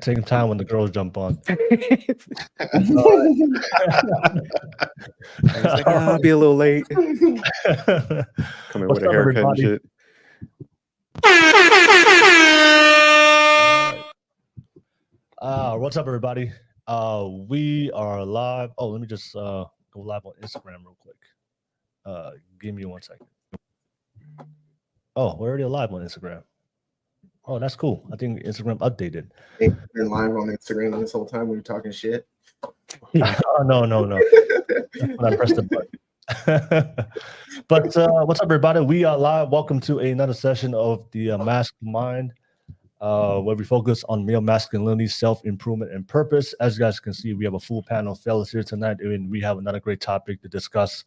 same time when the girls jump on. He's like, I'll be a little late. Coming with a haircut and shit. What's up, everybody? We are live. Oh, let me just go live on Instagram real quick. Give me 1 second. Oh, we're already live on Instagram. Oh, that's cool. I think Instagram updated. Hey, been live on Instagram this whole time when you're talking shit. Oh, no. That's when I pressed the button. But what's up, everybody? We are live. Welcome to another session of the Masculine Mind, where we focus on male masculinity, self-improvement, and purpose. As you guys can see, we have a full panel of fellas here tonight, and we have another great topic to discuss.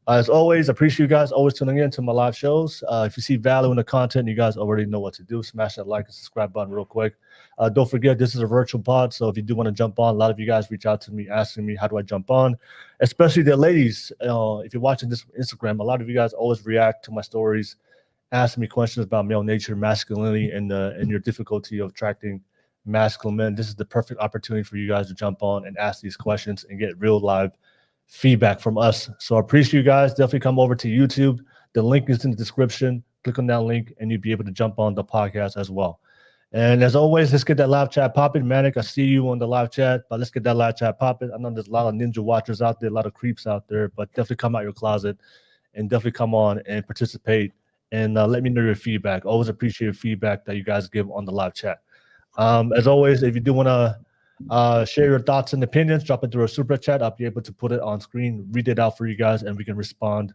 As always, I appreciate you guys always tuning in to my live shows. If you see value in the content, you guys already know what to do. Smash that like and subscribe button real quick. Don't forget, this is a virtual pod, so if you do want to jump on, a lot of you guys reach out to me asking me, how do I jump on? Especially the ladies. If you're watching this on Instagram, a lot of you guys always react to my stories, asking me questions about male nature, masculinity, and your difficulty of attracting masculine men. This is the perfect opportunity for you guys to jump on and ask these questions and get real live feedback from us. So I appreciate you guys. Definitely come over to YouTube. The link is in the description. Click on that link and you'll be able to jump on the podcast as well. And as always, let's get that live chat popping. Manic, I see you on the live chat, but let's get that live chat popping. I know there's a lot of ninja watchers out there, a lot of creeps out there, but definitely come out your closet and definitely come on and participate and let me know your feedback. Always appreciate your feedback that you guys give on the live chat. As always, if you do want to share your thoughts and opinions, drop it through a super chat. I'll be able to put it on screen, read it out for you guys, and we can respond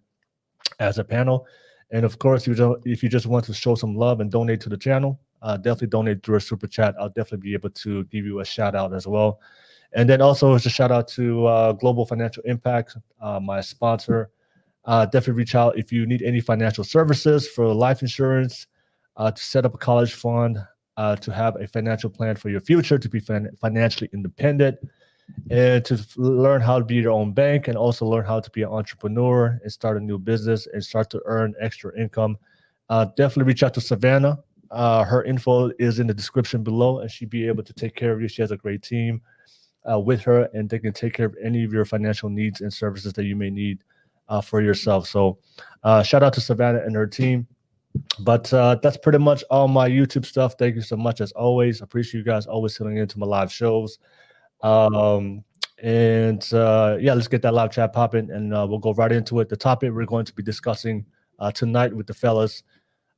as a panel. And of course, if you just want to show some love and donate to the channel, definitely donate through a super chat. I'll definitely be able to give you a shout out as well. And then also just a shout out to Global Financial Impact, my sponsor. Definitely reach out if you need any financial services for life insurance, to set up a college fund, to have a financial plan for your future, to be financially independent, and to learn how to be your own bank, and also learn how to be an entrepreneur and start a new business and start to earn extra income. Definitely reach out to Savannah. Her info is in the description below, and she'll be able to take care of you. She has a great team with her, and they can take care of any of your financial needs and services that you may need for yourself. So shout out to Savannah and her team. But that's pretty much all my YouTube stuff. Thank you so much as always. I appreciate you guys always tuning into my live shows. Yeah, let's get that live chat popping, and we'll go right into it. The topic we're going to be discussing tonight with the fellas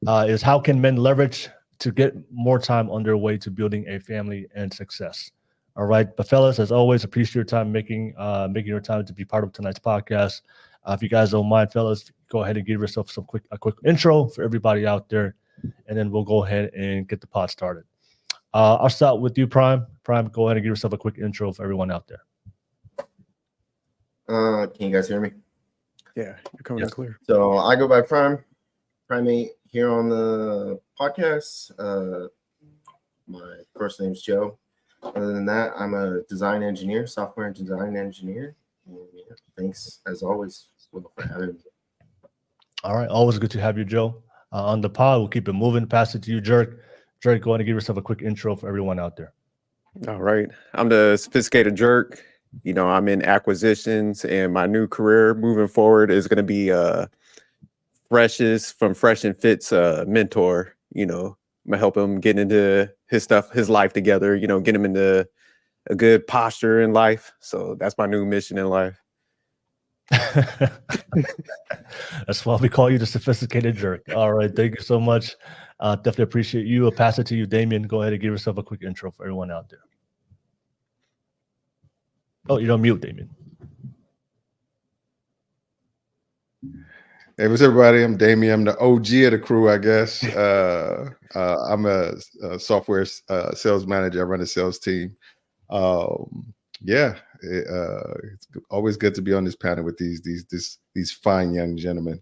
is how can men leverage to get more time on their way to building a family and success. All right, but fellas, as always, appreciate your time making your time to be part of tonight's podcast. If you guys don't mind, fellas, go ahead and give yourself a quick intro for everybody out there, and then we'll go ahead and get the pod started. I'll start with you, Prime. Prime, go ahead and give yourself a quick intro for everyone out there. Can you guys hear me? Yeah, you're coming in clear. So I go by Primate here on the podcast. My first name's Joe. Other than that, I'm a design engineer, software and design engineer. And, yeah, thanks as always for having me. All right, always good to have you, Joe, on the pod. We'll keep it moving. Pass it to you, Jerk. Jerk, go ahead and give yourself a quick intro for everyone out there. All right, I'm the sophisticated Jerk. You know, I'm in acquisitions, and my new career moving forward is going to be Fresh and Fit's mentor. You know, I'm gonna help him get into his life together. You know, get him into a good posture in life. So that's my new mission in life. That's why we call you the sophisticated Jerk. All right, thank you so much. Definitely appreciate you. I'll pass it to you, Damien. Go ahead and give yourself a quick intro for everyone out there. Oh, you're on mute, Damien. Hey, what's everybody? I'm Damien. I'm the OG of the crew, I guess. I'm a software sales manager. I run a sales team. It's always good to be on this panel with these fine young gentlemen.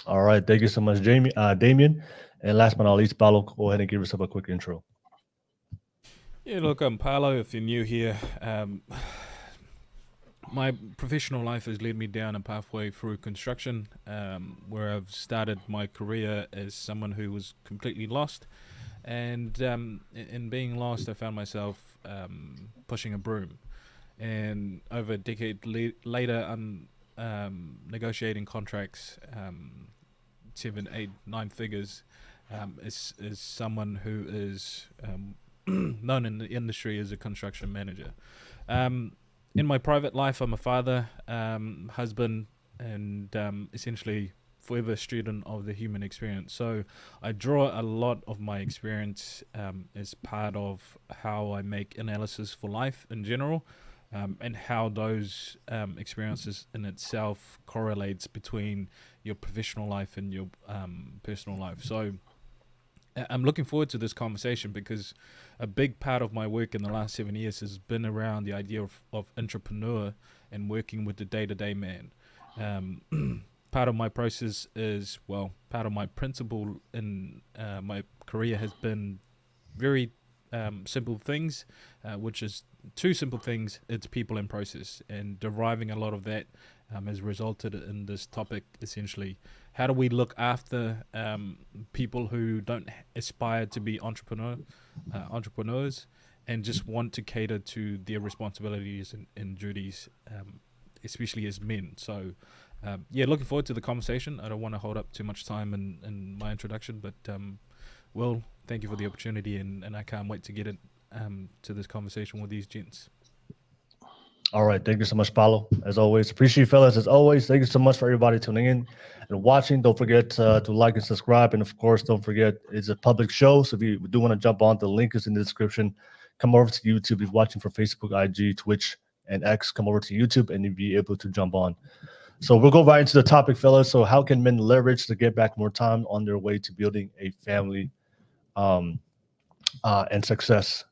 All right, thank you so much, Damien. And last but not least, Paulo, go ahead and give yourself a quick intro. Yeah, look, I'm Paulo. If you're new here, my professional life has led me down a pathway through construction, where I've started my career as someone who was completely lost, And in being lost, I found myself pushing a broom. And over a decade later, I'm negotiating contracts, 7, 8, 9 figures, is someone who is known in the industry as a construction manager. In my private life, I'm a father, husband, and essentially forever student of the human experience. So I draw a lot of my experience as part of how I make analysis for life in general, and how those experiences in itself correlates between your professional life and your personal life. So I'm looking forward to this conversation because a big part of my work in the last 7 years has been around the idea of entrepreneur and working with the day-to-day man. Part of my process is, part of my principle in my career has been very simple things, which is 2 simple things. It's people and process, and deriving a lot of that has resulted in this topic, essentially. How do we look after people who don't aspire to be entrepreneurs and just want to cater to their responsibilities and duties, especially as men? So looking forward to the conversation. I don't want to hold up too much time in my introduction, but Will, thank you for the opportunity, and I can't wait to get it to this conversation with these gents. All right. Thank you so much, Paulo. As always, appreciate you, fellas. As always, thank you so much for everybody tuning in and watching. Don't forget to like and subscribe. And of course, don't forget, it's a public show. So if you do want to jump on, the link is in the description. Come over to YouTube. If you're watching from Facebook, IG, Twitch, and X, come over to YouTube and you'll be able to jump on. So we'll go right into the topic, fellas. So how can men leverage to get back more time on their way to building a family and success?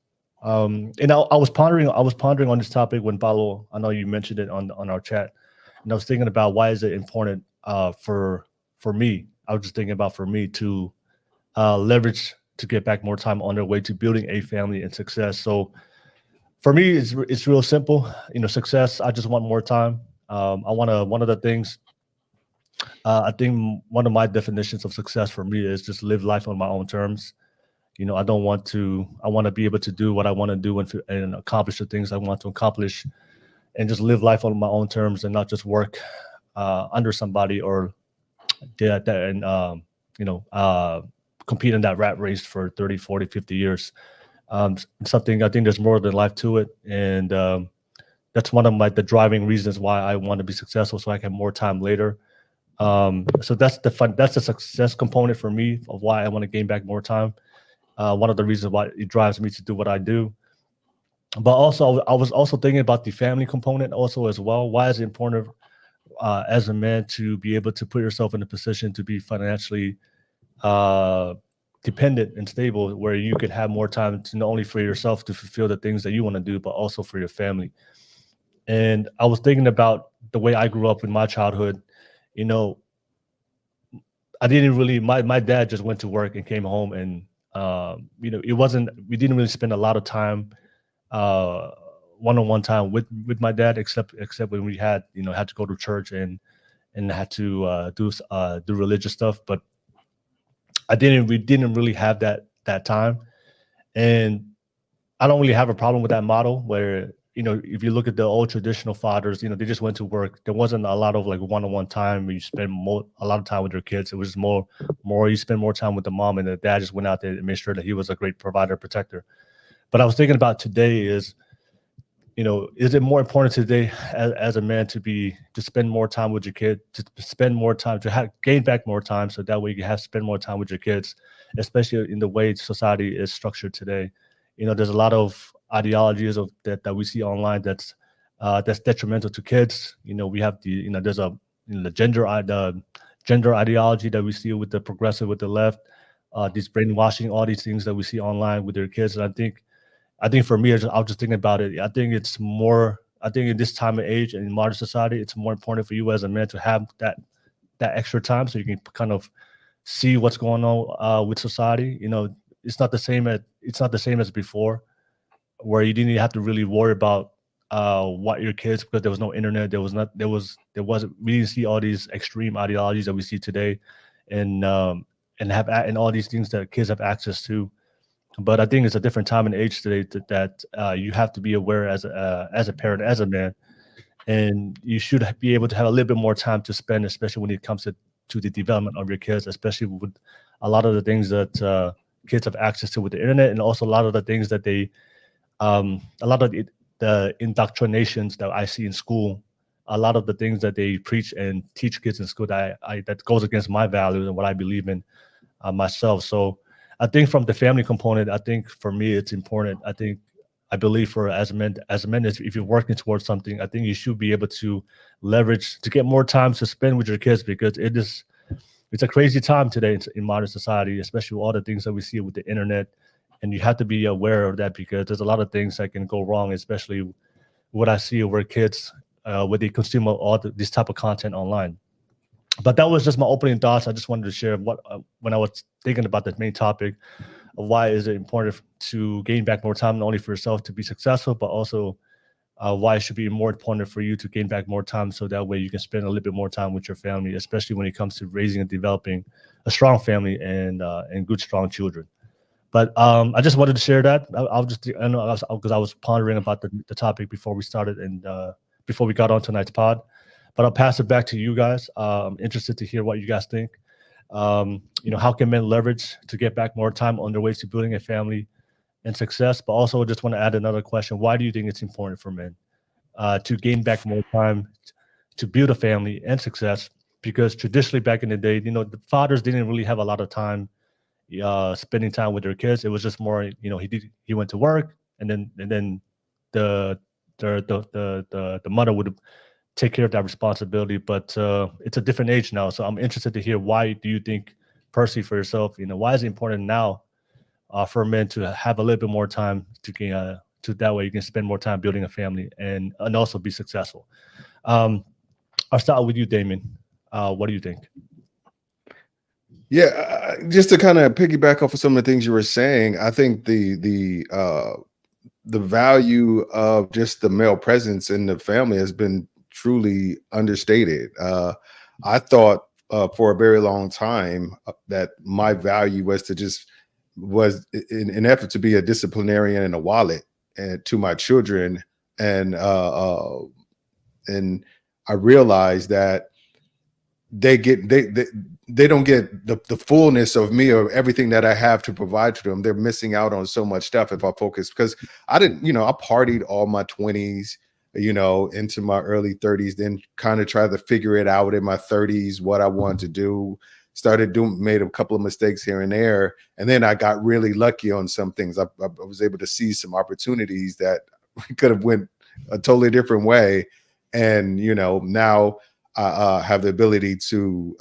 And I was pondering on this topic when Paulo, I know you mentioned it on our chat, and I was thinking about why is it important for me. I was just thinking about for me to leverage to get back more time on their way to building a family and success. So for me, it's real simple. Success. I just want more time. One of the things. I think one of my definitions of success for me is just live life on my own terms. I want to be able to do what I want to do and accomplish the things I want to accomplish and just live life on my own terms and not just work under somebody or compete in that rat race for 30, 40, 50 years. Something I think there's more than life to it. And that's one of the driving reasons why I want to be successful so I can have more time later. So that's the success component for me of why I want to gain back more time. One of the reasons why it drives me to do what I do. But also, I was also thinking about the family component also as well. Why is it important as a man to be able to put yourself in a position to be financially dependent and stable, where you could have more time to not only for yourself to fulfill the things that you want to do, but also for your family. And I was thinking about the way I grew up in my childhood. I didn't really, my dad just went to work and came home, and we didn't really spend a lot of time, one-on-one time with my dad, except when we had to go to church and had to do religious stuff. But we didn't really have that time. And I don't really have a problem with that model where, if you look at the old traditional fathers, they just went to work. There wasn't a lot of like one-on-one time where you spend a lot of time with your kids. It was more you spend more time with the mom, and the dad just went out there and made sure that he was a great provider, protector. But I was thinking about today is it more important today as a man to spend more time with your kid, to spend more time, to gain back more time, so that way you have spend more time with your kids, especially in the way society is structured today. There's a lot of ideologies that we see online that's detrimental to kids. We have there's the gender ideology that we see with the progressive, with the left, this brainwashing, all these things that we see online with their kids. And I think for me, I was just thinking about it. I think in this time of age and in modern society, it's more important for you as a man to have that extra time so you can kind of see what's going on with society. It's not the same as before, where you didn't have to really worry about what your kids, because there was no internet. We didn't see all these extreme ideologies that we see today, and all these things that kids have access to. But I think it's a different time and age today that you have to be aware as a parent, as a man, and you should be able to have a little bit more time to spend, especially when it comes to the development of your kids, especially with a lot of the things that kids have access to with the internet, and also a lot of the things that a lot of the indoctrinations that I see in school, a lot of the things that they preach and teach kids in school that that goes against my values and what I believe in myself. So I think from the family component, I think for me it's important. I believe for as men, if you're working towards something, I think you should be able to leverage to get more time to spend with your kids, because it's a crazy time today in modern society, especially with all the things that we see with the internet. And you have to be aware of that, because there's a lot of things that can go wrong, especially what I see where kids, where they consume this type of content online. But that was just my opening thoughts. I just wanted to share what when I was thinking about the main topic of why is it important to gain back more time, not only for yourself to be successful, but also why it should be more important for you to gain back more time, so that way you can spend a little bit more time with your family, especially when it comes to raising and developing a strong family and good, strong children. But I just wanted to share that. I'll just, I know, because I was pondering about the topic before we started and before we got on tonight's pod. But I'll pass it back to you guys. I'm interested to hear what you guys think. How can men leverage to get back more time on their ways to building a family and success? But also, just want to add another question: why do you think it's important for men to gain back more time to build a family and success? Because traditionally, back in the day, the fathers didn't really have a lot of time spending time with their kids. It was just more, he went to work, and then the mother would take care of that responsibility. But it's a different age now, so I'm interested to hear, why do you think, Percy, for yourself, why is it important now for men to have a little bit more time to that way you can spend more time building a family and also be successful? I'll start with you, Damon. What do you think? Yeah, just to kind of piggyback off of some of the things you were saying, I think the value of just the male presence in the family has been truly understated. I thought for a very long time that my value was in an effort to be a disciplinarian and a wallet and to my children, and I realized that they don't get the fullness of me or everything that I have to provide to them. They're missing out on so much stuff if I focus, because I partied all my 20s, into my early 30s, then kind of tried to figure it out in my 30s, what I wanted to do, made a couple of mistakes here and there. And then I got really lucky on some things. I was able to see some opportunities that could have went a totally different way. And, now I have the ability to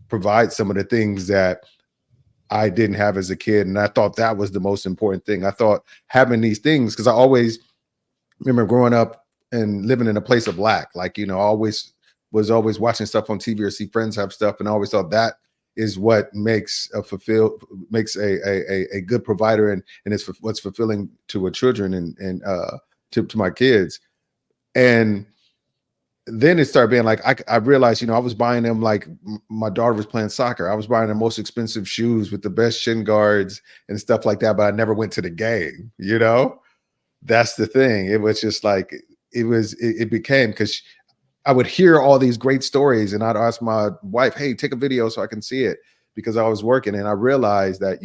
provide some of the things that I didn't have as a kid. And I thought that was the most important thing. I thought having these things, because I always remember growing up and living in a place of lack, I always was watching stuff on TV or see friends have stuff. And I always thought that is what makes a good provider, and it's what's fulfilling to our children and to my kids. And then it started being like, I realized, I was buying them, like my daughter was playing soccer. I was buying the most expensive shoes with the best shin guards and stuff like that, but I never went to the game, That's the thing. It was just like, it became, because I would hear all these great stories and I'd ask my wife, hey, take a video so I can see it, because I was working. And I realized that,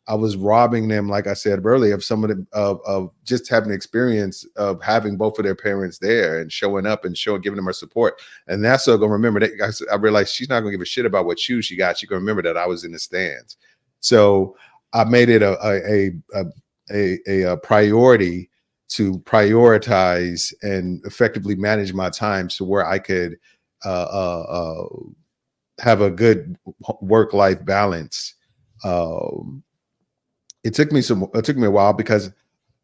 I was robbing them, like I said earlier, of some of the of just having the experience of having both of their parents there and showing up and giving them her support. And that's so gonna remember that. I realized she's not gonna give a shit about what shoes she got. She can remember that I was in the stands. So I made it a priority to prioritize and effectively manage my time to where I could have a good work-life balance. It took me a while, because,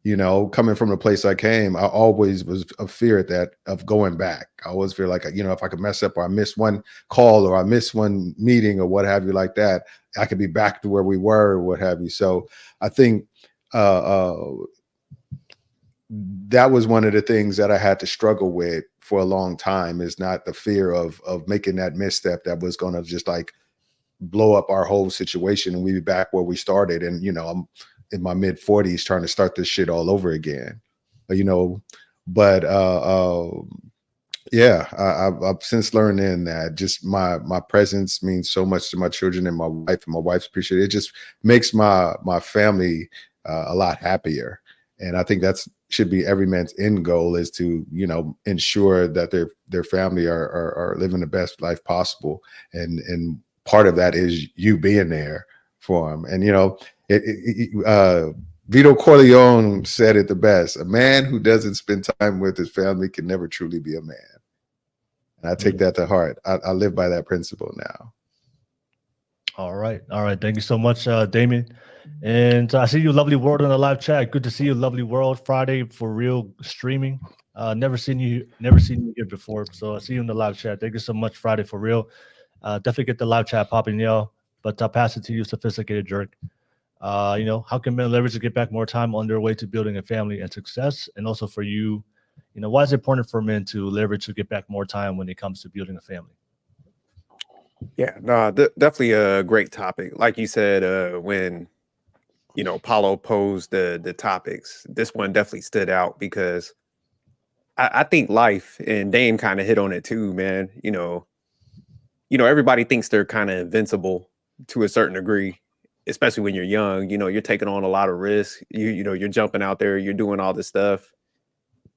coming from the place I came, I always was a fear of going back. I always feel like, if I could mess up or I miss one call or I miss one meeting or what have you like that, I could be back to where we were or what have you. So I think that was one of the things that I had to struggle with for a long time, is not the fear of making that misstep that was going to just like blow up our whole situation and we be back where we started. And, I'm in my mid 40s trying to start this shit all over again, but yeah, I've since learned in that just my presence means so much to my children and my wife, and my wife's appreciated. It just makes my family a lot happier. And I think that's should be every man's end goal, is to, ensure that their family are living the best life possible. And part of that is you being there for them. And, Vito Corleone said it the best: a man who doesn't spend time with his family can never truly be a man. And I take that to heart. I live by that principle now. All right. Thank you so much, Damien. And I see you, Lovely World, in the live chat. Good to see you, Lovely World. Friday for real streaming. Never seen you here before. So I see you in the live chat. Thank you so much, Friday for real. Definitely get the live chat popping, y'all. But I'll pass it to you, Sophisticated Jerk. How can men leverage to get back more time on their way to building a family and success? And also for you, why is it important for men to leverage to get back more time when it comes to building a family? Yeah, no, definitely a great topic. Like you said, when Paulo posed the topics, this one definitely stood out because I think life, and Dame kind of hit on it too, man. Everybody thinks they're kind of invincible to a certain degree, especially when you're young. You're taking on a lot of risk. You're jumping out there, you're doing all this stuff.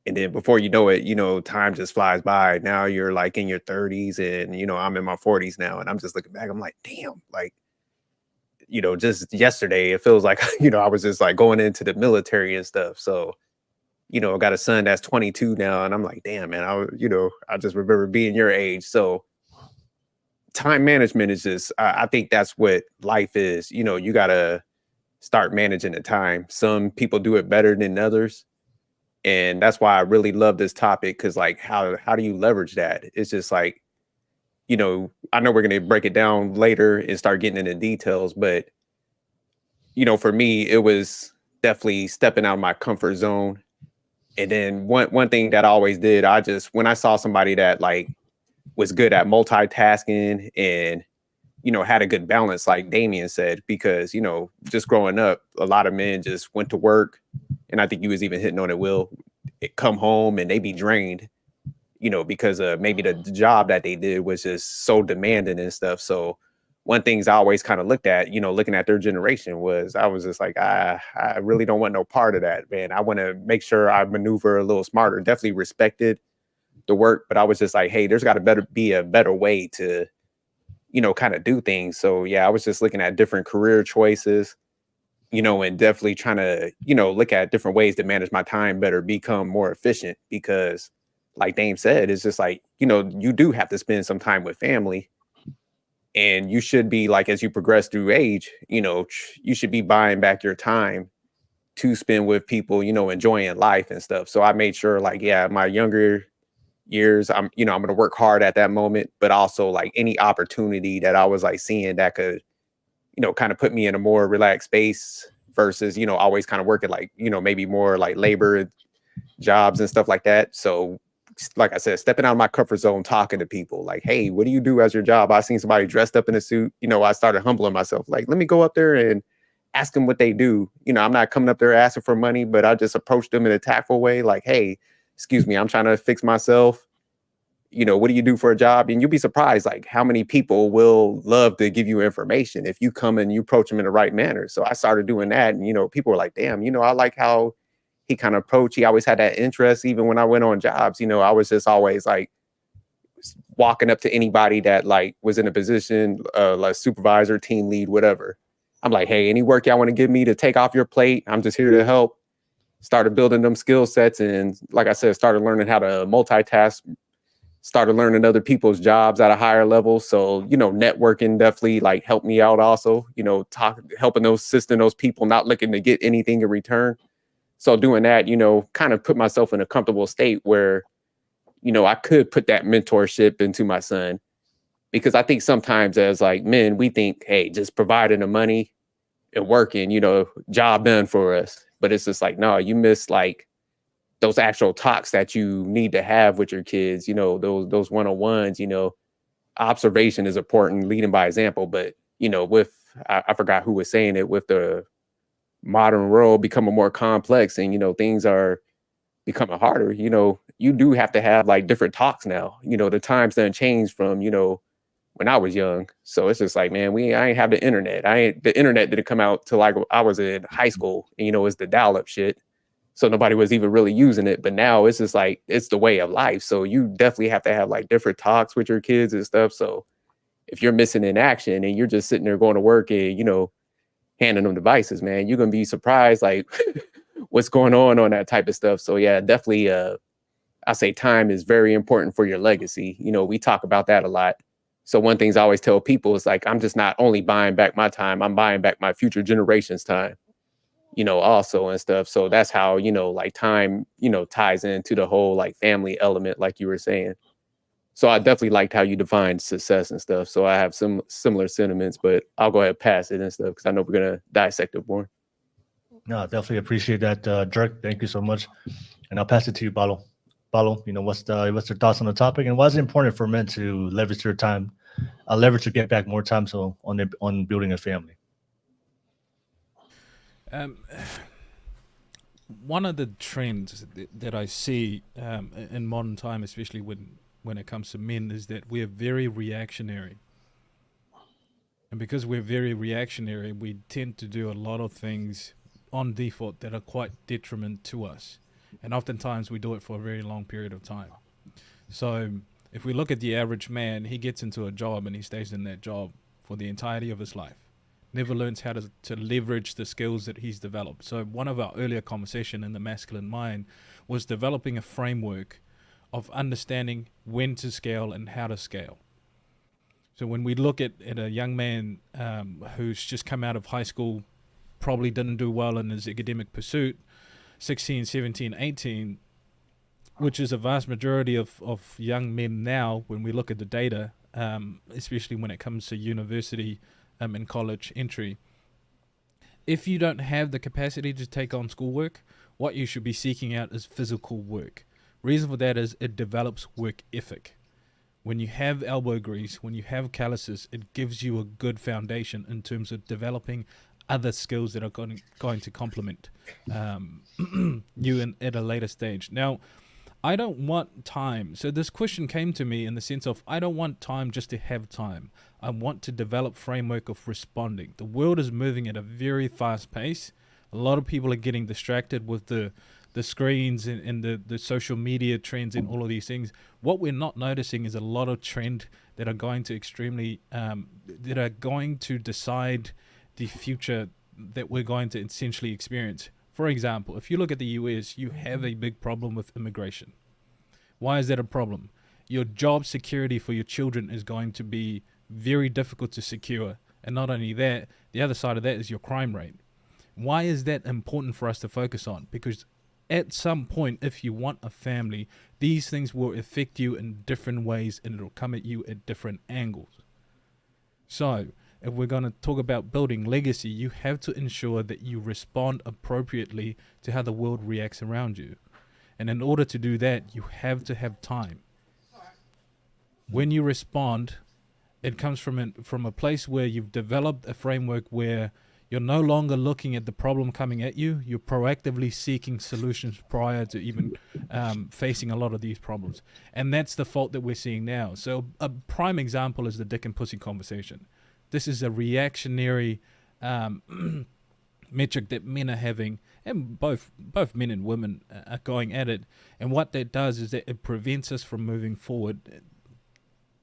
And then before you know it, time just flies by. Now you're like in your 30s, and, I'm in my 40s now, and I'm just looking back. I'm like, damn, like, just yesterday, it feels like, I was just like going into the military and stuff. So, I got a son that's 22 now, and I'm like, damn, man, I just remember being your age. So time management is just, I think that's what life is. You got to start managing the time. Some people do it better than others. And that's why I really love this topic, because like, how do you leverage that? It's just like, I know we're going to break it down later and start getting into details, but, for me, it was definitely stepping out of my comfort zone. And then one thing that I always did, when I saw somebody that like was good at multitasking and, had a good balance, like Damien said, because, just growing up, a lot of men just went to work. And I think you was even hitting on it, Will. Come home and they be drained, because maybe the job that they did was just so demanding and stuff. So one things I always kind of looked at, looking at their generation, was I was just like, I really don't want no part of that, man. I want to make sure I maneuver a little smarter. Definitely respected the work, but I was just like, hey, there's got to be a better way to, kind of do things. So yeah, I was just looking at different career choices, and definitely trying to, look at different ways to manage my time better, become more efficient, because like Dame said, it's just like, you do have to spend some time with family, and you should be like, as you progress through age, you should be buying back your time to spend with people, enjoying life and stuff. So I made sure, like, yeah, my younger years, I'm going to work hard at that moment, but also like any opportunity that I was like seeing that could, kind of put me in a more relaxed space versus, always kind of working like, maybe more like labor jobs and stuff like that. So like I said, stepping out of my comfort zone, talking to people like, hey, what do you do as your job? I seen somebody dressed up in a suit. I started humbling myself. Like, let me go up there and ask them what they do. I'm not coming up there asking for money, but I just approached them in a tactful way. Like, hey, excuse me, I'm trying to fix myself. What do you do for a job? And you'll be surprised, like, how many people will love to give you information if you come and you approach them in the right manner. So I started doing that. And, people were like, damn, I like how he kind of approached. He always had that interest. Even when I went on jobs, I was just always like walking up to anybody that like was in a position, like supervisor, team lead, whatever. I'm like, hey, any work y'all want to give me to take off your plate? I'm just here to help. Started building them skill sets. And like I said, started learning how to multitask, started learning other people's jobs at a higher level. So, networking definitely like helped me out also, helping assisting those people, not looking to get anything in return. So doing that, kind of put myself in a comfortable state where, I could put that mentorship into my son, because I think sometimes as like men, we think, hey, just providing the money and working, job done for us. But it's just like, no, you miss like those actual talks that you need to have with your kids, those one-on-ones, observation is important, leading by example, but you know, with I forgot who was saying it, with the modern world becoming more complex and, you know, things are becoming harder, you know, you do have to have like different talks now. You know, the times done changed from, you know, when I was young. So it's just like, man, I ain't have the internet didn't come out till like I was in high school, and you know, it's the dial-up shit. So nobody was even really using it. But now it's just like it's the way of life. So you definitely have to have like different talks with your kids and stuff. So if you're missing in action and you're just sitting there going to work and, you know, handing them devices, man, you're gonna be surprised like what's going on that type of stuff. So yeah, definitely I say time is very important for your legacy. You know, we talk about that a lot. So one thing I always tell people is like, I'm just not only buying back my time, I'm buying back my future generations' time, you know, also and stuff. So that's how, you know, like time, you know, ties into the whole like family element, like you were saying. So I definitely liked how you defined success and stuff. So I have some similar sentiments, but I'll go ahead and pass it and stuff because I know we're gonna dissect it more. No, definitely appreciate that, Dirk. Thank you so much. And I'll pass it to you, Balo. Balo, you know, what's your thoughts on the topic, and why is it important for men to leverage their time, leverage to get back more time so on building a family? One of the trends that I see in modern time, especially when it comes to men, is that we're very reactionary. And because we're very reactionary, we tend to do a lot of things on default that are quite detriment to us. And oftentimes we do it for a very long period of time. So if we look at the average man, he gets into a job and he stays in that job for the entirety of his life. Never learns how to leverage the skills that he's developed. So one of our earlier conversation in the masculine mind was developing a framework of understanding when to scale and how to scale. So when we look at a young man who's just come out of high school, probably didn't do well in his academic pursuit, 16, 17, 18, which is a vast majority of young men now when we look at the data, especially when it comes to university and college entry. If you don't have the capacity to take on schoolwork, what you should be seeking out is physical work. Reason for that is it develops work ethic. When you have elbow grease, when you have calluses, it gives you a good foundation in terms of developing other skills that are going to complement you at a later stage. Now, I don't want time. So this question came to me in the sense of I don't want time just to have time. I want to develop framework of responding. The world is moving at a very fast pace. A lot of people are getting distracted with the screens and the social media trends and all of these things. What we're not noticing is a lot of trend that are going to that are going to decide the future that we're going to essentially experience. For example, if you look at the US, you have a big problem with immigration. Why is that a problem? Your job security for your children is going to be very difficult to secure. And not only that, the other side of that is your crime rate. Why is that important for us to focus on? Because at some point, if you want a family, these things will affect you in different ways and it'll come at you at different angles. So, if we're going to talk about building legacy, you have to ensure that you respond appropriately to how the world reacts around you. And in order to do that, you have to have time. When you respond, it comes from a place where you've developed a framework where you're no longer looking at the problem coming at you. You're proactively seeking solutions prior to even facing a lot of these problems. And that's the fault that we're seeing now. So a prime example is the dick and pussy conversation. This is a reactionary metric that men are having, and both men and women are going at it. And what that does is that it prevents us from moving forward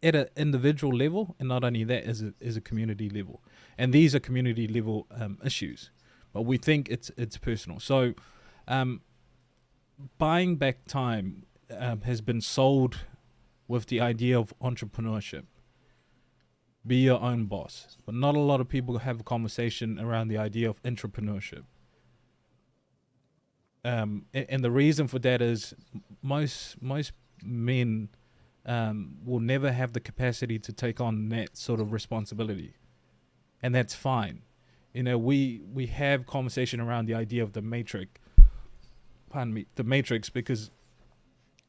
at an individual level, and not only that, as a community level. And these are community level issues, but we think it's personal. So buying back time has been sold with the idea of entrepreneurship. Be your own boss. But not a lot of people have a conversation around the idea of entrepreneurship. And the reason for that is most men will never have the capacity to take on that sort of responsibility. And that's fine. You know, we have conversation around the idea of the matrix. The matrix, because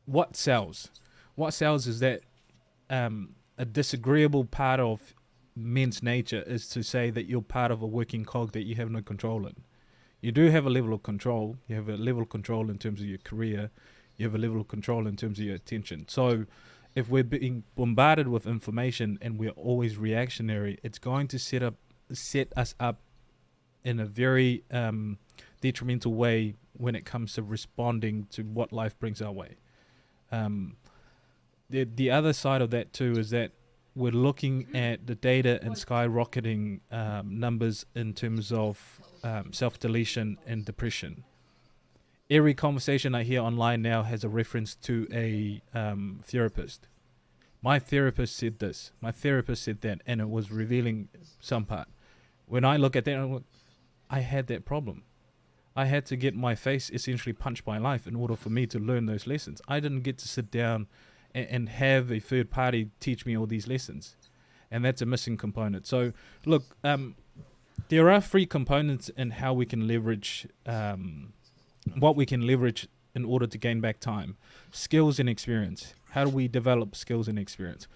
what sells? What sells is that a disagreeable part of men's nature is to say that you're part of a working cog that you have no control in. You do have a level of control. You have a level of control in terms of your career. You have a level of control in terms of your attention. So if we're being bombarded with information and we're always reactionary, it's going to set us up in a very detrimental way when it comes to responding to what life brings our way. The other side of that too is that we're looking at the data and skyrocketing numbers in terms of self-deletion and depression. Every conversation I hear online now has a reference to a therapist. My therapist said this, my therapist said that, and it was revealing some part. When I look at that, I had that problem. I had to get my face essentially punched by life in order for me to learn those lessons. I didn't get to sit down and have a third party teach me all these lessons. And that's a missing component. So look, there are three components in how we can leverage, what we can leverage in order to gain back time. Skills and experience. How do we develop skills and experience?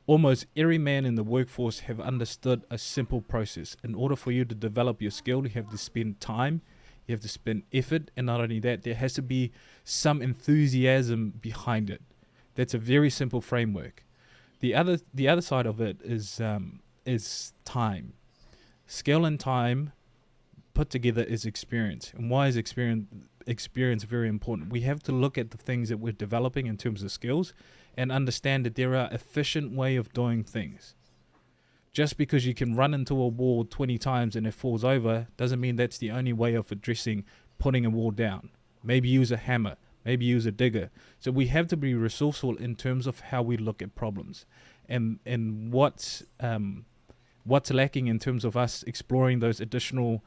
Almost every man in the workforce have understood a simple process. In order for you to develop your skill, you have to spend time, you have to spend effort, and not only that, there has to be some enthusiasm behind it. That's a very simple framework. The other side of it is time. Skill and time put together is experience. And why is experience very important? We have to look at the things that we're developing in terms of skills and understand that there are efficient way of doing things. Just because you can run into a wall 20 times and it falls over doesn't mean that's the only way of addressing putting a wall down. Maybe use a hammer, maybe use a digger. So we have to be resourceful in terms of how we look at problems, and what's lacking in terms of us exploring those additional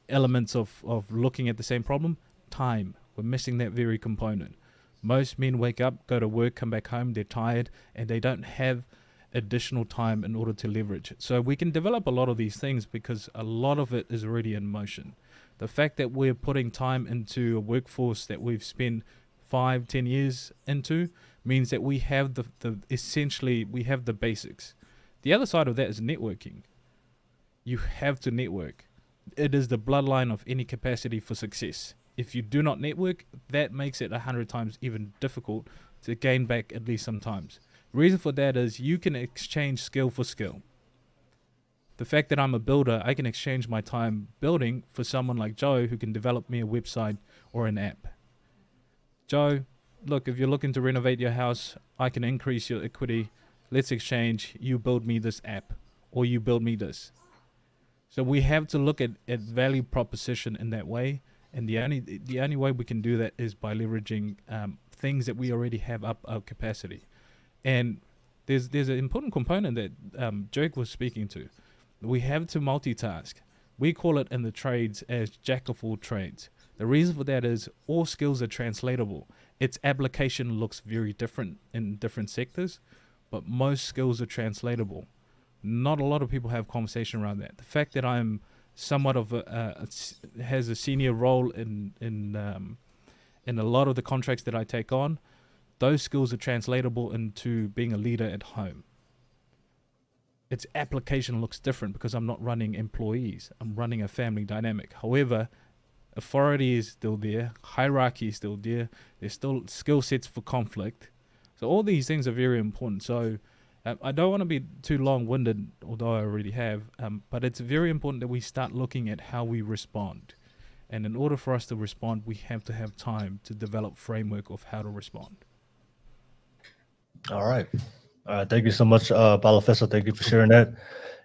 elements of looking at the same problem. Time. We're missing that very component. Most men wake up, go to work, come back home, they're tired, and they don't have additional time in order to leverage. So we can develop a lot of these things because a lot of it is already in motion. The fact that we're putting time into a workforce that we've spent 5-10 years into means that we have essentially we have the basics. The other side of that is networking. You have to network. It is the bloodline of any capacity for success. If you do not network, that makes it 100 times even difficult to gain back at least sometimes. The reason for that is you can exchange skill for skill. The fact that I'm a builder, I can exchange my time building for someone like Joe who can develop me a website or an app. Joe, look, if you're looking to renovate your house, I can increase your equity. Let's exchange. You build me this app or you build me this. So we have to look at value proposition in that way. And the only way we can do that is by leveraging things that we already have up our capacity. And there's an important component that Jake was speaking to. We have to multitask. We call it in the trades as jack of all trades. The reason for that is all skills are translatable. Its application looks very different in different sectors, but most skills are translatable. Not a lot of people have conversation around that. The fact that I'm somewhat of has a senior role in a lot of the contracts that I take on, those skills are translatable into being a leader at home. Its application looks different because I'm not running employees. I'm running a family dynamic. However, authority is still there. Hierarchy is still there. There's still skill sets for conflict. So all these things are very important. So I don't want to be too long-winded, although I already have, but it's very important that we start looking at how we respond. And in order for us to respond, we have to have time to develop framework of how to respond. All right. Thank you so much, Balafessa. Thank you for sharing that.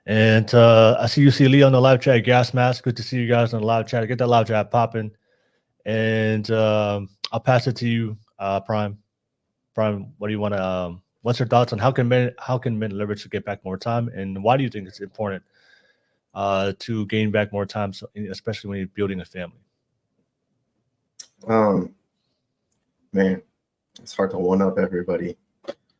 And I see you see Lee on the live chat, Gas Mask. Good to see you guys on the live chat. Get that live chat popping. And I'll pass it to you, Prime. Prime, what do you want to? What's your thoughts on how can men leverage to get back more time, and why do you think it's important to gain back more time, especially when you're building a family? Man, it's hard to one up everybody.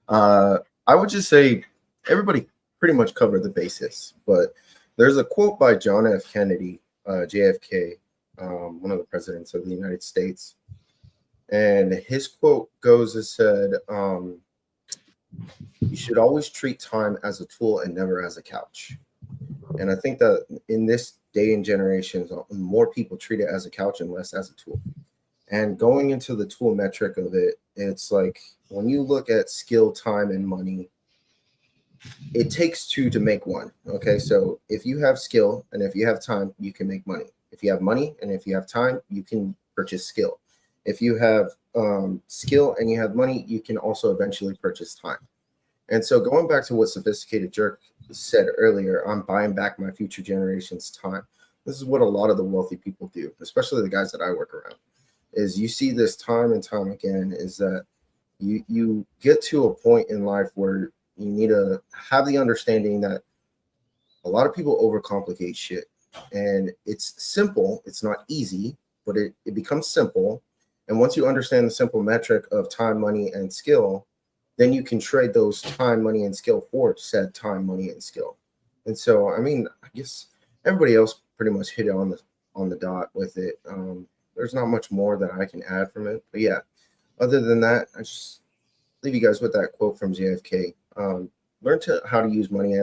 I would just say everybody pretty much covered the basis, but there's a quote by John F. Kennedy, JFK, one of the presidents of the United States. And his quote goes, it said, You should always treat time as a tool and never as a couch. And I think that in this day and generation, more people treat it as a couch and less as a tool. And going into the tool metric of it, it's like when you look at skill, time, and money, it takes two to make one. Okay, so if you have skill and if you have time, you can make money. If you have money and if you have time, you can purchase skill. If you have skill and you have money, you can also eventually purchase time. And so going back to what Sophisticated Jerk said earlier, I'm buying back my future generation's time. This is what a lot of the wealthy people do, especially the guys that I work around, is you see this time and time again, is that you get to a point in life where you need to have the understanding that a lot of people overcomplicate shit. And it's simple. It's not easy, but it becomes simple. And once you understand the simple metric of time, money, and skill, then you can trade those time, money, and skill for said time, money, and skill. And so, I mean, I guess everybody else pretty much hit it on the dot with it. There's not much more that I can add from it. But yeah, other than that, I just leave you guys with that quote from JFK. Learn how to use money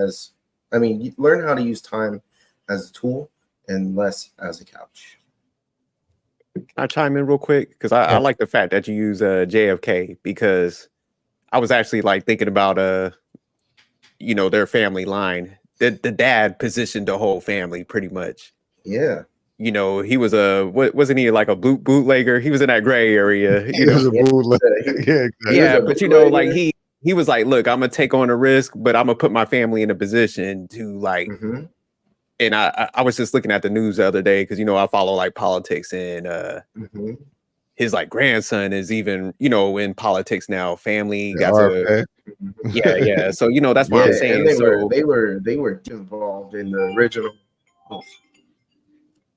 learn how to use time as a tool and less as a couch. Can I chime in real quick? Because I like the fact that you use JFK, because I was actually like thinking about their family line. The dad positioned the whole family pretty much. Yeah. He was wasn't he like a bootlegger? He was in that gray area. He was a bootlegger. Yeah, but like he was like, look, I'm gonna take on a risk, but I'm gonna put my family in a position to like. Mm-hmm. And I was just looking at the news the other day because I follow like politics, and his like grandson is even in politics now. Family got to yeah. So that's what I'm saying. They were involved in the original.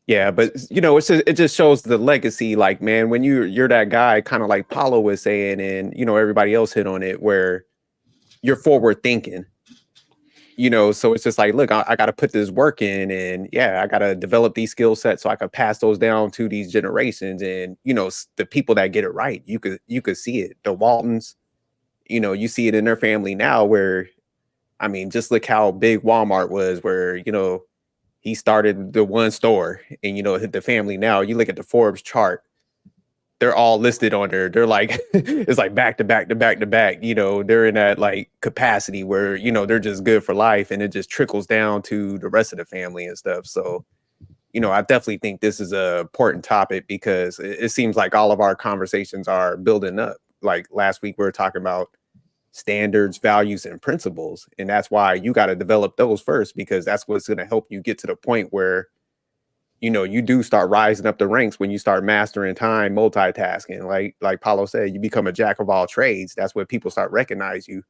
Yeah, but it just shows the legacy. Like, man, when you're that guy, kind of like Paulo was saying, and everybody else hit on it, where you're forward thinking. So it's just like, look, I got to put this work in, and I got to develop these skill sets so I could pass those down to these generations. And the people that get it right, you could see it. The Waltons, you see it in their family now. Where, I mean, just look how big Walmart was. Where he started the one store, and the family now. You look at the Forbes chart. They're all listed on there. They're like, it's like back to back to back to back. They're in that like capacity where, they're just good for life, and it just trickles down to the rest of the family and stuff. So, I definitely think this is a important topic, because it seems like all of our conversations are building up. Like last week, we were talking about standards, values, and principles. And that's why you got to develop those first, because that's what's going to help you get to the point where you do start rising up the ranks when you start mastering time, multitasking. Like Paulo said, you become a jack of all trades. That's when people start recognize you.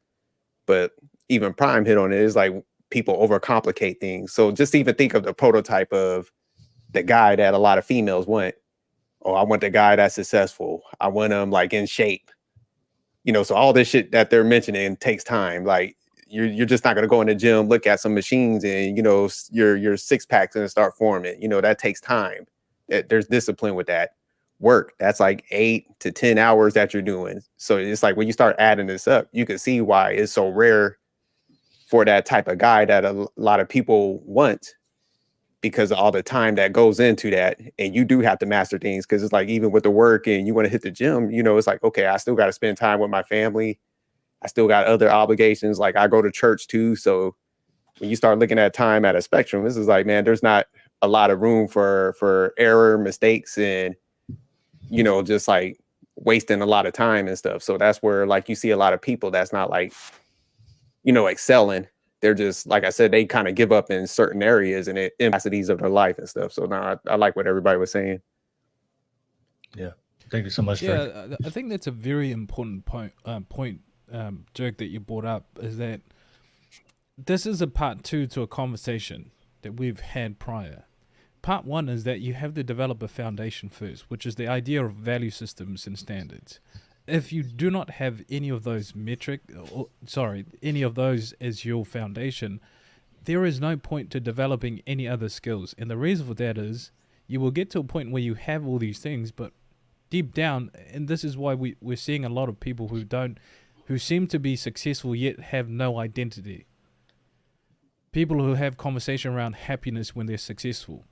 But even Prime hit on it, is like people overcomplicate things. So just even think of the prototype of the guy that a lot of females want. Oh, I want the guy that's successful. I want him like in shape. So all this shit that they're mentioning takes time. Like, you're just not going to go in the gym, look at some machines, and your six pack's going to start forming. That takes time. There's discipline with that. Work, that's like 8 to 10 hours that you're doing. So it's like when you start adding this up, you can see why it's so rare for that type of guy that a lot of people want, because of all the time that goes into that. And you do have to master things, because it's like, even with the work and you want to hit the gym, it's like, okay, I still got to spend time with my family. I still got other obligations. Like, I go to church too. So when you start looking at time at a spectrum, this is like, man, there's not a lot of room for error, mistakes, and, just like wasting a lot of time and stuff. So that's where, like, you see a lot of people that's not like, excelling. They're just, like I said, they kind of give up in certain areas and capacities of their life and stuff. So now I like what everybody was saying. Yeah. Thank you so much. Yeah, I think that's a very important point, Jerk, that you brought up, is that this is a part 2 to a conversation that we've had prior. Part 1 is that you have to develop a foundation first, which is the idea of value systems and standards. If you do not have any of those any of those as your foundation, there is no point to developing any other skills. And the reason for that is you will get to a point where you have all these things, but deep down, and this is why we're seeing a lot of people who don't who seem to be successful yet have no identity. People who have conversation around happiness when they're successful.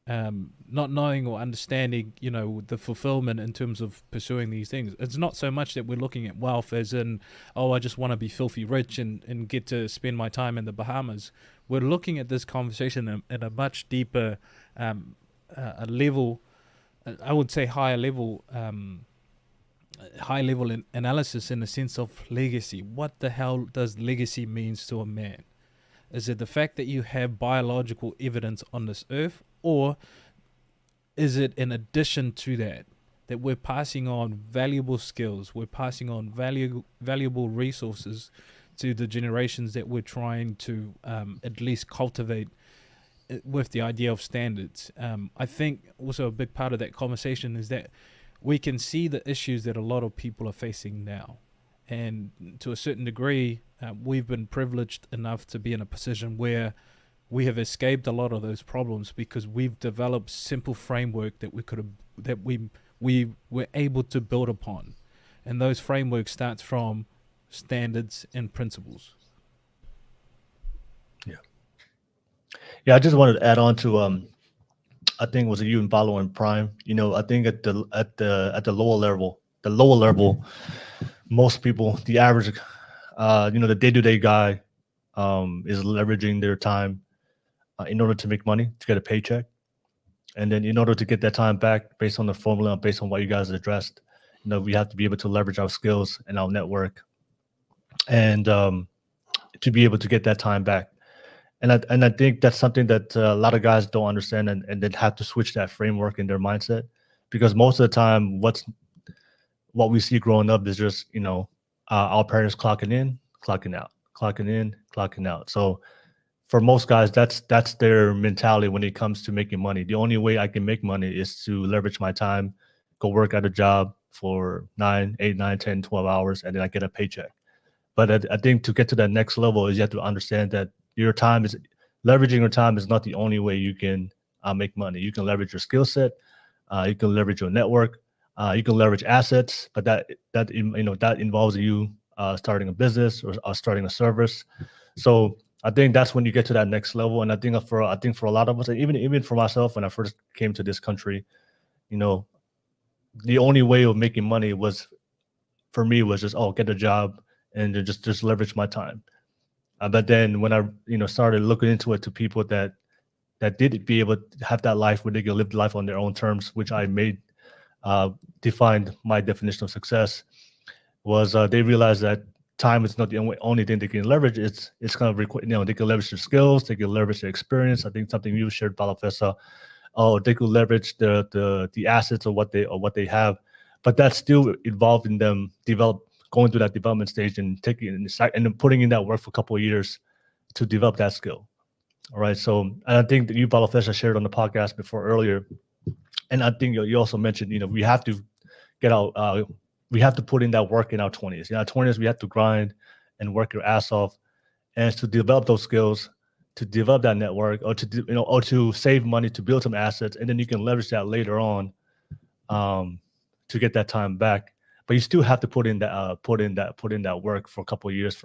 Not knowing or understanding, the fulfillment in terms of pursuing these things. It's not so much that we're looking at wealth as in, oh, I just want to be filthy rich and get to spend my time in the Bahamas. We're looking at this conversation at a much deeper a level, I would say higher level, analysis in the sense of legacy. What the hell does legacy means to a man? Is it the fact that you have biological evidence on this earth, or is it in addition to that we're passing on valuable skills, we're passing on valuable resources to the generations that we're trying to at least cultivate with the idea of standards? I think also a big part of that conversation is that we can see the issues that a lot of people are facing now. And to a certain degree, we've been privileged enough to be in a position where we have escaped a lot of those problems because we've developed simple framework that we were able to build upon. And those frameworks starts from standards and principles. Yeah, I just wanted to add on to I think it was you and Paulo and Prime. I think at the lower level, most people, the average, the day-to-day guy, is leveraging their time in order to make money, to get a paycheck, and then in order to get that time back, based on the formula, based on what you guys addressed, we have to be able to leverage our skills and our network, and to be able to get that time back. And I think that's something that a lot of guys don't understand, and then have to switch that framework in their mindset, because most of the time, what we see growing up is just our parents clocking in, clocking out, clocking in, clocking out. So for most guys, that's their mentality when it comes to making money. The only way I can make money is to leverage my time, go work at a job for 9, 8, 9, 10, 12 hours, and then I get a paycheck. But I think to get to that next level is you have to understand that leveraging your time is not the only way you can make money. You can leverage your skill set, you can leverage your network, you can leverage assets, but that involves you starting a business or starting a service. So I think that's when you get to that next level. And I think for a lot of us, even for myself, when I first came to this country, the only way of making money was just get a job and just leverage my time. But then when I started looking into it, to people that did be able to have that life where they can live life on their own terms, which I made defined my definition of success, was they realized that time is not the only thing they can leverage. It's kind of they can leverage their skills, they can leverage their experience. I think something you shared, Balafessa. Oh, they could leverage the assets of what they have, but that's still involved in them going through that development stage and then putting in that work for a couple of years to develop that skill. All right. So, and I think that you, Balafessa, shared on the podcast before earlier, and I think you also mentioned, we have to get out. We have to put in that work in our 20s. In our 20s, we have to grind and work your ass off, and to develop those skills, to develop that network, or to save money, to build some assets, and then you can leverage that later on to get that time back. But you still have to put in that work for a couple of years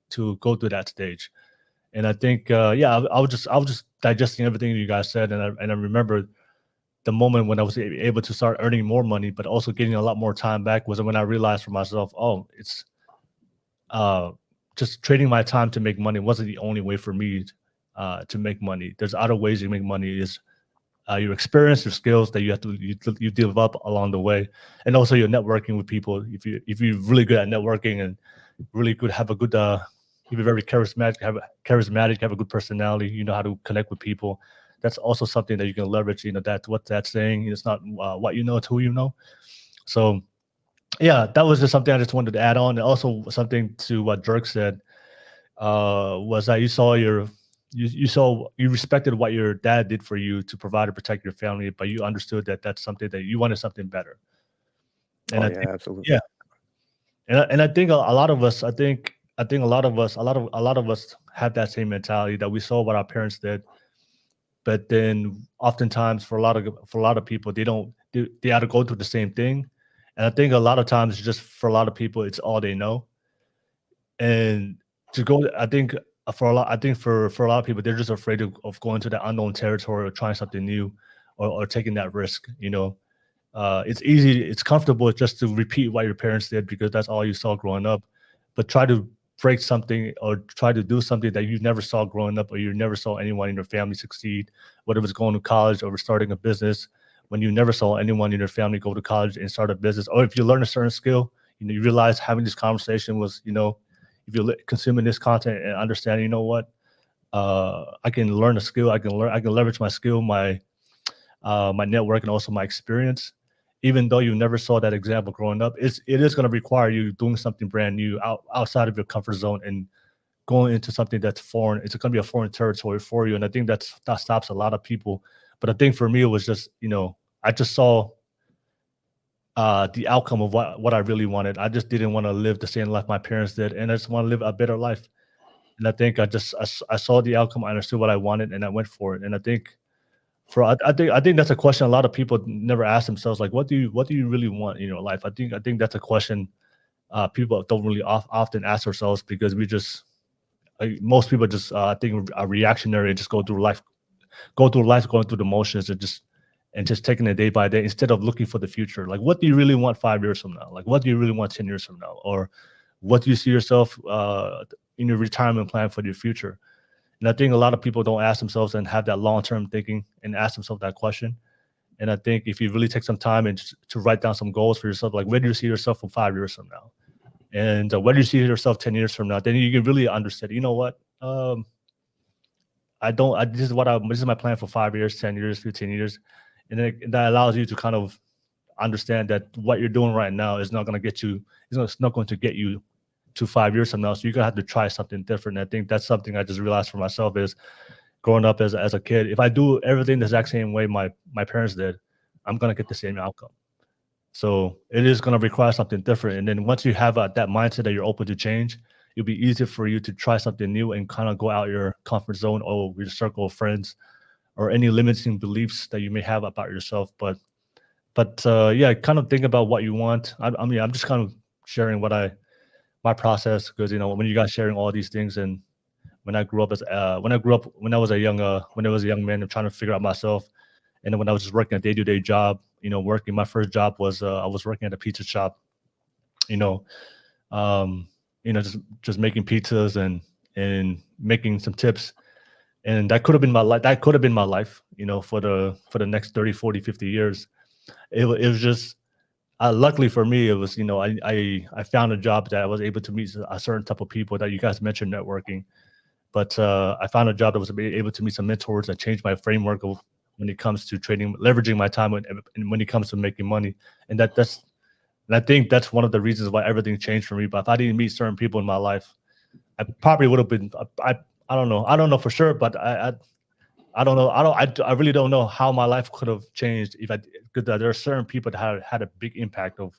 to go through that stage. And I think I was just digesting everything you guys said, and I remember the moment when I was able to start earning more money, but also getting a lot more time back, was when I realized for myself, it's just trading my time to make money wasn't the only way for me to make money. There's other ways you make money. Is your experience, your skills that you develop along the way, and also your networking with people. If you're really good at networking and really good, have a good, you're very charismatic, have a good personality, you know how to connect with people. That's also something that you can leverage. That's what that's saying. It's not what you know, it's who you know. So yeah, that was just something I just wanted to add on. And also something to what Dirk said was that you respected what your dad did for you to provide and protect your family, but you understood that that's something that you wanted something better. And I think, absolutely. Yeah. And I think a lot of us, a lot of us have that same mentality, that we saw what our parents did, but then oftentimes for a lot of people, they either go through the same thing, And I think a lot of times, just for a lot of people, it's all they know. And to go, I think for a lot, I think for a lot of people, they're just afraid of going to that unknown territory or trying something new, or taking that risk. It's easy, it's comfortable just to repeat what your parents did because that's all you saw growing up. But try to break something or try to do something that you never saw growing up, or you never saw anyone in your family succeed, whether it was going to college or starting a business. When you never saw anyone in your family go to college and start a business, or if you learn a certain skill, you realize having this conversation was, if you're consuming this content and understanding, you know what, I can learn a skill, I can leverage my skill, my network, and also my experience. Even though you never saw that example growing up, it is going to require you doing something brand new outside of your comfort zone and going into something that's foreign. It's going to be a foreign territory for you. And I think that stops a lot of people. But I think for me, it was just, I just saw the outcome of what I really wanted. I just didn't want to live the same life my parents did. And I just want to live a better life. And I think I saw the outcome, I understood what I wanted, and I went for it. And I think I think that's a question a lot of people never ask themselves, like, what do you really want in your life? I think that's a question people don't really often ask ourselves, because most people just I think are reactionary and just go through life going through the motions, and just taking it day by day instead of looking for the future. Like, what do you really want 5 years from now? Like, what do you really want 10 years from now? Or what do you see yourself in your retirement plan for your future? And I think a lot of people don't ask themselves and have that long-term thinking and ask themselves that question. And I think if you really take some time and to write down some goals for yourself, like, where do you see yourself from 5 years from now? And where do you see yourself 10 years from now? Then you can really understand, you know what? This is my plan for 5 years, 10 years, 15 years. And then that allows you to kind of understand that what you're doing right now is not going to get you, it's not going to get you to 5 years from now. So you're gonna have to try something different. And I think that's something I just realized for myself is growing up as a kid. If I do everything the exact same way my parents did, I'm gonna get the same outcome. So it is gonna require something different. And then once you have that mindset that you're open to change, it'll be easier for you to try something new and kind of go out your comfort zone or your circle of friends or any limiting beliefs that you may have about yourself. But yeah, kind of think about what you want. I mean, I'm just kind of sharing my process, because when you guys sharing all these things, and when I was a young man, I'm trying to figure out myself, and then when I was just working a day-to-day job, my first job was I was working at a pizza shop, just making pizzas and making some tips, and that could have been my life. For the next 30, 40, 50 years. It was just. Luckily for me, it was, I found a job that I was able to meet a certain type of people that you guys mentioned, networking. But I found a job that was able to meet some mentors that changed my framework of when it comes to trading, leveraging my time, and when it comes to making money. And I think that's one of the reasons why everything changed for me. But if I didn't meet certain people in my life, I probably would have been. I don't know. I don't know for sure, but I don't know. I really don't know how my life could have changed because there are certain people that had a big impact of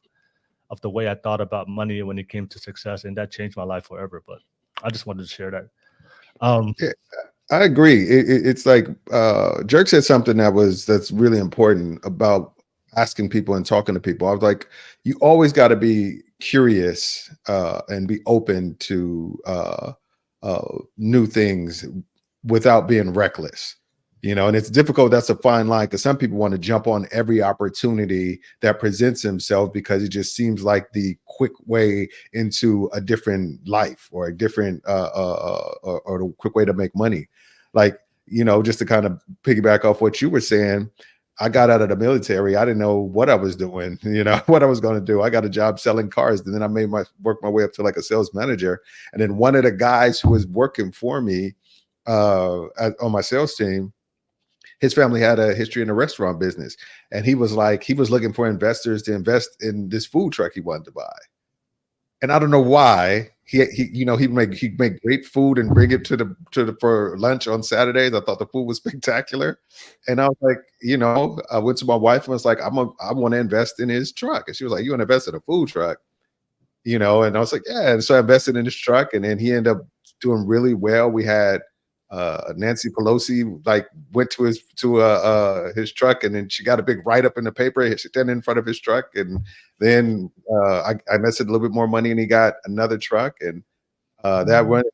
the way I thought about money when it came to success, and that changed my life forever. But I just wanted to share that. Yeah, I agree. It's like Jerk said something that's really important about asking people and talking to people. I was like, you always got to be curious and be open to new things without being reckless. And it's difficult. That's a fine line, because some people want to jump on every opportunity that presents themselves because it just seems like the quick way into a different life or a different or the quick way to make money. Like, just to kind of piggyback off what you were saying, I got out of the military. I didn't know what I was doing, what I was going to do. I got a job selling cars, and then I work my way up to like a sales manager. And then one of the guys who was working for me on my sales team, his family had a history in the restaurant business, and he was looking for investors to invest in this food truck he wanted to buy. And I don't know why he'd make great food and bring it for lunch on Saturdays. I thought the food was spectacular, and I was like, I went to my wife and was like, I want to invest in his truck, and she was like, you want to invest in a food truck, and I was like, yeah. And so I invested in his truck, and then he ended up doing really well. We had Nancy Pelosi like went to his truck, and then she got a big write up in the paper standing in front of his truck, and then I invested a little bit more money, and he got another truck, and that went.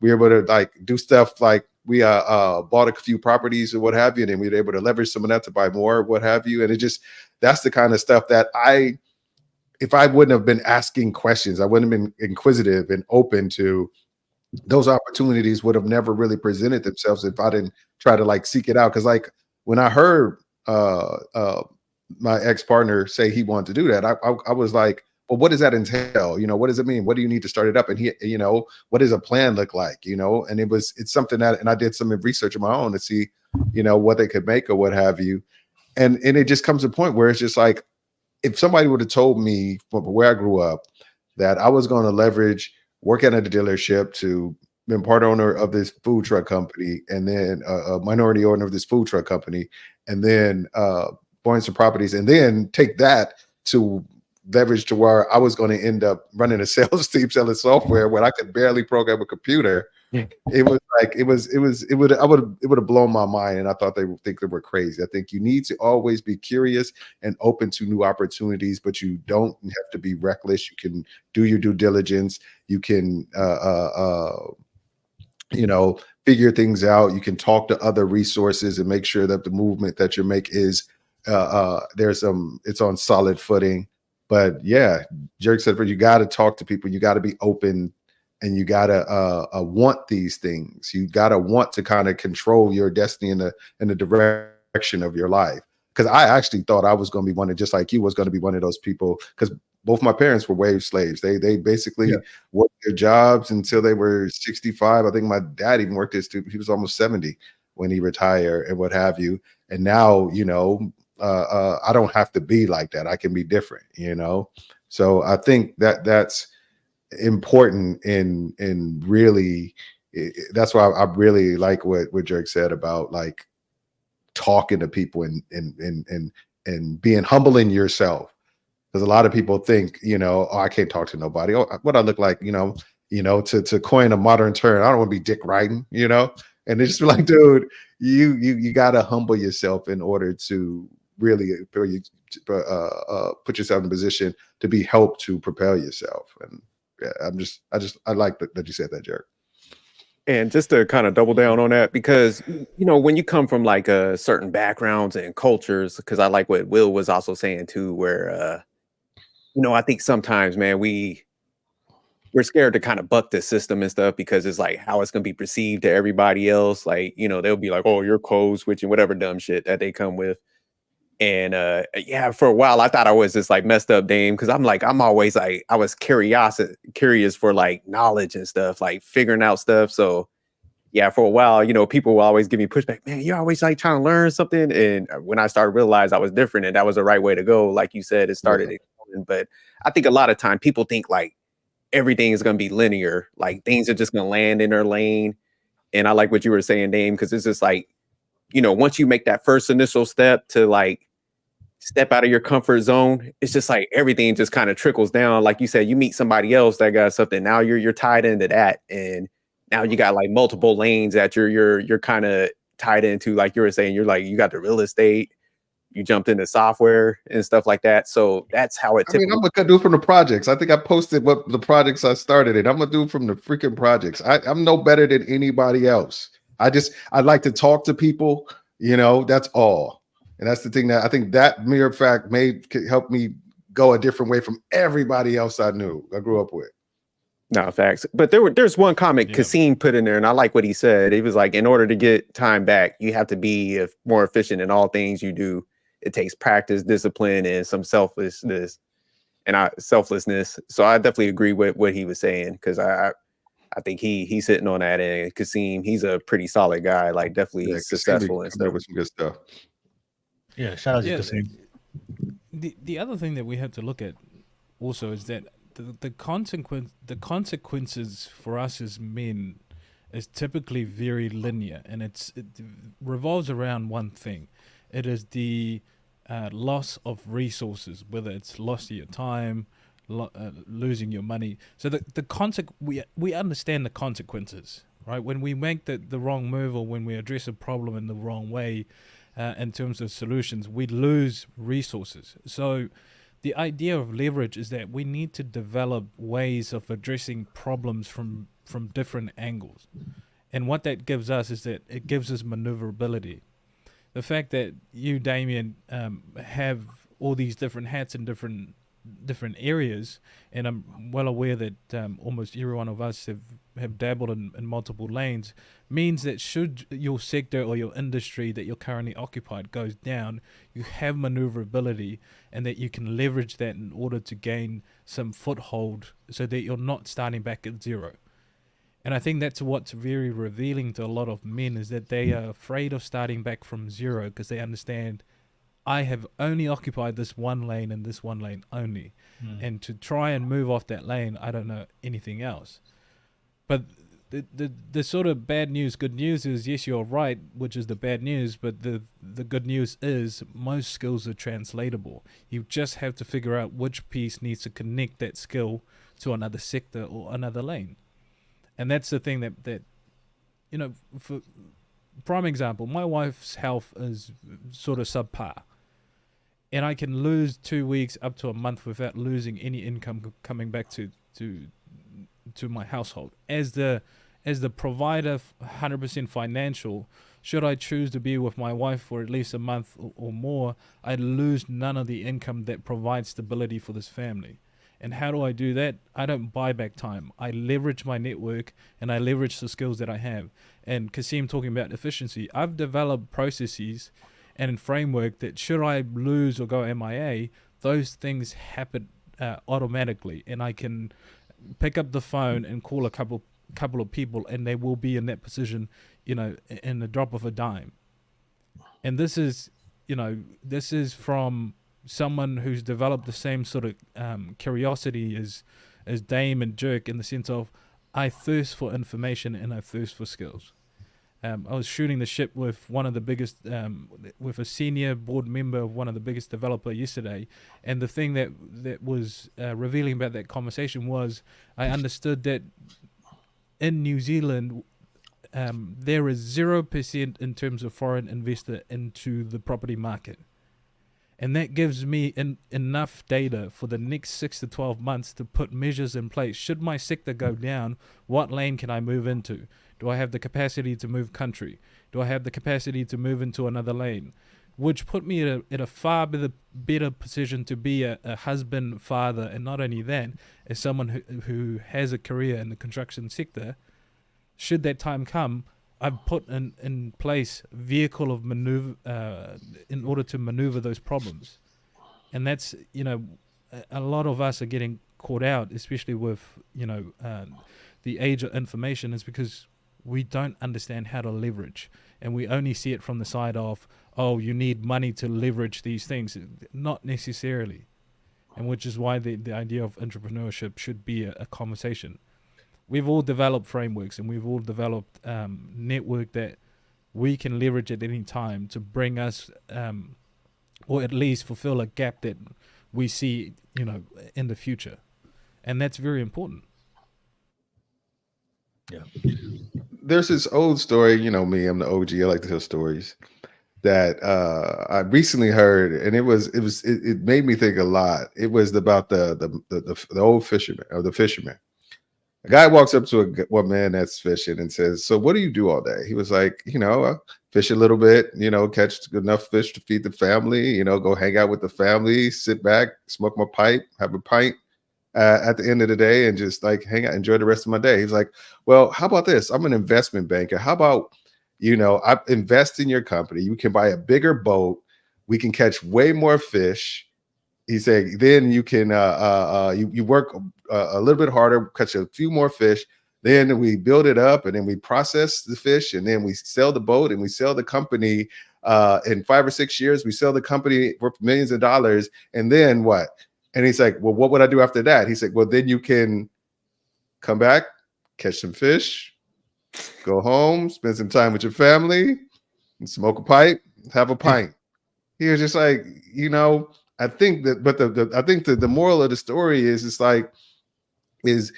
We were able to like do stuff like we bought a few properties or what have you, and then we were able to leverage some of that to buy more, what have you, and it just that's the kind of stuff that if I wouldn't have been asking questions, I wouldn't have been inquisitive and open to those opportunities would have never really presented themselves if I didn't try to like seek it out. Because like when I heard my ex-partner say he wanted to do that, I was like, well, what does that entail? You know, what does it mean? What do you need to start it up? And he, you know, what does a plan look like? You know, and it's something that, and I did some research of my own to see, you know, what they could make or what have you. And it just comes to a point where it's just like, if somebody would have told me from where I grew up that I was going to leverage working at a dealership to be part owner of this food truck company, and then a minority owner of this food truck company, and then buying some properties, and then take that to leverage to where I was going to end up running a sales team selling software when I could barely program a computer. It was like it would have blown my mind, and I thought they would think they were crazy. I think you need to always be curious and open to new opportunities, but you don't have to be reckless. You can do your due diligence. You can you know, figure things out. You can talk to other resources and make sure that the movement that you make is it's on solid footing. But yeah, Jerk said, you got to talk to people. You got to be open, and you got to want these things. You got to want to kind of control your destiny in the direction of your life. Because I actually thought I was going to be one of, just like you, was going to be one of those people. Because both my parents were wage slaves. They basically worked their jobs until they were 65. I think my dad even worked his, he was almost 70 when he retired and what have you. And now, you know, I don't have to be like that. I can be different, you know? So I think that's important in really, that's why I really like what Jerk said about like talking to people and being humble in yourself. Because a lot of people think, you know, oh, I can't talk to nobody. Oh, what I look like, you know, to coin a modern term, I don't want to be dick riding, you know? And it's just like, dude, you gotta humble yourself in order to really put yourself in a position to be helped to propel yourself. And yeah, I like that you said that, Jared. And just to kind of double down on that, because, you know, when you come from like certain backgrounds and cultures, because I like what Will was also saying too, where, you know, I think sometimes, man, we're scared to kind of buck the system and stuff because it's like how it's going to be perceived to everybody else. Like, you know, they'll be like, oh, you're code switching, whatever dumb shit that they come with. And yeah, for a while, I thought I was just like messed up, Dame, because I'm always like, I was curious for like knowledge and stuff, like figuring out stuff. So yeah, for a while, you know, people will always give me pushback, man, you're always like trying to learn something. And when I started to realize I was different and that was the right way to go, like you said, it started exploring. But I think a lot of time people think like everything is going to be linear, like things are just going to land in their lane. And I like what you were saying, Dame, because it's just like, you know, once you make that first initial step to like step out of your comfort zone, it's just like everything just kind of trickles down. Like you said, you meet somebody else that got something. Now you're tied into that, and now you got like multiple lanes that you're kind of tied into. Like you were saying, you're like you got the real estate, you jumped into software and stuff like that. So that's how it. I mean, I'm gonna do from the projects. I think I posted what the projects I started in. I'm gonna do from the freaking projects. I'm no better than anybody else. I like to talk to people, you know, that's all. And that's the thing that I think that mere fact could help me go a different way from everybody else I grew up with. No, facts. But there's one comment Kasim put in there, and I like what he said. He was like, in order to get time back, you have to be more efficient in all things you do. It takes practice, discipline, and some selflessness. So I definitely agree with what he was saying, because I think he's hitting on that. And Kasim, he's a pretty solid guy, like definitely successful and stuff. With some good stuff. Yeah, shout out to Kasim. The other thing that we have to look at also is that the consequences for us as men is typically very linear, and it revolves around one thing. It is the loss of resources, whether it's loss of your time, losing your money. So we understand the consequences, right? When we make the wrong move, or when we address a problem in the wrong way, in terms of solutions, we lose resources. So the idea of leverage is that we need to develop ways of addressing problems from different angles. And what that gives us is that it gives us maneuverability. The fact that you, Damien, have all these different hats in different areas, and I'm well aware that almost every one of us have dabbled in multiple lanes, means that should your sector or your industry that you're currently occupied goes down, you have maneuverability, and that you can leverage that in order to gain some foothold so that you're not starting back at zero. And I think that's what's very revealing to a lot of men, is that they are afraid of starting back from zero, because they understand, I have only occupied this one lane and this one lane only. And to try and move off that lane, I don't know anything else. But the sort of bad news, good news is, yes, you're right, which is the bad news, but the good news is most skills are translatable. You just have to figure out which piece needs to connect that skill to another sector or another lane. And that's the thing that for prime example, my wife's health is sort of subpar, and I can lose 2 weeks up to a month without losing any income coming back to my household. As the provider, 100% financial, should I choose to be with my wife for at least a month or more, I'd lose none of the income that provides stability for this family. And how do I do that? I don't buy back time. I leverage my network, and I leverage the skills that I have. And Kasim talking about efficiency, I've developed processes and framework that should I lose or go MIA, those things happen automatically, and I can pick up the phone and call a couple of people, and they will be in that position, in the drop of a dime. And this is from someone who's developed the same sort of curiosity as Dame and Jerk, in the sense of, I thirst for information and I thirst for skills. I was shooting the ship with one of the biggest, with a senior board member of one of the biggest developer yesterday, and the thing that was revealing about that conversation was, I understood that in New Zealand, there is 0% in terms of foreign investor into the property market. And that gives me enough data for the next 6 to 12 months to put measures in place. Should my sector go down, what lane can I move into? Do I have the capacity to move country? Do I have the capacity to move into another lane? Which put me in a far better position to be a husband, father, and not only that, as someone who has a career in the construction sector. Should that time come, I've put in place a vehicle of maneuver in order to maneuver those problems. And that's, a lot of us are getting caught out, especially with, the age of information, is because we don't understand how to leverage. And we only see it from the side of, oh, you need money to leverage these things. Not necessarily. And which is why the idea of entrepreneurship should be a conversation. We've all developed frameworks, and we've all developed network that we can leverage at any time to bring us, or at least fulfill a gap that we see, in the future. And that's very important. Yeah. There's this old story, me, I'm the OG, I like to tell stories, that I recently heard, and it made me think a lot. It was about the old fisherman, or the fisherman. A guy walks up to one man that's fishing and says, "So what do you do all day?" He was like, I fish a little bit, catch enough fish to feed the family, go hang out with the family, sit back, smoke my pipe, have a pint at the end of the day, and just like hang out, enjoy the rest of my day. He's like, "Well, how about this? I'm an investment banker. How about, I invest in your company. You can buy a bigger boat. We can catch way more fish." He said, then you can you work a little bit harder, catch a few more fish. Then we build it up, and then we process the fish, and then we sell the boat, and we sell the company. In 5 or 6 years, we sell the company worth millions of dollars. And then what? And he's like, "Well, what would I do after that?" He's like, "Well, then you can come back, catch some fish, go home, spend some time with your family, and smoke a pipe, have a pint." He was just like, I think that, but I think that the moral of the story is, it's like, is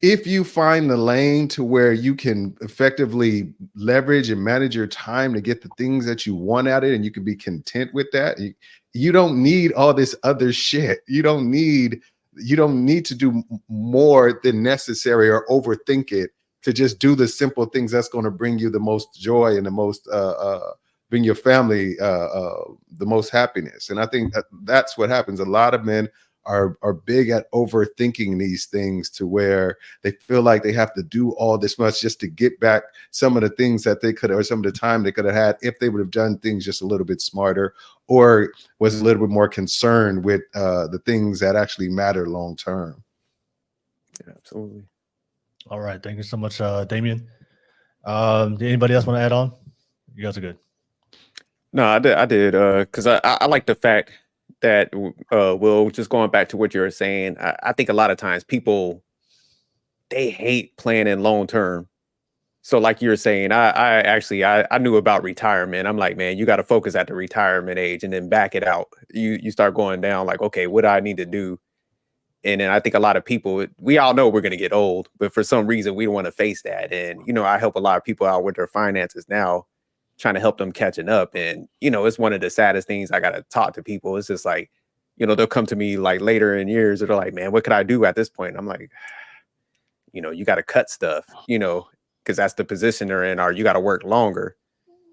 if you find the lane to where you can effectively leverage and manage your time to get the things that you want at it, and you can be content with that, you don't need all this other shit. You don't need to do more than necessary or overthink it to just do the simple things that's going to bring you the most joy and the most bring your family the most happiness. And I think that's what happens. A lot of men are big at overthinking these things to where they feel like they have to do all this much just to get back some of the things that they could, or some of the time they could have had if they would have done things just a little bit smarter, or was a little bit more concerned with the things that actually matter long term. Yeah, absolutely. All right. Thank you so much, Damien. Did anybody else want to add on? You guys are good. No, I did, because I like the fact that, Will, just going back to what you were saying, I think a lot of times people, they hate planning long term. So like you were saying, I knew about retirement. I'm like, man, you got to focus at the retirement age and then back it out. You start going down like, okay, what do I need to do? And then I think a lot of people, we all know we're going to get old, but for some reason we don't want to face that. And, I help a lot of people out with their finances now, trying to help them catching up. And, it's one of the saddest things. I got to talk to people. It's just like, they'll come to me like later in years. They're like, man, what could I do at this point? And I'm like, you got to cut stuff, because that's the position they're in, or you got to work longer.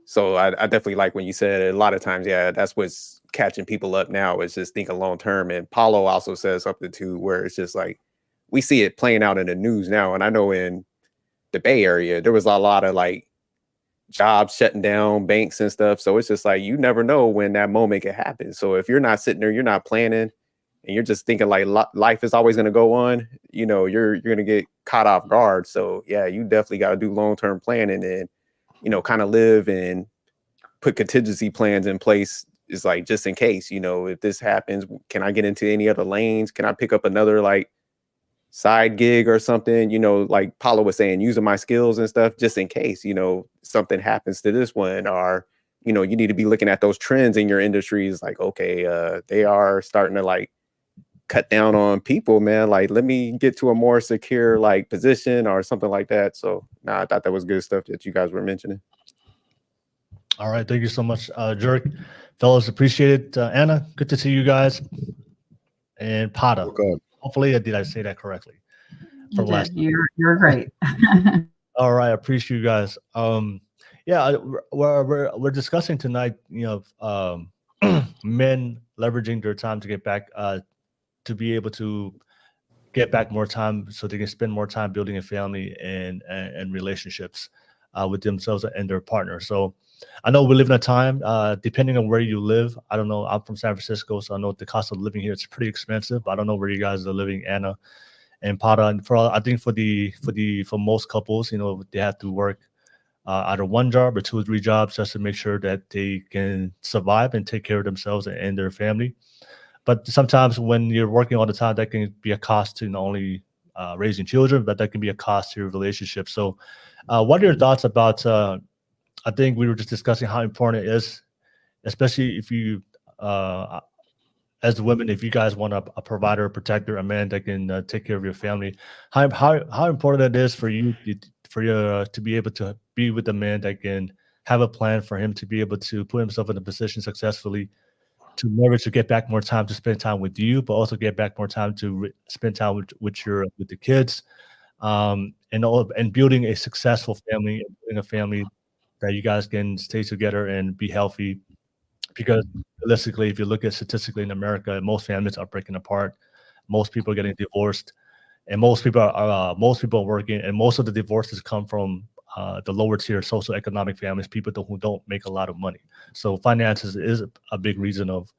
So I definitely like when you said a lot of times, yeah, that's what's catching people up now, is just thinking long term. And Paulo also says something too, where it's just like, we see it playing out in the news now. And I know in the Bay Area, there was a lot of like jobs shutting down, banks and stuff. So it's just like, you never know when that moment can happen. So if you're not sitting there, you're not planning, and you're just thinking like life is always going to go on, you're going to get caught off guard. So yeah, you definitely got to do long-term planning and, kind of live and put contingency plans in place. Is like, just in case, if this happens, can I get into any other lanes? Can I pick up another like side gig or something? Like Paulo was saying, using my skills and stuff, just in case, something happens to this one, or, you need to be looking at those trends in your industries. Like, okay, they are starting to like cut down on people, man. Like, let me get to a more secure like position or something like that. So I thought that was good stuff that you guys were mentioning. All right. Thank you so much, Jerk. Fellas, appreciate it. Anna, good to see you guys. And Pata. Okay. Hopefully, did I say that correctly? You did. You're great. All right. I appreciate you guys. Yeah, we're discussing tonight, men leveraging their time to get back, to be able to get back more time so they can spend more time building a family and relationships with themselves and their partner. So I know we live in a time, depending on where you live. I don't know. I'm from San Francisco, so I know the cost of living here is pretty expensive. I don't know where you guys are living, Anna and Pata. And I think for most couples, they have to work either one job or 2 or 3 jobs just to make sure that they can survive and take care of themselves and their family. But sometimes when you're working all the time, that can be a cost to not only raising children, but that can be a cost to your relationship. So what are your thoughts about, I think we were just discussing how important it is, especially if you, as women, if you guys want a provider, a protector, a man that can take care of your family, how important it is for you to be able to be with a man that can have a plan for him to be able to put himself in a position successfully to leverage to get back more time to spend time with you, but also get back more time to spend time with the kids, and building a successful family, and building a family that you guys can stay together and be healthy. Because realistically, if you look at statistically in America, most families are breaking apart. Most people are getting divorced, and most people are working, and most of the divorces come from the lower tier socioeconomic families, people who don't make a lot of money. So finances is a big reason of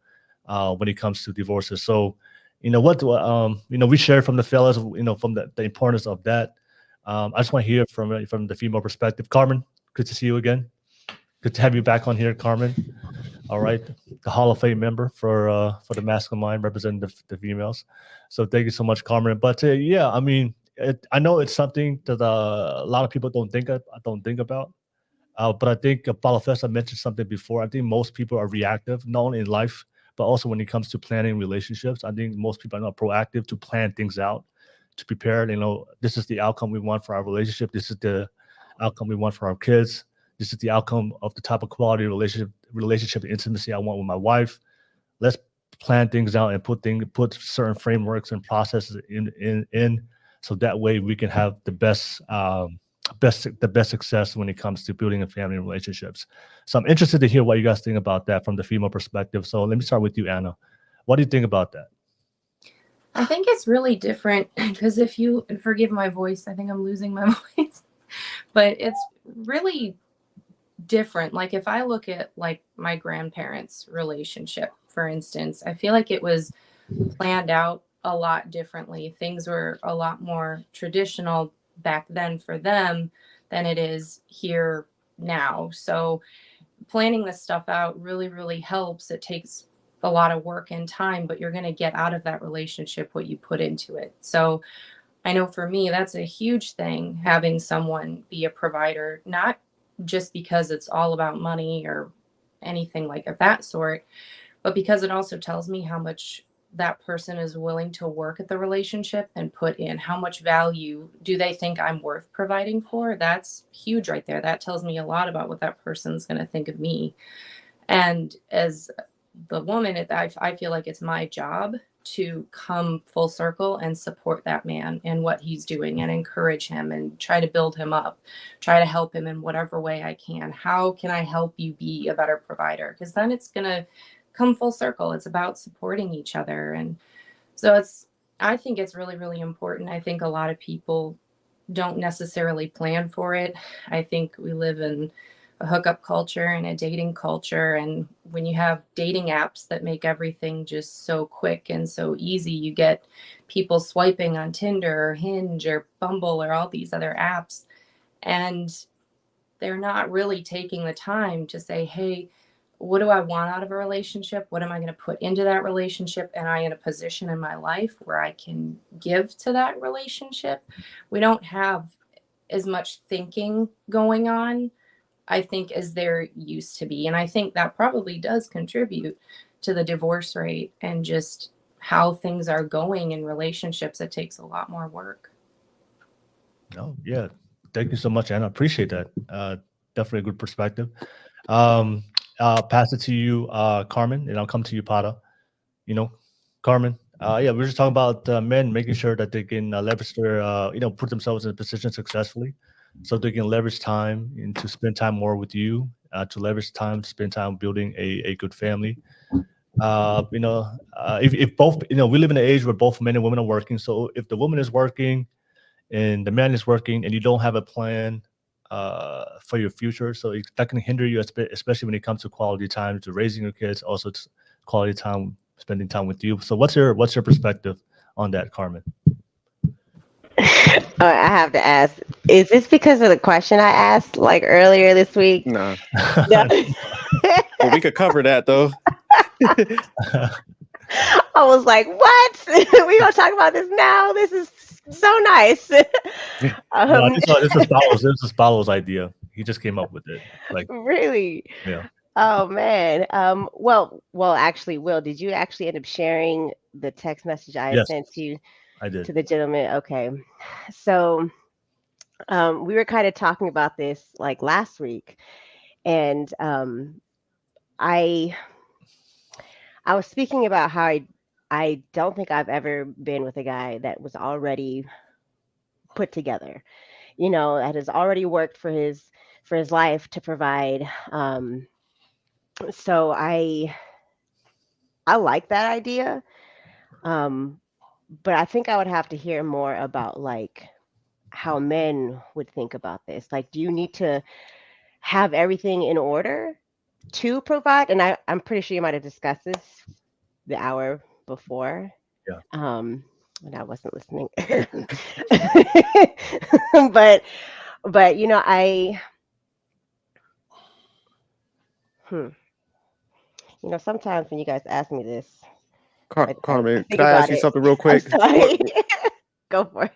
when it comes to divorces. So, we share from the fellas, from the importance of that. I just want to hear from the female perspective. Carmen, good to see you again. Good to have you back on here, Carmen. All right, the Hall of Fame member for the Masculinity, representing the females. So thank you so much, Carmen. But yeah, I mean, I know it's something that a lot of people don't think about. But I think Balafesta mentioned something before. I think most people are reactive, not only in life, but also when it comes to planning relationships. I think most people are not proactive to plan things out, to prepare. This is the outcome we want for our relationship. This is the outcome we want for our kids. This is the outcome of the type of quality relationship and intimacy I want with my wife. Let's plan things out and put certain frameworks and processes in so that way we can have the best success when it comes to building a family and relationships. So I'm interested to hear what you guys think about that from the female perspective. So let me start with you, Anna. What do you think about that? I think it's really different because if you forgive my voice, I think I'm losing my voice, but it's really different. Like if I look at like my grandparents' relationship, for instance, I feel like it was planned out a lot differently. Things were a lot more traditional back then for them than it is here now. So planning this stuff out really, really helps. It takes a lot of work and time, but you're going to get out of that relationship what you put into it. So I know for me, that's a huge thing, having someone be a provider, not just because it's all about money or anything like of that sort, but because it also tells me how much that person is willing to work at the relationship and put in. How much value do they think I'm worth providing for? That's huge right there. That tells me a lot about what that person's going to think of me. And as the woman, I feel like it's my job to come full circle and support that man and what he's doing and encourage him and try to build him up, try to help him in whatever way I can. How can I help you be a better provider? Because then it's going to come full circle. It's about supporting each other. And so I think it's really, really important. I think a lot of people don't necessarily plan for it. I think we live in a hookup culture and a dating culture. And when you have dating apps that make everything just so quick and so easy, you get people swiping on Tinder or Hinge or Bumble or all these other apps. And they're not really taking the time to say, hey, what do I want out of a relationship? What am I going to put into that relationship? Am I in a position in my life where I can give to that relationship? We don't have as much thinking going on, I think, as there used to be. And I think that probably does contribute to the divorce rate and just how things are going in relationships. It takes a lot more work. Oh, yeah. Thank you so much, Anna. I appreciate that. Definitely a good perspective. Pass it to you, Carmen, and I'll come to you, Pada. Carmen, we're just talking about men making sure that they can leverage their, put themselves in a position successfully so they can leverage time and to spend time more with you, to leverage time to spend time building a good family. If both, we live in an age where both men and women are working. So if the woman is working and the man is working and you don't have a plan for your future, so that can hinder you, especially when it comes to quality time, to raising your kids, also to quality time, spending time with you. So what's your perspective on that, Carmen? I have to ask, is this because of the question I asked like earlier this week? No. No. Well, we could cover that though. I was like, what? We gonna talk about this now? This is so nice. This is Paulo's idea. He just came up with it. Like, really? Yeah. Oh man. Well, actually, Will, did you actually end up sharing the text message I sent you? I did. To the gentleman. Okay. So we were kind of talking about this like last week, and I was speaking about how I don't think I've ever been with a guy that was already put together, that has already worked for his life to provide. So I like that idea. But I think I would have to hear more about like how men would think about this. Like, do you need to have everything in order to provide? And I'm pretty sure you might have discussed this the hour before. Yeah. And I wasn't listening. but sometimes when you guys ask me this, Carmen, can I ask you something real quick? Go for it.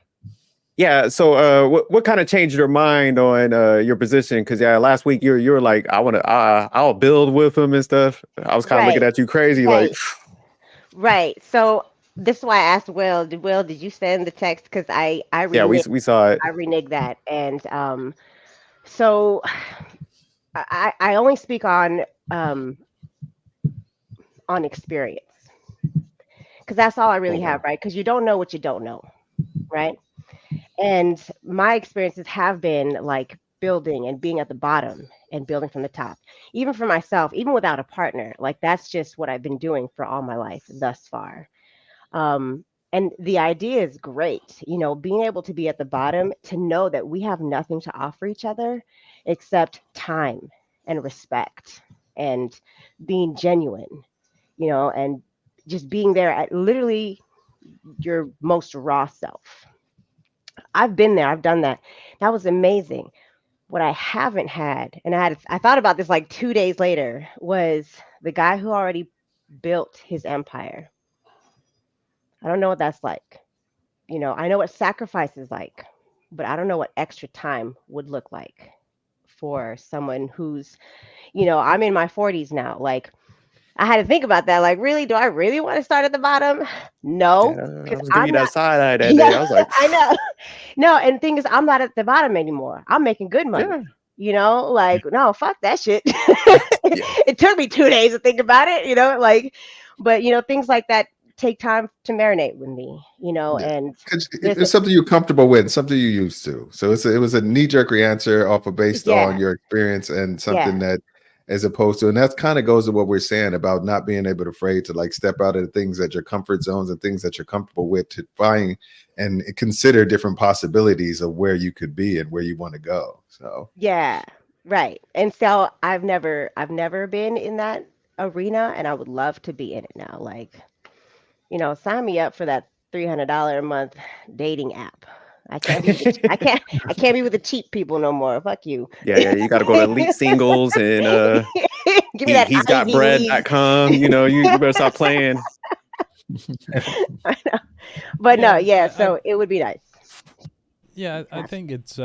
Yeah. So, what kind of changed your mind on your position? Because last week you were like, I'll build with him and stuff. I was kind of looking at you crazy, like. Right. So this is why I asked Will. Did you send the text? Because I Yeah, we saw it. I reneged that, and so I only speak on experience, because that's all I really have, right? Because you don't know what you don't know, right? And my experiences have been like building and being at the bottom and building from the top. Even for myself, even without a partner, like that's just what I've been doing for all my life thus far. And the idea is great, being able to be at the bottom, to know that we have nothing to offer each other except time and respect and being genuine, and just being there at literally your most raw self. I've been there, I've done that. That was amazing. What I haven't had, and I thought about this like 2 days later, was the guy who already built his empire. I don't know what that's like. I know what sacrifice is like, but I don't know what extra time would look like for someone who's, I'm in my 40s now. Like, I had to think about that. Like, really, do I really want to start at the bottom? No, Yeah, I because was giving you I'm that not. side eye that day. Yeah, I was like, I know. No, and the thing is, I'm not at the bottom anymore. I'm making good money. yeah, Like, no, fuck that shit. yeah. It took me 2 days to think about it, like, but things like that take time to marinate with me, Yeah. and It's something you're comfortable with, something you're used to. So it was a knee-jerk answer based on yeah, your experience and something yeah, that, as opposed to, and that kind of goes to what we're saying about not being able to afraid to like step out of the things that your comfort zones and things that you're comfortable with, to find and consider different possibilities of where you could be and where you want to go. So yeah, right. And so I've never been in that arena, and I would love to be in it now. Like, sign me up for that $300 a month dating app. I can't be with the, I can't be with the cheap people no more. Fuck you. Yeah. You got to go to Elite Singles and Give me that he's got Ivy League. bread.com. You better stop playing. But no, Yeah, yeah. So it would be nice. yeah, I think it's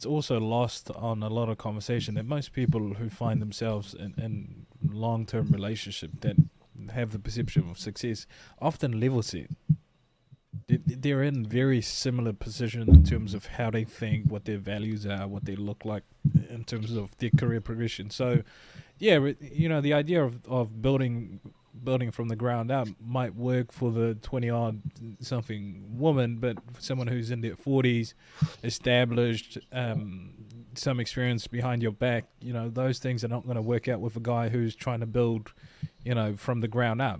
also lost on a lot of conversation that most people who find themselves in long-term relationship that have the perception of success often level set. They're in very similar position in terms of how they think, what their values are, what they look like in terms of their career progression. So, yeah, the idea of building from the ground up might work for the 20-odd something woman, but for someone who's in their 40s, established, some experience behind your back, those things are not going to work out with a guy who's trying to build, from the ground up.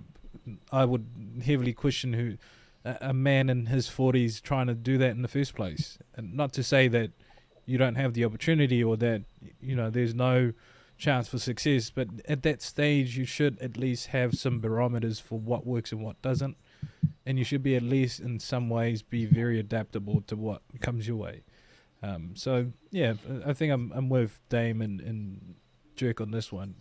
I would heavily question who a man in his 40s trying to do that in the first place. And not to say that you don't have the opportunity or that, there's no chance for success, but at that stage you should at least have some barometers for what works and what doesn't, and you should be at least in some ways be very adaptable to what comes your way. So yeah, I think I'm with Dame and Jerk on this one.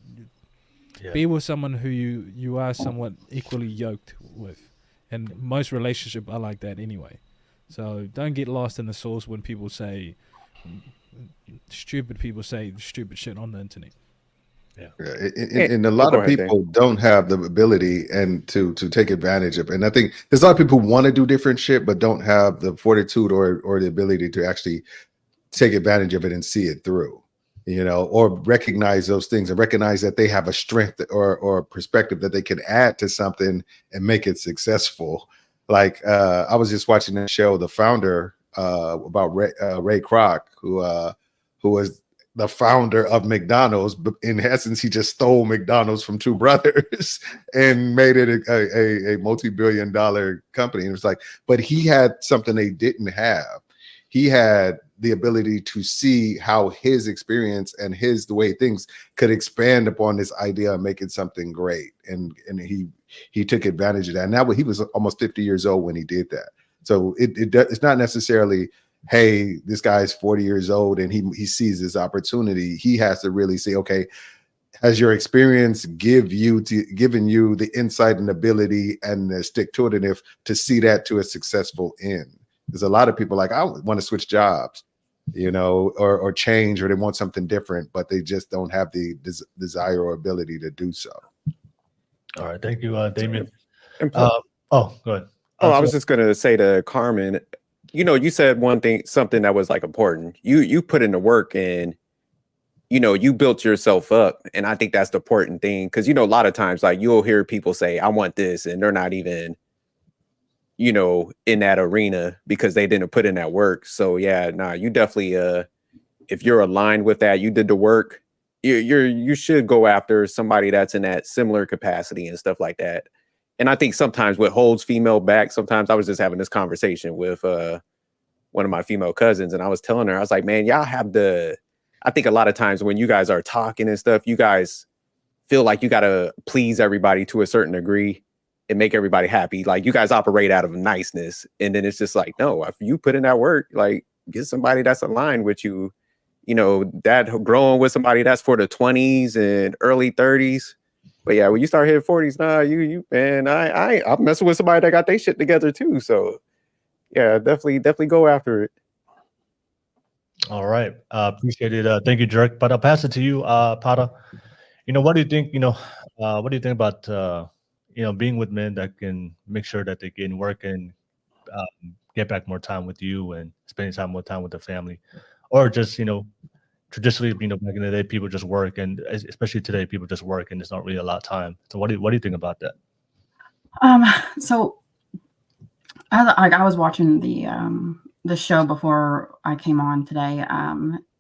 Yeah. Be with someone who you are somewhat equally yoked with, and most relationships are like that anyway. So don't get lost in the sauce when people say stupid shit on the internet. Yeah. And a lot of people don't have the ability and to take advantage of it. And I think there's a lot of people who want to do different shit, but don't have the fortitude or the ability to actually take advantage of it and see it through, or recognize those things and recognize that they have a strength or a perspective that they can add to something and make it successful. Like I was just watching that show, The Founder, about Ray Kroc, who was the founder of McDonald's, but in essence, he just stole McDonald's from two brothers and made it a multi-billion-dollar company. And it was like, but he had something they didn't have. He had the ability to see how his experience and the way things could expand upon this idea and make it something great. And he took advantage of that. And now he was almost 50 years old when he did that. So it's not necessarily, hey, this guy's 40 years old and he sees this opportunity. He has to really say, okay, has your experience given you the insight and ability and the stick to it enough to see that to a successful end? There's a lot of people like, I want to switch jobs, or change, or they want something different, but they just don't have the desire or ability to do so. All right. Thank you, Damien. And go ahead. Oh, I was just gonna say to Carmen, you know, you said something that was like important. You put in the work and you know, you built yourself up. And I think that's the important thing. Cause you know, a lot of times like you'll hear people say, I want this, and they're not even, you know, in that arena because they didn't put in that work. So yeah, nah, you definitely if you're aligned with that, you did the work, you should go after somebody that's in that similar capacity and stuff like that. And I think sometimes what holds female back, sometimes I was just having this conversation with one of my female cousins, and I was telling her, I was like, man, y'all have I think a lot of times when you guys are talking and stuff, you guys feel like you gotta please everybody to a certain degree and make everybody happy. Like you guys operate out of niceness. And then it's just like, no, if you put in that work, like get somebody that's aligned with you, you know, that growing with somebody that's for the 20s and early 30s. But yeah, when you start hitting 40s, nah, you man, I'm messing with somebody that got their shit together too. So yeah, definitely go after it. All right. Appreciate it. Thank you, Jerk. But I'll pass it to you, Pata. You know, what do you think, what do you think about, being with men that can make sure that they can work and get back more time with you and spending more time with the family? Or just, traditionally, back in the day, people just work, and especially today, people just work and there's not really a lot of time. So what do you think about that? So I was watching the show before I came on today,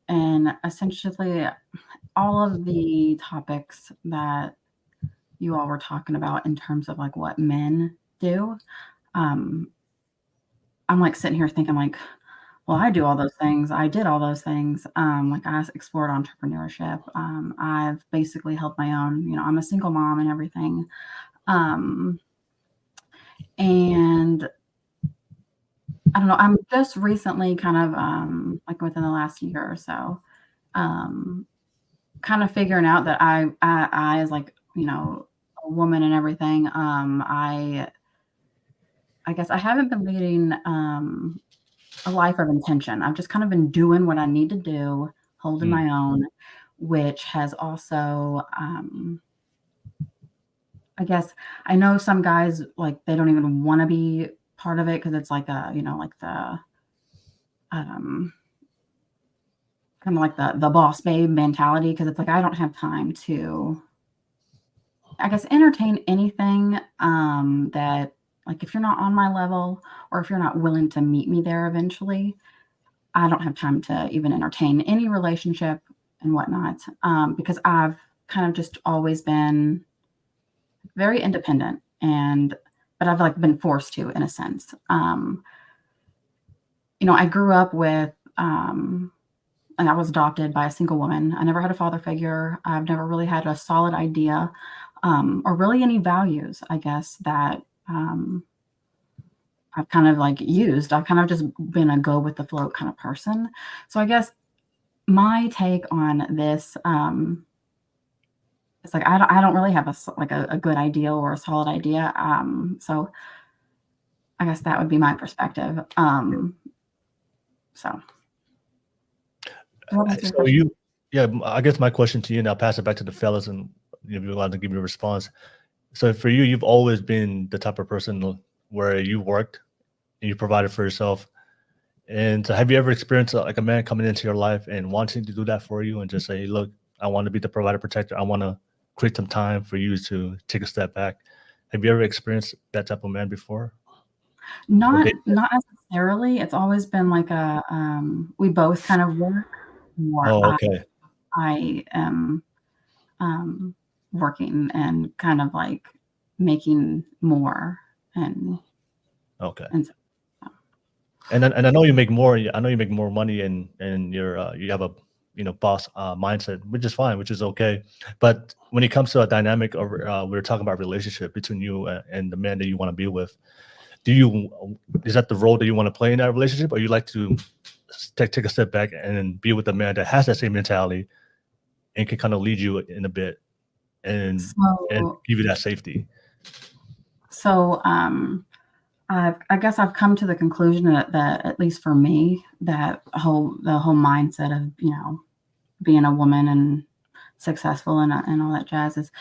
and essentially all of the topics that you all were talking about in terms of like what men do, I'm like sitting here thinking like, well, I do all those things. I did all those things. Like I explored entrepreneurship. I've basically held my own. I'm a single mom and everything. And I don't know. I'm just recently kind of like within the last year or so, kind of figuring out that I as like, a woman and everything, I guess I haven't been leading a life of intention. I've just kind of been doing what I need to do, holding my own, which has also, I guess I know some guys, like, they don't even want to be part of it because it's like like the, kind of like the boss babe mentality. Because it's like, I don't have time to, I guess, entertain anything that, like, if you're not on my level or if you're not willing to meet me there eventually, I don't have time to even entertain any relationship and whatnot, because I've kind of just always been very independent, but I've like been forced to, in a sense. I grew up with, and I was adopted by a single woman. I never had a father figure. I've never really had a solid idea, or really any values, I guess, that I've kind of like used. I've kind of just been a go with the flow kind of person. So I guess my take on this, it's like I don't really have a good idea or a solid idea. So I guess that would be my perspective. So I guess my question to you, and I'll pass it back to the fellas, and if you're allowed to give me a response. So for you, you've always been the type of person where you worked and you provided for yourself. And so have you ever experienced like a man coming into your life and wanting to do that for you and just say, look, I want to be the provider protector. I want to create some time for you to take a step back. Have you ever experienced that type of man before? Not necessarily. It's always been like we both kind of work more. Oh, okay. I am working and kind of like making more and okay. And I know you make more. I know you make more money, and you're you have a boss mindset, which is fine, which is okay. But when it comes to a dynamic, or we're talking about relationship between you and the man that you want to be with, is that the role that you want to play in that relationship, or you like to take a step back and be with a man that has that same mentality and can kind of lead you in a bit and give you that safety? So I guess I've come to the conclusion that at least for me, that the whole mindset of being a woman and successful and all that jazz is,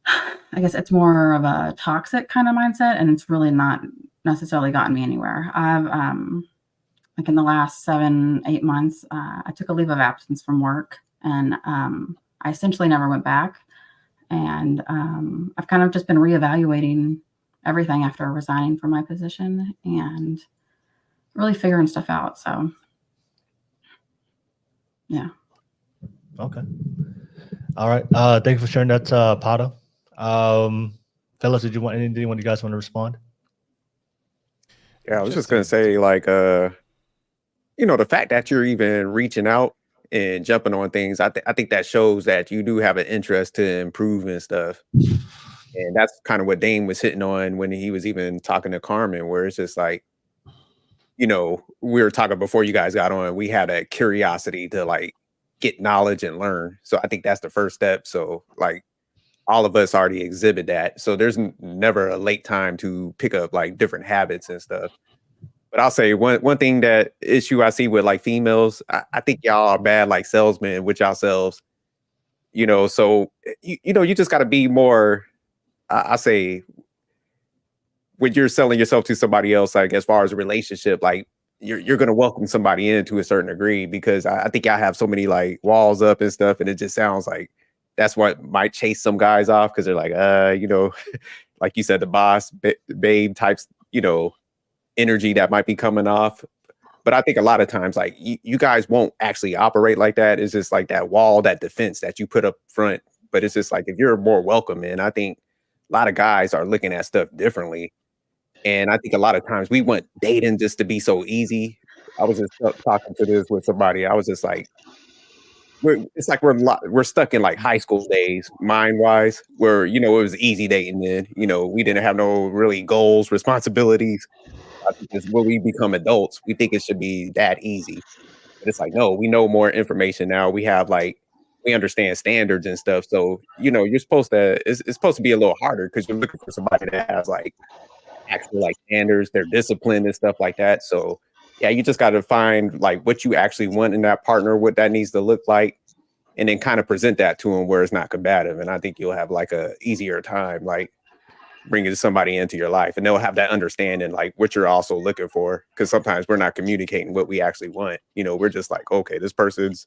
I guess it's more of a toxic kind of mindset, and it's really not necessarily gotten me anywhere. I've like in the last 7-8 months, I took a leave of absence from work, and I essentially never went back. And I've kind of just been reevaluating everything after resigning from my position and really figuring stuff out. So, yeah. Okay. All right. Thank you for sharing that, Pada. Fellas, did you want anything? When you guys want to respond? Yeah, I was just gonna say, like, you know, the fact that you're even reaching out and jumping on things, I think that shows that you do have an interest to improve and stuff. And that's kind of what Dane was hitting on when he was even talking to Carmen, where it's just like, you know, we were talking before you guys got on, we had a curiosity to like get knowledge and learn. So I think that's the first step. So like all of us already exhibit that. So there's never a late time to pick up like different habits and stuff. But I'll say one thing, that issue I see with like females, I think y'all are bad like salesmen with yourselves, you know. So you know, you just got to be more. I say when you're selling yourself to somebody else, like as far as a relationship, like you're gonna welcome somebody in to a certain degree, because I think I have so many like walls up and stuff, and it just sounds like that's what might chase some guys off, because they're like, you know, like you said, the boss babe types, you know, energy that might be coming off. But I think a lot of times, like you guys won't actually operate like that. It's just like that wall, that defense that you put up front. But it's just like if you're more welcoming, I think a lot of guys are looking at stuff differently. And I think a lot of times we want dating just to be so easy. I was just talking to this with somebody. I was just like, it's like we're stuck in like high school days, mind wise, where, you know, it was easy dating then. You know, we didn't have no really goals, responsibilities. I think it's when we become adults, we think it should be that easy. But it's like, no, we know more information now. We have like, we understand standards and stuff. So, you know, you're supposed to, it's supposed to be a little harder, because you're looking for somebody that has like actual like standards, their discipline and stuff like that. So yeah, you just got to find like what you actually want in that partner, what that needs to look like, and then kind of present that to them where it's not combative. And I think you'll have like a easier time, like bringing somebody into your life, and they'll have that understanding, like what you're also looking for. Because sometimes we're not communicating what we actually want. You know, we're just like, okay, this person's,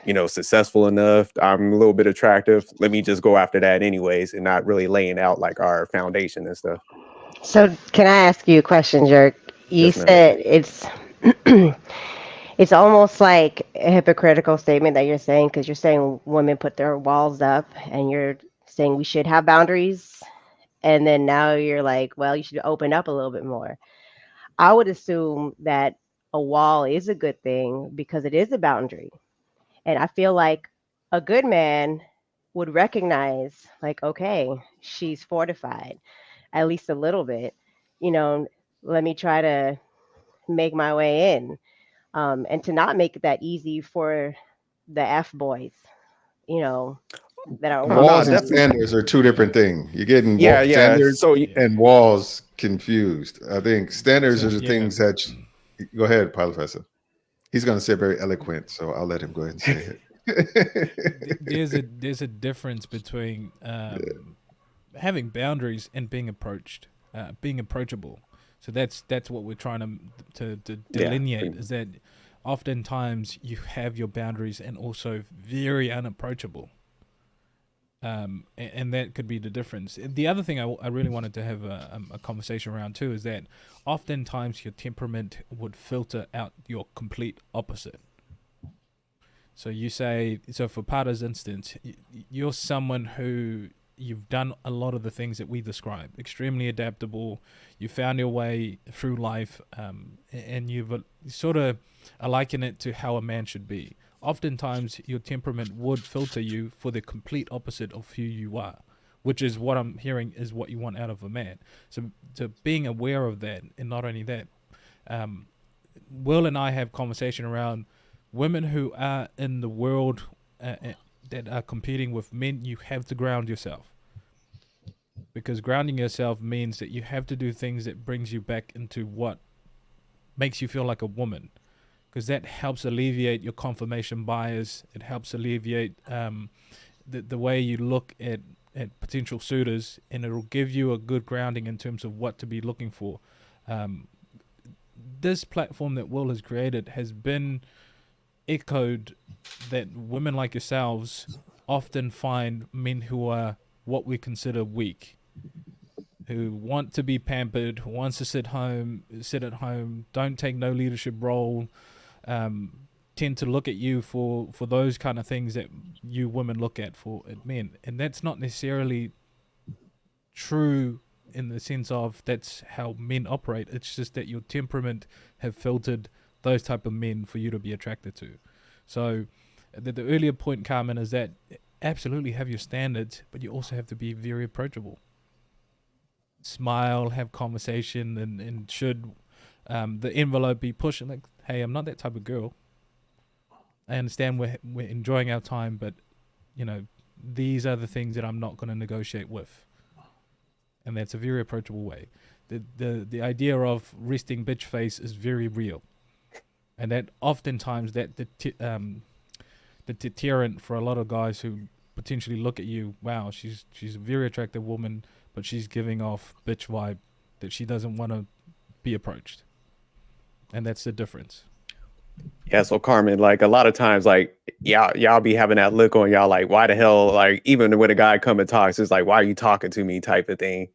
you know, successful enough. I'm a little bit attractive. Let me just go after that anyways, and not really laying out like our foundation and stuff. So can I ask you a question, Jerk? You Yes, ma'am. said it's it's almost like a hypocritical statement that you're saying, because you're saying women put their walls up, and you're saying we should have boundaries, and then now you're like, well, you should open up a little bit more. I would assume that a wall is a good thing because it is a boundary. And I feel like a good man would recognize, like, okay, she's fortified, at least a little bit. You know, let me try to make my way in. And to not make it that easy for the F boys, you know, that are Oh, no, walls. definitely. standards are two different things. You're getting Yeah, yeah. standards So and walls confused. I think standards are the Yeah. things that go ahead, Professor. He's going to say very eloquent, so I'll let him go ahead and say it. There's a difference between having boundaries and being approached, being approachable. So that's what we're trying to delineate, is that oftentimes you have your boundaries and also very unapproachable. And that could be the difference. The other thing I really wanted to have a conversation around too is that oftentimes your temperament would filter out your complete opposite. So you say, so for Pada's instance, you're someone who you've done a lot of the things that we describe, extremely adaptable. You found your way through life, and you've sort of liken it to how a man should be. Oftentimes your temperament would filter you for the complete opposite of who you are, which is what I'm hearing is what you want out of a man. So being aware of that, and not only that, Will and I have conversation around women who are in the world that are competing with men. You have to ground yourself, because grounding yourself means that you have to do things that brings you back into what makes you feel like a woman, because that helps alleviate your confirmation bias. It helps alleviate the way you look at potential suitors, and it'll give you a good grounding in terms of what to be looking for. This platform that Will has created has been echoed that women like yourselves often find men who are what we consider weak, who want to be pampered, who wants to sit at home, don't take no leadership role, tend to look at you for those kind of things that you women look at men. And that's not necessarily true in the sense of that's how men operate. It's just that your temperament have filtered those type of men for you to be attracted to. So the earlier point, Carmen, is that absolutely have your standards, but you also have to be very approachable. Smile, have conversation, and should the envelope be pushing, like, hey, I'm not that type of girl. I understand we're enjoying our time, but these are the things that I'm not going to negotiate with. And that's a very approachable way. The idea of resting bitch face is very real, and that oftentimes the deterrent for a lot of guys who potentially look at you, wow, she's a very attractive woman, but she's giving off bitch vibe, that she doesn't want to be approached, and that's the difference. Yeah, so Carmen, like a lot of times, like y'all be having that look on y'all, like, why the hell, like even when a guy come and talks, it's like, why are you talking to me type of thing.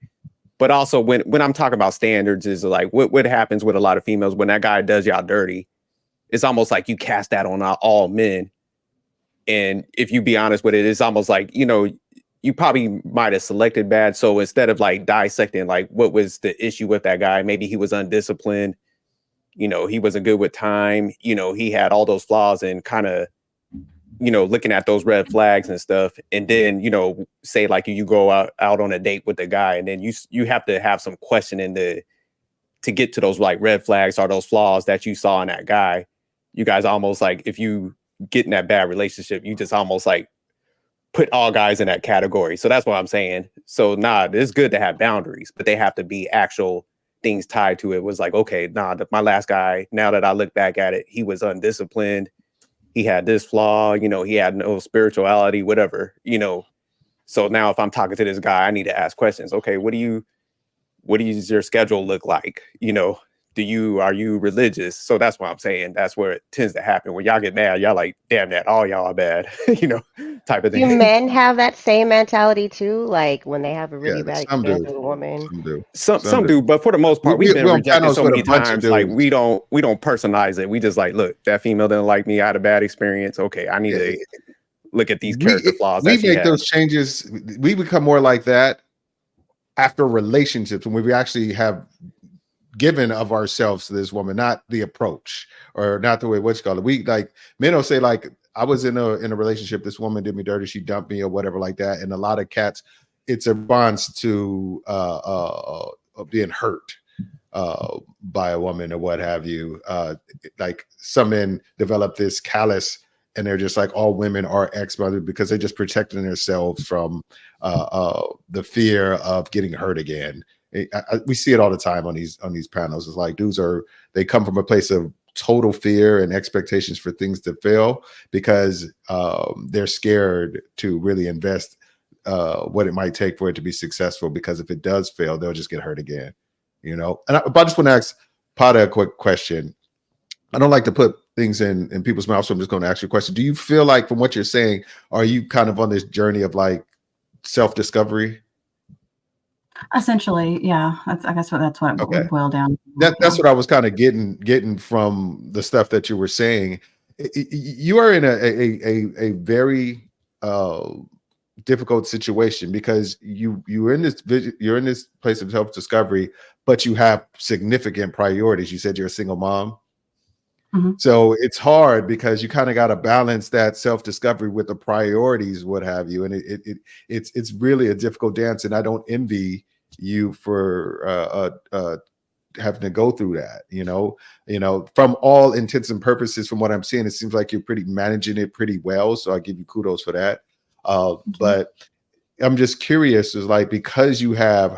But also when I'm talking about standards, is like what happens with a lot of females when that guy does y'all dirty, it's almost like you cast that on all men. And if you be honest with it, it's almost like, you probably might have selected bad. So instead of like dissecting, like what was the issue with that guy, maybe he was undisciplined. He wasn't good with time. He had all those flaws, and kind of, looking at those red flags and stuff. And then, say like you go out on a date with a guy, and then you have to have some questioning to get to those like red flags or those flaws that you saw in that guy. You guys almost like, if you get in that bad relationship, you just almost like put all guys in that category. So that's what I'm saying. So it's good to have boundaries, but they have to be actual things tied to it. Was like, okay, my last guy, now that I look back at it, he was undisciplined. He had this flaw, he had no spirituality, whatever, So now if I'm talking to this guy, I need to ask questions. Okay, what does your schedule look like? Are you religious? So that's what I'm saying. That's where it tends to happen. When y'all get mad, y'all like, damn that, all y'all are bad, type of thing. Do men have that same mentality too? Like when they have a really bad some experience do. with a woman? Some do, but for the most part, we've been rejected so many times. Like we don't personalize it. We just like, look, that female didn't like me. I had a bad experience. Okay, I need to look at these character flaws. We make those changes. We become more like that after relationships, when we actually have given of ourselves to this woman, not the approach or not the way we like men will say like, I was in a relationship, this woman did me dirty, she dumped me or whatever like that. And a lot of cats, it's a response to being hurt by a woman or what have you. Like some men develop this callous, and they're just like, all women are ex-mothers, because they're just protecting themselves from the fear of getting hurt again. We see it all the time on these panels. It's like dudes they come from a place of total fear and expectations for things to fail, because they're scared to really invest what it might take for it to be successful, because if it does fail, they'll just get hurt again, And I just want to ask Pada a quick question. I don't like to put things in people's mouths, so I'm just going to ask you a question. Do you feel like, from what you're saying, are you kind of on this journey of like self-discovery? Essentially, yeah. I guess that's what it would boil down to. That's what I was kind of getting from the stuff that you were saying. You are in a very difficult situation, because you're in this place of self-discovery, but you have significant priorities. You said you're a single mom. Mm-hmm. So it's hard, because you kind of got to balance that self-discovery with the priorities, what have you. And it's really a difficult dance. And I don't envy you for having to go through that, from all intents and purposes. From what I'm seeing, it seems like you're managing it pretty well. So I give you kudos for that. But I'm just curious, is like, because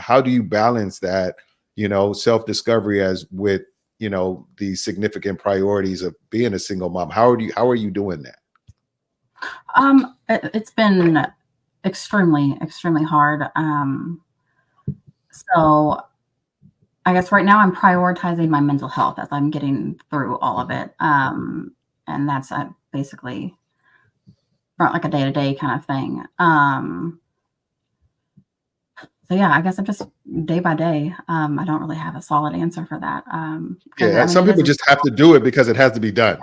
how do you balance that, self-discovery as with, the significant priorities of being a single mom? How are you doing that? It's been extremely, extremely hard. So I guess right now I'm prioritizing my mental health as I'm getting through all of it. And that's basically like a day-to-day kind of thing. So yeah, I guess I'm just day by day. I don't really have a solid answer for that. Some people just have to do it because it has to be done.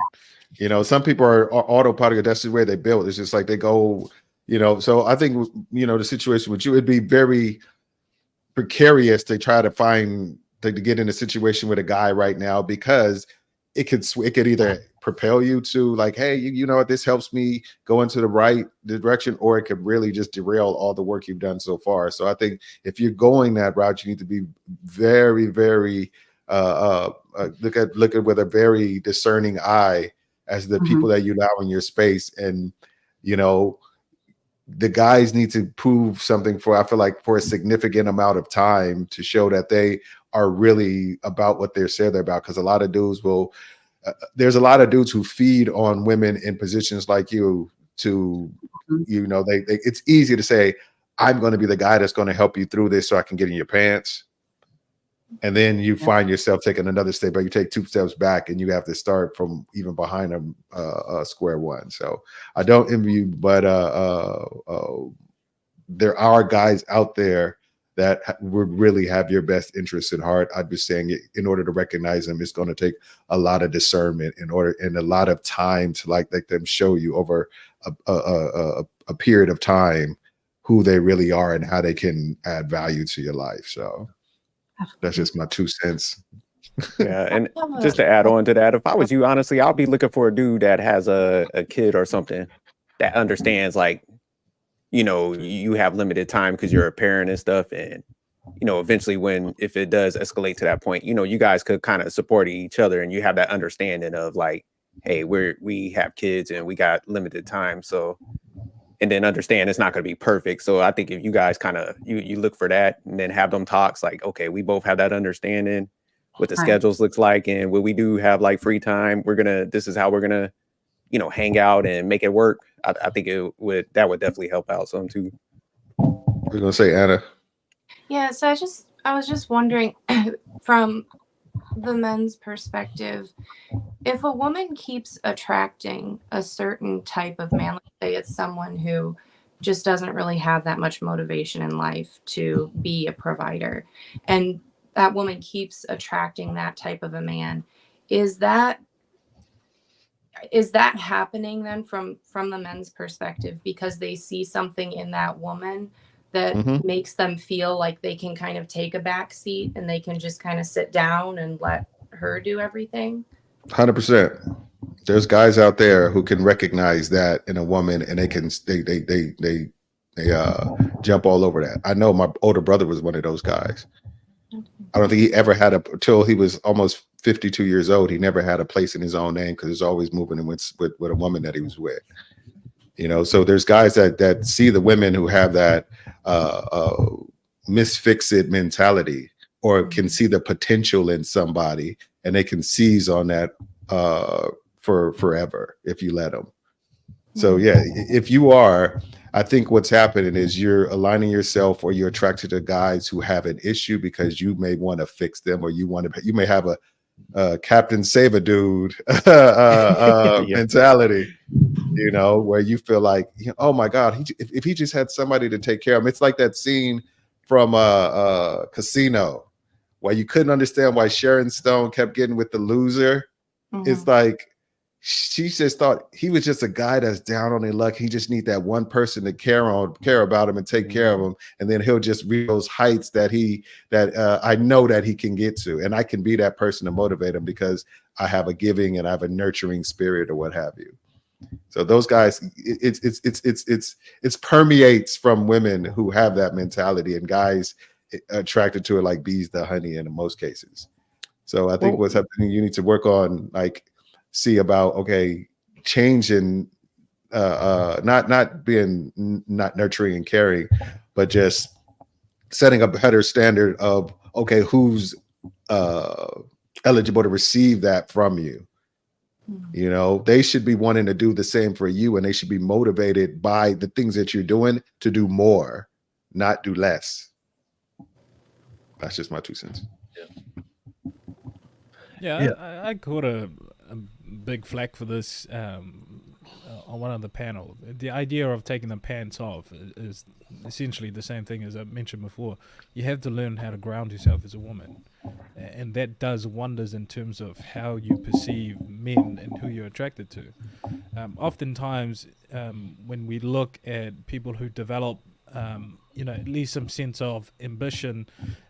You know, some people are autopilot. That's the way they build. It's just like they go, you know. So I think, you know, the situation with you, it'd be very precarious to try to get in a situation with a guy right now, because it could either propel you to like, hey, you know what, this helps me go into the right direction, or it could really just derail all the work you've done so far. So I think if you're going that route, you need to be very, very look at with a very discerning eye as the people that you allow in your space. And you know, the guys need to prove something I feel like for a significant amount of time to show that they are really about what they're saying they're about. Because a lot of dudes will, there's a lot of dudes who feed on women in positions like you to, you know, it's easy to say, I'm going to be the guy that's going to help you through this so I can get in your pants. And then you find yourself taking another step, but you take 2 steps back and you have to start from even behind square one. So I don't envy you, but there are guys out there that would really have your best interests at heart. I'd be saying in order to recognize them, it's going to take a lot of discernment and a lot of time to like let them show you over a period of time who they really are and how they can add value to your life. So that's just my 2 cents. Yeah, and just to add on to that, if I was you, honestly, I'll be looking for a dude that has a kid or something that understands, like, you know, you have limited time because you're a parent and stuff, and you know, eventually if it does escalate to that point, you know, you guys could kind of support each other, and you have that understanding of like, hey, we have kids and we got limited time, so. And then understand it's not going to be perfect. So I think if you guys kind of you look for that and then have them talks like, okay, we both have that understanding what the schedules looks like, and when we do have like free time, this is how we're gonna, you know, hang out and make it work. I think that would definitely help out some too. We're gonna say Anna. Yeah, so I was just wondering from the men's perspective, if a woman keeps attracting a certain type of man, let's say it's someone who just doesn't really have that much motivation in life to be a provider, and that woman keeps attracting that type of a man, is that happening then from the men's perspective because they see something in that woman that makes them feel like they can kind of take a back seat and they can just kind of sit down and let her do everything? 100%. There's guys out there who can recognize that in a woman, and they jump all over that. I know my older brother was one of those guys. I don't think he ever had until he was almost 52 years old. He never had a place in his own name because he's always moving with a woman that he was with. You know, so there's guys that see the women who have that misfix-it mentality, or can see the potential in somebody, and they can seize on that for forever if you let them. So yeah, if you are, I think what's happening is you're aligning yourself, or you're attracted to guys who have an issue because you may want to fix them, or you may have a Captain Save a Dude mentality, you know, where you feel like, oh my God, if he just had somebody to take care of him. It's like that scene from Casino where you couldn't understand why Sharon Stone kept getting with the loser. It's like she just thought he was just a guy that's down on his luck. He just need that one person to care about him and take care of him, and then he'll just reach those heights that I know that he can get to, and I can be that person to motivate him because I have a giving and I have a nurturing spirit or what have you. So those guys, it's permeates from women who have that mentality, and guys attracted to it like bees to honey in most cases. So I think what's happening, you need to work on see about changing, not being not nurturing and caring, but just setting a better standard of who's eligible to receive that from you. You know, they should be wanting to do the same for you, and they should be motivated by the things that you're doing to do more, not do less. That's just my 2 cents. Yeah, Yeah. I caught a big flack for this on one of the panel. The idea of taking the pants off is essentially the same thing as I mentioned before. You have to learn how to ground yourself as a woman, and that does wonders in terms of how you perceive men and who you're attracted to. Oftentimes, when we look at people who develop, at least some sense of ambition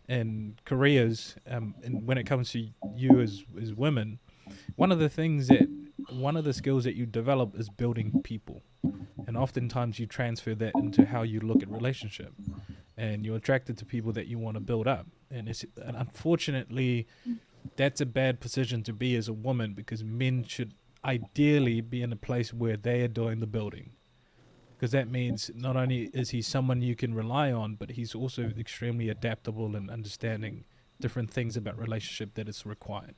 and careers, and when it comes to you as women, one of the skills that you develop is building people, and oftentimes you transfer that into how you look at relationship, and you're attracted to people that you want to build up, and unfortunately, that's a bad position to be as a woman, because men should ideally be in a place where they are doing the building, because that means not only is he someone you can rely on, but he's also extremely adaptable and understanding different things about relationship that is required.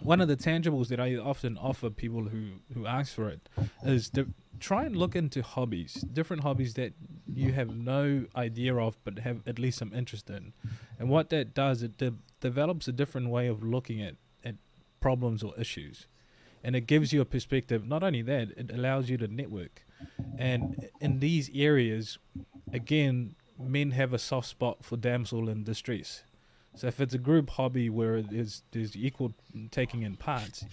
One of the tangibles that I often offer people who ask for it is to try and look into different hobbies that you have no idea of but have at least some interest in. And what that does, it develops a different way of looking at problems or issues. And it gives you a perspective. Not only that, it allows you to network. And in these areas, again, men have a soft spot for damsel in distress. So if it's a group hobby where there's equal taking in parts,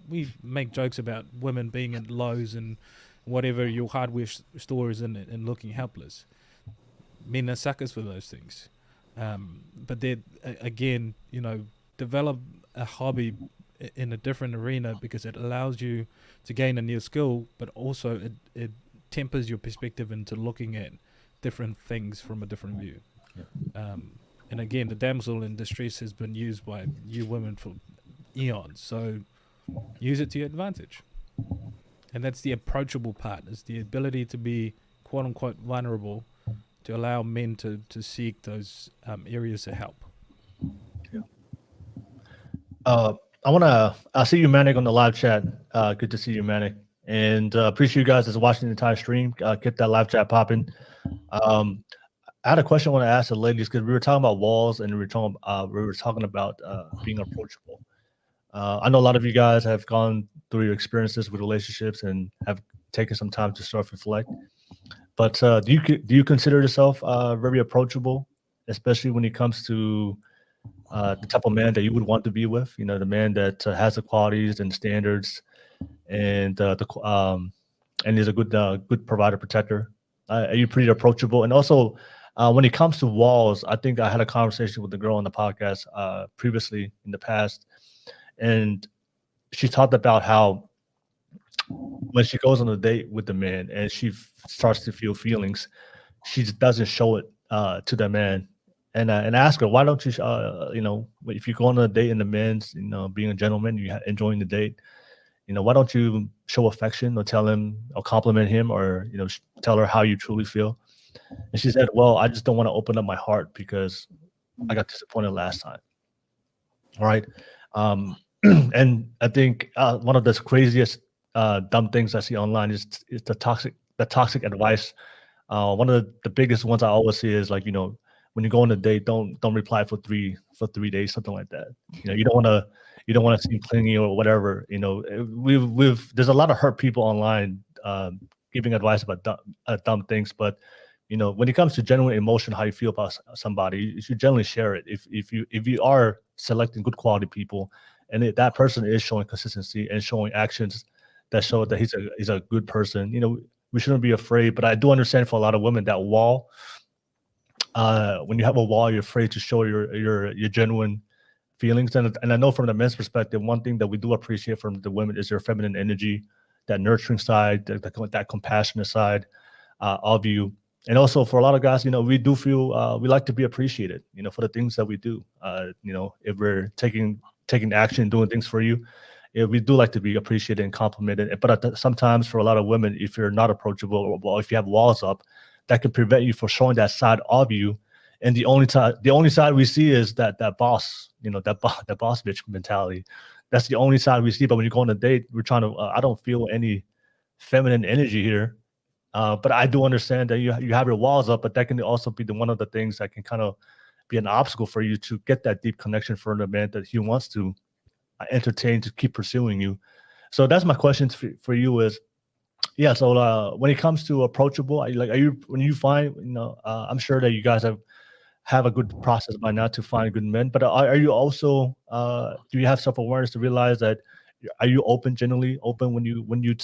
we make jokes about women being at Lowe's and whatever your hardware store is and looking helpless. Men are suckers for those things. But they again, develop a hobby in a different arena, because it allows you to gain a new skill, but also it tempers your perspective into looking at different things from a different view. Yeah. And again, the damsel in distress has been used by you women for eons, so use it to your advantage. And that's the approachable part, is the ability to be quote unquote vulnerable, to allow men to seek those areas of help. Yeah. I see you, Manic, on the live chat. Good to see you, Manic. And appreciate you guys that's watching the entire stream. Keep that live chat popping. I had a question I want to ask the ladies, because we were talking about walls and we were talking about being approachable. I know a lot of you guys have gone through your experiences with relationships and have taken some time to self-reflect. But do you consider yourself very approachable, especially when it comes to the type of man that you would want to be with? The man that has the qualities and standards, and and is a good provider, protector. Are you pretty approachable? And also, when it comes to walls, I think I had a conversation with the girl on the podcast previously in the past, and she talked about how when she goes on a date with the man and she starts to feel feelings, she just doesn't show it to the man. And I ask her, why don't you, if you go on a date and the man's, being a gentleman, you enjoying the date, why don't you show affection or tell him or compliment him, or, tell her how you truly feel? And she said, well, I just don't want to open up my heart because I got disappointed last time. All right. And I think one of the craziest dumb things I see online is the toxic advice. One of the biggest ones I always see is, like, when you go on a date, don't reply for 3 days, something like that. You don't want to seem clingy or whatever. There's a lot of hurt people online giving advice about dumb things, but when it comes to genuine emotion, how you feel about somebody, you should generally share it. If you are selecting good quality people, and that person is showing consistency and showing actions that show that he's a good person, we shouldn't be afraid. But I do understand, for a lot of women, that wall. When you have a wall, you're afraid to show your genuine feelings. And I know from the men's perspective, one thing that we do appreciate from the women is their feminine energy, that nurturing side, that compassionate side of you. And also, for a lot of guys, we do feel we like to be appreciated, for the things that we do. If we're taking action, doing things for you, we do like to be appreciated and complimented. But sometimes, for a lot of women, if you're not approachable, or if you have walls up, that can prevent you from showing that side of you. And the only side we see is that boss, that boss bitch mentality. That's the only side we see. But when you go on a date, we're trying to. I don't feel any feminine energy here. But I do understand that you have your walls up, but that can also be one of the things that can kind of be an obstacle for you to get that deep connection for the man that he wants to entertain, to keep pursuing you. So that's my question for you is, yeah. So when it comes to approachable, when you find, I'm sure that you guys have a good process by now to find good men, but are you also do you have self-awareness to realize that, are you generally open when you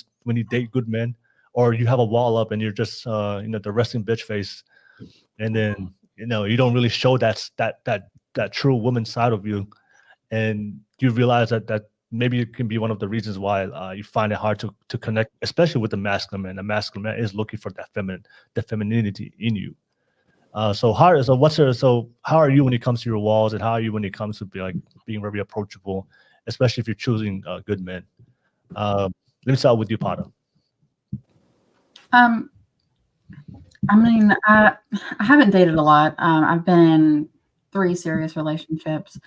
date good men, or you have a wall up and you're just the resting bitch face, and then you don't really show that true woman side of you, and you realize that maybe it can be one of the reasons why you find it hard to connect, especially with the masculine man. The masculine man is looking for that femininity in you. So how are you when it comes to your walls, and how are you when it comes to being very approachable, especially if you're choosing good men? Let me start with you, Pata. I mean, I haven't dated a lot. I've been in 3 serious relationships,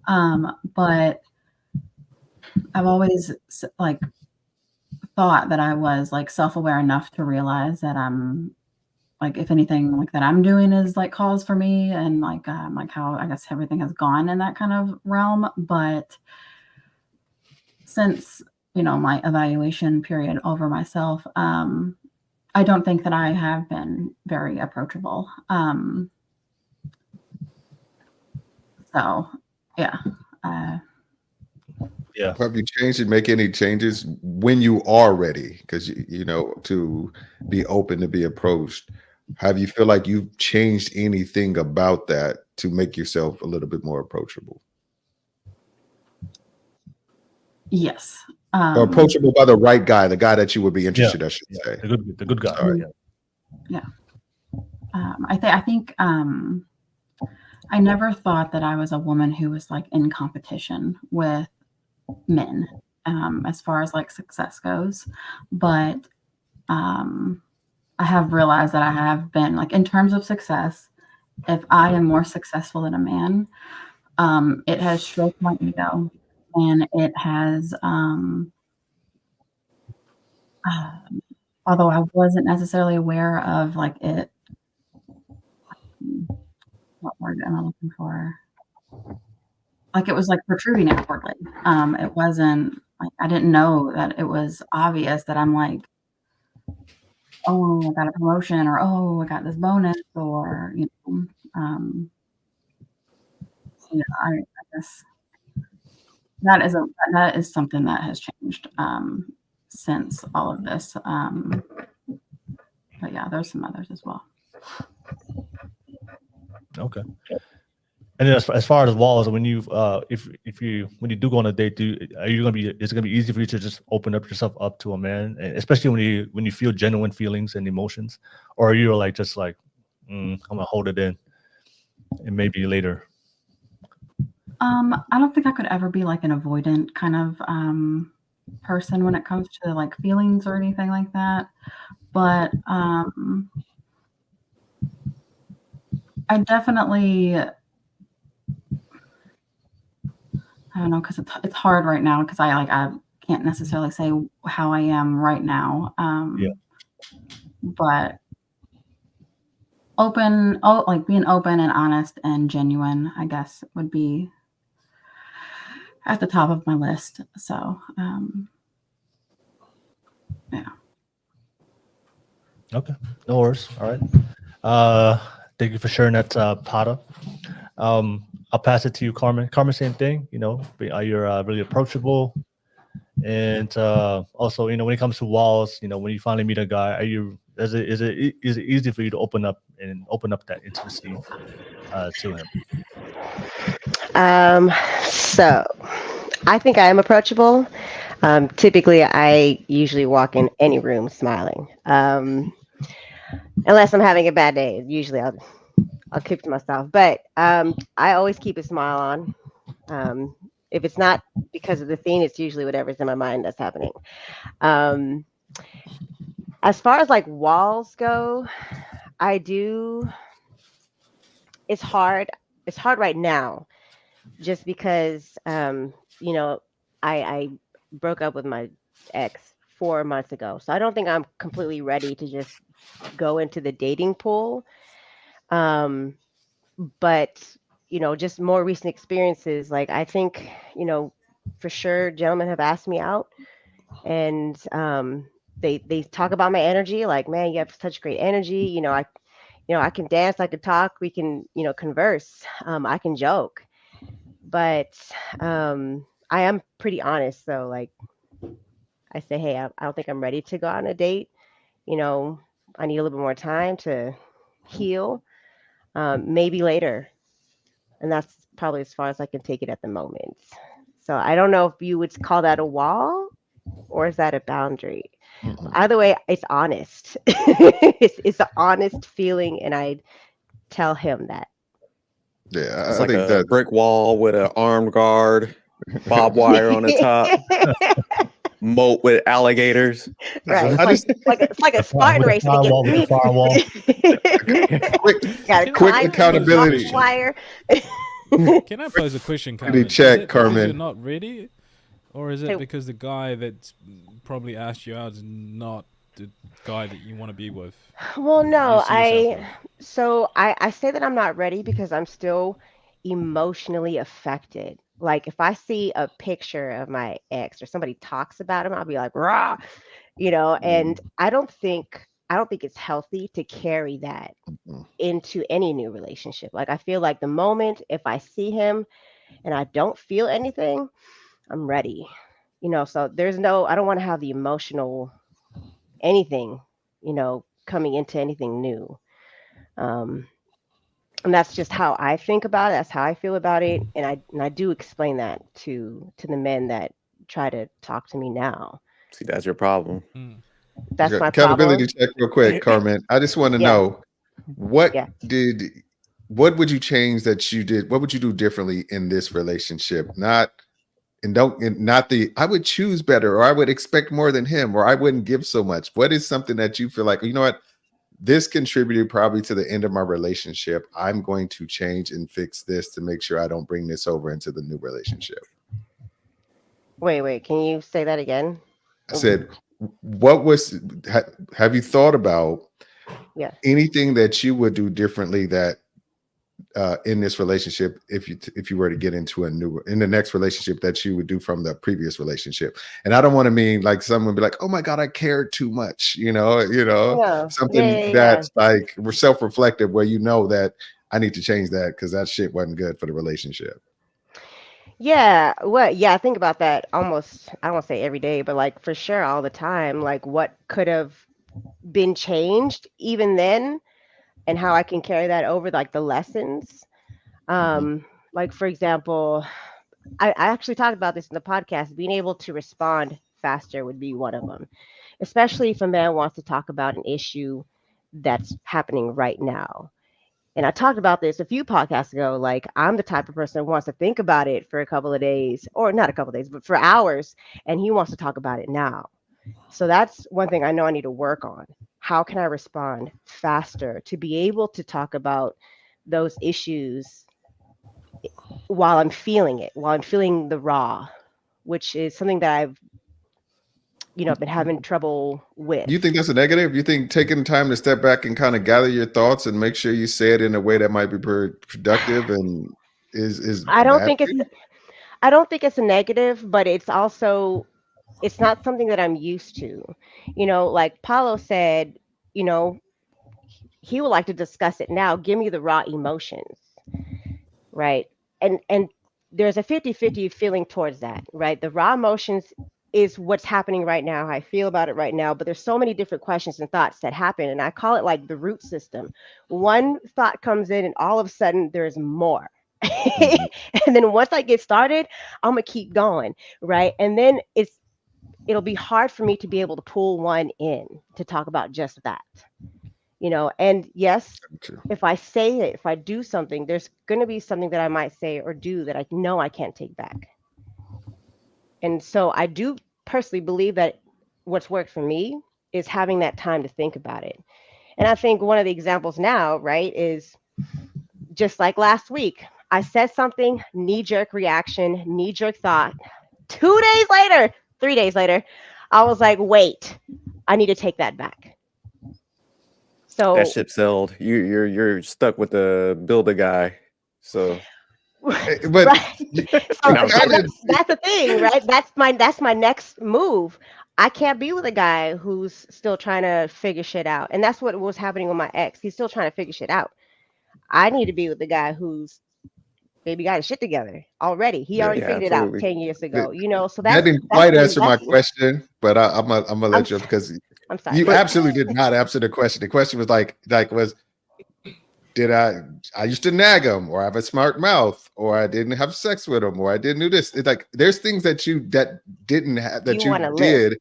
but I've always thought that I was self-aware enough to realize that I'm if anything that I'm doing is cause for me, and how I guess everything has gone in that kind of realm. But since my evaluation period over myself, I don't think that I have been very approachable. So yeah. Yeah. Have you changed and make any changes when you are ready? Because to be open to be approached. Have you feel like you've changed anything about that to make yourself a little bit more approachable? Yes. Or approachable by the right guy, the guy that you would be interested, I should say. The good guy. Sorry. Yeah. I think I never thought that I was a woman who was in competition with men as far as success goes, but I have realized that I have been in terms of success, if I am more successful than a man, it has stroked my ego, and it has although I wasn't necessarily aware of it, what word am I looking for? It was protruding outwardly. It wasn't I didn't know that it was obvious that I'm oh, I got a promotion, or oh, I got this bonus, or I guess that is something that has changed since all of this. But yeah, there's some others as well. Okay. And then as far as walls, when you when you do go on a date, is it gonna be easy for you to just open up yourself up to a man, and especially when you feel genuine feelings and emotions, or are you I'm gonna hold it in and maybe later? I don't think I could ever be an avoidant kind of person when it comes to feelings or anything like that. But I definitely, I don't know, because it's hard right now, because I can't necessarily say how I am right now. But being open and honest and genuine, I guess, would be at the top of my list. So yeah. Okay, no worries. All right. Thank you for sharing that, Pata. I'll pass it to you, Carmen. Carmen, same thing. You're really approachable, and also, when it comes to walls, when you finally meet a guy, is it easy for you to open up that intimacy to him? So I think I am approachable. Typically, I usually walk in any room smiling. Unless I'm having a bad day, usually I'll keep to myself. But I always keep a smile on. If it's not because of the theme, it's usually whatever's in my mind that's happening. As far as walls go, it's hard. It's hard right now, just because I broke up with my ex 4 months ago, so I don't think I'm completely ready to just go into the dating pool. But just more recent experiences. Like I think, for sure, gentlemen have asked me out, and they talk about my energy. Like, man, you have such great energy. I can dance, I can talk, we can, converse. I can joke, but I am pretty honest. So like, I say, hey, I don't think I'm ready to go on a date. I need a little bit more time to heal. Maybe later. And that's probably as far as I can take it at the moment. So I don't know if you would call that a wall or is that a boundary? Either way, it's honest. It's an honest feeling, and I tell him that. Yeah, It's I like think a that brick wall with an armed guard, barbed wire on the top, moat with alligators. Right. I just It's like a Spartan With a race to get firewall, with a me. firewall. Gotta Can I quick climb pose a accountability. barbed wire. Can I pose a question, Pretty Carmen? check, Is it because Carmen. you're not ready, or is Hey. it because the guy that's probably asked you out is not the guy that you want to be with? Well, no, You see yourself with? so I say that I'm not ready because I'm still emotionally affected. Like if I see a picture of my ex or somebody talks about him, I'll be like, rah, and I don't think it's healthy to carry that Mhm. into any new relationship. Like I feel like the moment if I see him and I don't feel anything, I'm ready. So I don't want to have the emotional anything, coming into anything new. Um, and that's just how I think about it. That's how I feel about it, and I do explain that to the men that try to talk to me now. See, that's your problem. Mm. That's my Accountability problem. check real quick, Carmen. I just want to Yeah, know what yeah. what would you change that you did? What would you do differently in this relationship? Not the I would choose better, or I would expect more than him, or I wouldn't give so much. What is something that you feel like, you know what, this contributed probably to the end of my relationship. I'm going to change and fix this to make sure I don't bring this over into the new relationship. Wait. Can you say that again? I said, what was have you thought about Yeah. anything that you would do differently that in this relationship, if you were to get into in the next relationship, that you would do from the previous relationship? And I don't want to mean like someone be like, oh my god, I cared too much, No. something Yeah. that's like we're self-reflective, where that I need to change that because that shit wasn't good for the relationship. Yeah. Well, yeah, I think about that almost, I don't want to say every day, but like for sure all the time. Like what could have been changed even then and how I can carry that over, like the lessons. Like for example, I actually talked about this in the podcast. Being able to respond faster would be one of them, especially if a man wants to talk about an issue that's happening right now. And I talked about this a few podcasts ago. Like, I'm the type of person that wants to think about it for a couple of days, or not a couple of days, but for hours. And he wants to talk about it now. So that's one thing I know I need to work on. How can I respond faster to be able to talk about those issues while I'm feeling it, while I'm feeling the raw, which is something that I've, been having trouble with. Do you think that's a negative? You think taking time to step back and kind of gather your thoughts and make sure you say it in a way that might be productive and is I don't bad? think it's I don't think it's a negative, but it's not something that I'm used to. Like Paulo said, you know, he would like to discuss it now. Give me the raw emotions, right? And there's a 50-50 feeling towards that, right? The raw emotions is what's happening right now, how I feel about it right now, but there's so many different questions and thoughts that happen, and I call it like the root system. One thought comes in and all of a sudden there's more. And then once I get started, I'm gonna keep going, right? And then it'll be hard for me to be able to pull one in to talk about just that. And yes, if I say it, if I do something, there's going to be something that I might say or do that I know I can't take back. And so I do personally believe that what's worked for me is having that time to think about it. And I think one of the examples now, right, is just like last week. I said something, knee jerk reaction, knee jerk thought. 2 days later, 3 days later, I was like, wait, I need to take that back. So That ship sailed. You're stuck with the builder guy. So But Right. So No, that's the thing, right? That's my next move. I can't be with a guy who's still trying to figure shit out. And that's what was happening with my ex. He's still trying to figure shit out. I need to be with the guy who's maybe got his shit together already. He yeah, already yeah, figured it out absolutely. 10 years ago. So that didn't that's quite the answer my lesson. question, but I'm gonna let you, because I'm sorry. you absolutely did not answer the question. The question was was did I used to nag him, or I have a smart mouth, or I didn't have sex with him, or I didn't do this. It's like there's things that didn't have that You you want a list. did.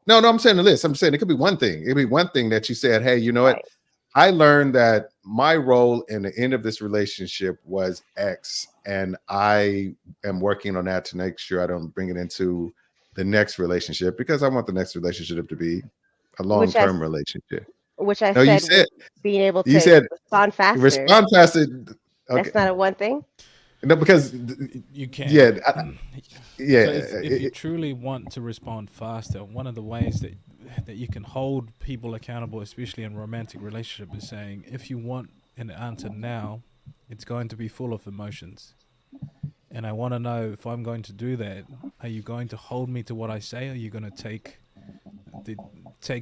No, I'm saying the list. I'm saying it could be one thing. It could be one thing that you said, hey, you know what? Right. I learned that my role in the end of this relationship was X, and I am working on that to make sure I don't bring it into the next relationship, because I want the next relationship to be a long-term relationship. Which I No, you said said was being able you to said respond faster. respond faster. Okay. That's not a one thing. No, because You can. yeah, yeah. So if you truly want to respond faster, one of the ways that you can hold people accountable, especially in romantic relationship, is saying, if you want an answer now, it's going to be full of emotions. And I want to know, if I'm going to do that, are you going to hold me to what I say, or are you going to take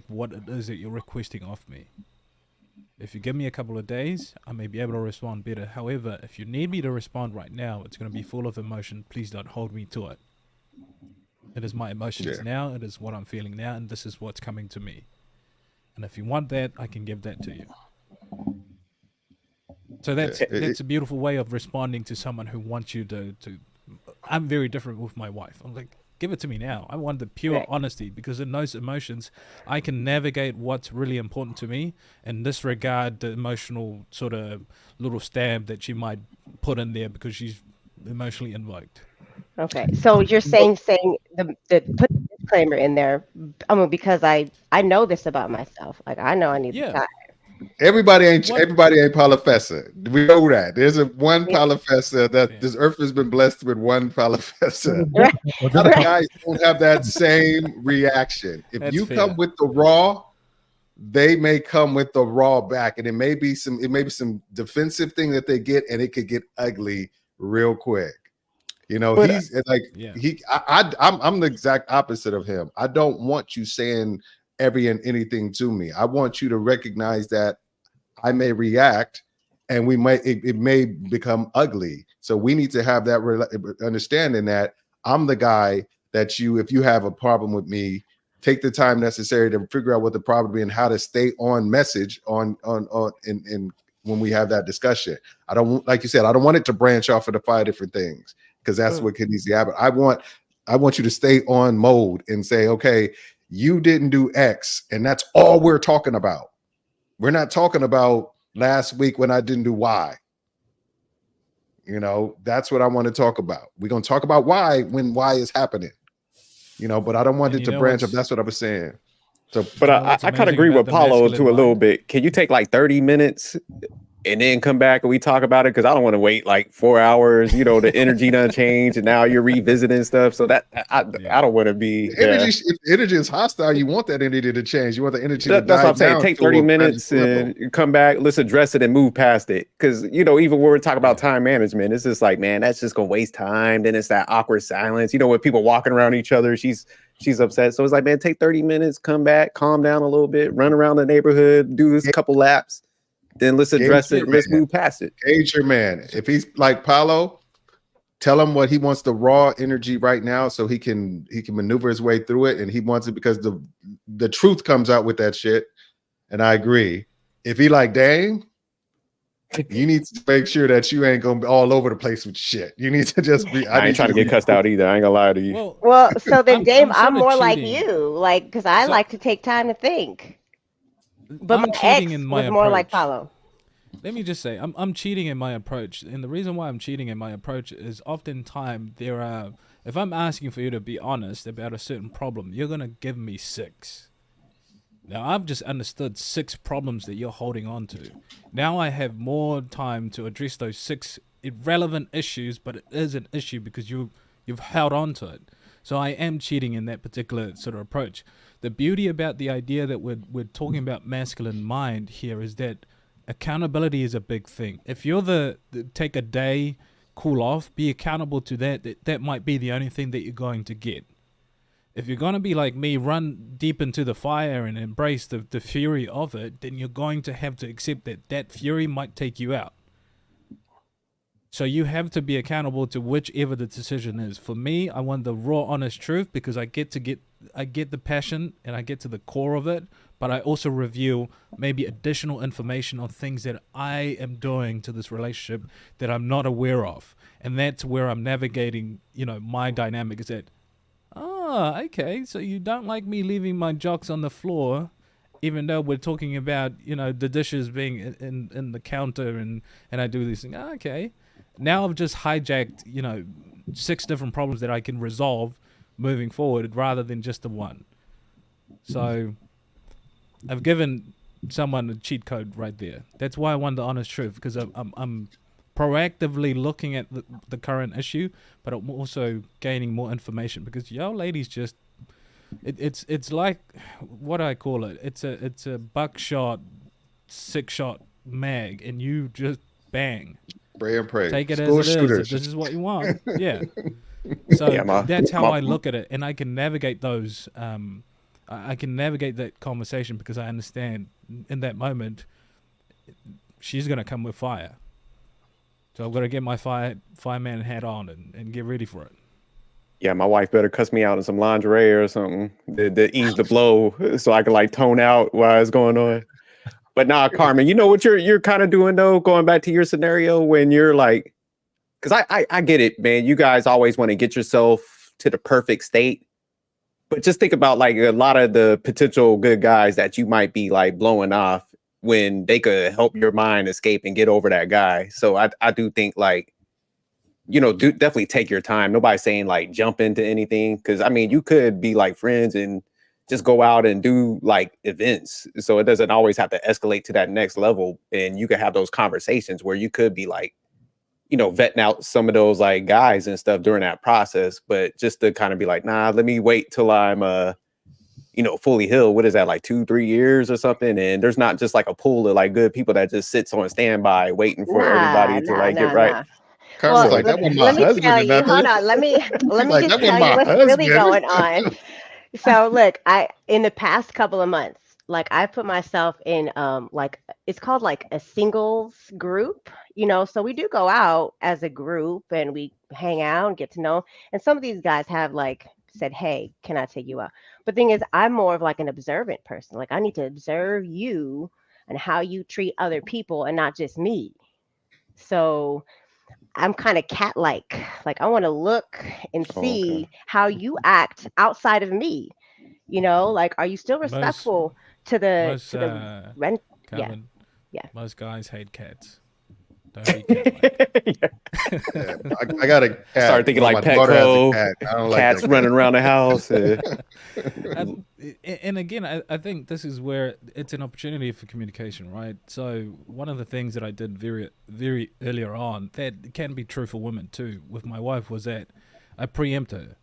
what it is that you're requesting of me? If you give me a couple of days, I may be able to respond better. However, if you need me to respond right now, it's going to be full of emotion. Please don't hold me to it. It is my emotions now. It is what I'm feeling now, and this is what's coming to me. And if you want that, I can give that to you. So that's a beautiful way of responding to someone who wants you to. I'm very different with my wife. I'm like, give it to me now. I want the pure honesty, because in those emotions, I can navigate what's really important to me and disregard the emotional sort of little stab that she might put in there because she's emotionally invoked. Okay, so you're saying the put the disclaimer in there. Because I know this about myself. Like, I know I need to. Everybody ain't polyfessa. We know that. There's one polyfessa that this earth has been blessed with, one polyfessa. Right. Other guys don't have that same reaction. If That's you fair. come with the raw, they may come with the raw back, and it may be some defensive thing that they get, and it could get ugly real quick. But he's like I'm the exact opposite of him. I don't want you saying every and anything to me. I want you to recognize that I may react, and it may become ugly. So we need to have that understanding that I'm the guy that if you have a problem with me, take the time necessary to figure out what the problem is and how to stay on message on when we have that discussion. I don't, like you said, I don't want it to branch off into 5 different things, because that's what could easily happen. I want you to stay on mode and say, okay, you didn't do X, and that's all we're talking about. We're not talking about last week when I didn't do Y. That's what I want to talk about. We're going to talk about Y when Y is happening. But I don't want it to branch up. That's what I was saying. So, but I kind of agree with Paulo to a little bit. Can you take like 30 minutes and then come back and we talk about it? Because I don't want to wait like 4 hours. The energy done changed, and now you're revisiting stuff. So that I don't want to be. If energy is hostile, you want that energy to change. You want the energy to die. That's what I'm saying. Take 30 minutes and come back. Let's address it and move past it. Because even when we're talking about time management, it's just like, man, that's just gonna waste time. Then it's that awkward silence. With people walking around each other, she's upset. So it's like, man, take 30 minutes, come back, calm down a little bit, run around the neighborhood, do this couple laps. Then let's address it. Let's move past it. Gauge your man. If he's like Paulo, tell him what he wants, the raw energy right now, so he can maneuver his way through it. And he wants it because the truth comes out with that shit. And I agree. If he like, dang, you need to make sure that you ain't gonna be all over the place with shit. You need to just be. I ain't trying to get cussed out either. I ain't gonna lie to you. Well, so then, Dave, I'm more like cheating. you, because I like to take time to think. But my ex was more like Paulo. Let me just say, I'm cheating in my approach, and the reason why I'm cheating in my approach is oftentimes if I'm asking for you to be honest about a certain problem, you're gonna give me 6. Now I've just understood 6 problems that you're holding on to. Now I have more time to address those 6 irrelevant issues, but it is an issue because you've held on to it. So I am cheating in that particular sort of approach. The beauty about the idea that we're talking about masculine mind here is that accountability is a big thing. If you're take a day, cool off, be accountable to that might be the only thing that you're going to get. If you're going to be like me, run deep into the fire and embrace the fury of it, then you're going to have to accept that fury might take you out. So you have to be accountable to whichever the decision is. For me, I want the raw, honest truth, because I get the passion and I get to the core of it, but I also reveal maybe additional information on things that I am doing to this relationship that I'm not aware of. And that's where I'm navigating, my dynamic is that, okay, so you don't like me leaving my jocks on the floor, even though we're talking about, the dishes being in the counter and I do these things. Okay. Now I've just hijacked, 6 different problems that I can resolve moving forward rather than just the one. So I've given someone a cheat code right there. That's why I want the honest truth, because I'm proactively looking at the current issue, but I'm also gaining more information, because yo ladies just it's like, what do I call it? It's a buckshot 6-shot mag, and you just bang. Pray and pray. Take it School as it shooters. is. If this is what you want. Yeah. So that's how I look at it, and I can navigate those. I can navigate that conversation because I understand in that moment she's gonna come with fire. So I've got to get my fireman hat on and get ready for it. Yeah, my wife better cuss me out in some lingerie or something to ease the blow, so I can like tone out while it's going on. But nah, Carmen, you know what you're kind of doing though, going back to your scenario when you're like, because I get it, man. You guys always want to get yourself to the perfect state. But just think about like a lot of the potential good guys that you might be like blowing off when they could help your mind escape and get over that guy. So I do think like, do definitely take your time. Nobody's saying like jump into anything. Because I mean, you could be like friends and just go out and do like events. So it doesn't always have to escalate to that next level. And you can have those conversations where you could be like, vetting out some of those like guys and stuff during that process. But just to kind of be like, nah, let me wait till I'm, fully healed. What is that, like 2-3 years or something? And there's not just like a pool of like good people that just sits on standby waiting for everybody to like get right. Carmen's like, that was my husband. Tell you, hold on. Let me like, just tell you what's really going on. So look, in the past couple of months, like I put myself in like it's called like a singles group, so we do go out as a group and we hang out and get to know. And some of these guys have like said, hey, can I take you out? But the thing is, I'm more of like an observant person. Like I need to observe you and how you treat other people and not just me. So I'm kind of cat-like. Like I want to look and see how you act outside of me. Like are you still respectful to the rent? Kevin, Yeah. Most guys hate cats. Don't be cat-like. I got a cat. Start thinking like Petco, cats running around the house. And again, I think this is where it's an opportunity for communication, right? So one of the things that I did very, very earlier on that can be true for women too with my wife was that I preempt her.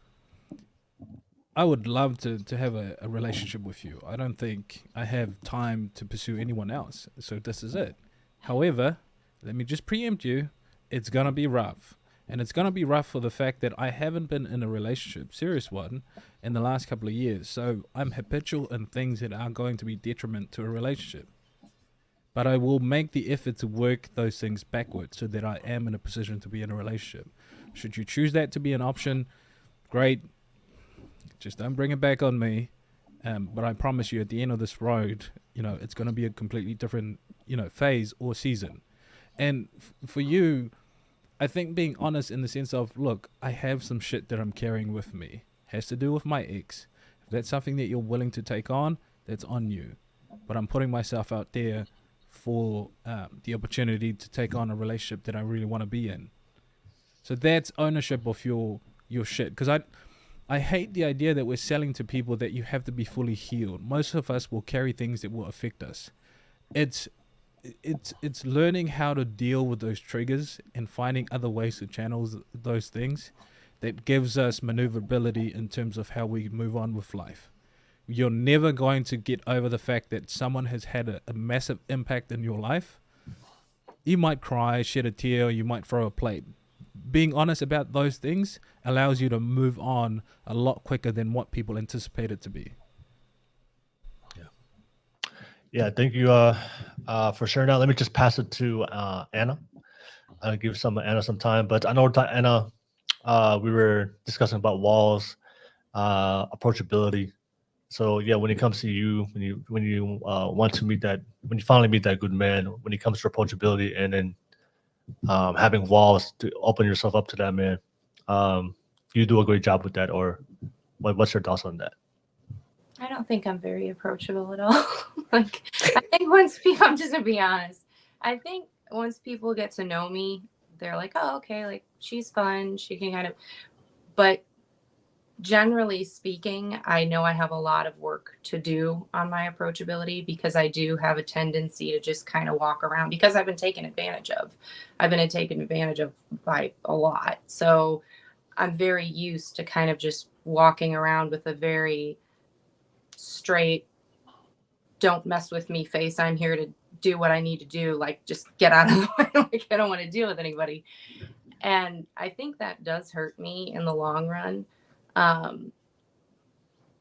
I would love to have a relationship with you. I don't think I have time to pursue anyone else. So this is it. However, let me just preempt you. It's going to be rough. And it's going to be rough for the fact that I haven't been in a relationship, serious one, in the last couple of years. So I'm habitual in things that are going to be detriment to a relationship. But I will make the effort to work those things backwards so that I am in a position to be in a relationship. Should you choose that to be an option, great. Just don't bring it back on me. But I promise you at the end of this road, it's going to be a completely different, phase or season. And for you, I think being honest in the sense of, look, I have some shit that I'm carrying with me. Has to do with my ex. If that's something that you're willing to take on, that's on you. But I'm putting myself out there for the opportunity to take on a relationship that I really want to be in. So that's ownership of your shit. Because I hate the idea that we're selling to people that you have to be fully healed. Most of us will carry things that will affect us. It's learning how to deal with those triggers and finding other ways to channel those things that gives us maneuverability in terms of how we move on with life. You're never going to get over the fact that someone has had a massive impact in your life. You might cry, shed a tear, or you might throw a plate. being honest about those things allows you to move on a lot quicker than what people anticipate it to be. Yeah, thank you for sharing that. Let me just pass it to Anna. I'll give Anna some time, but I know Anna, we were discussing about walls, approachability. So yeah, when it comes to you, when you want to meet that, when you finally meet that good man, when it comes to approachability, and then having walls to open yourself up to that man, you do a great job with that. Or what's your thoughts on that? I don't think I'm very approachable at all. Like, I think once people, I'm just gonna be honest. I think once people get to know me, they're like, oh, okay, like she's fun. She can kind of, but generally speaking, I know I have a lot of work to do on my approachability because I do have a tendency to just kind of walk around because I've been taken advantage of. I've been taken advantage of by a lot. So I'm very used to kind of just walking around with a very straight, don't mess with me face. I'm here to do what I need to do. Like, just get out of the way. Like, I don't want to deal with anybody. And I think that does hurt me in the long run.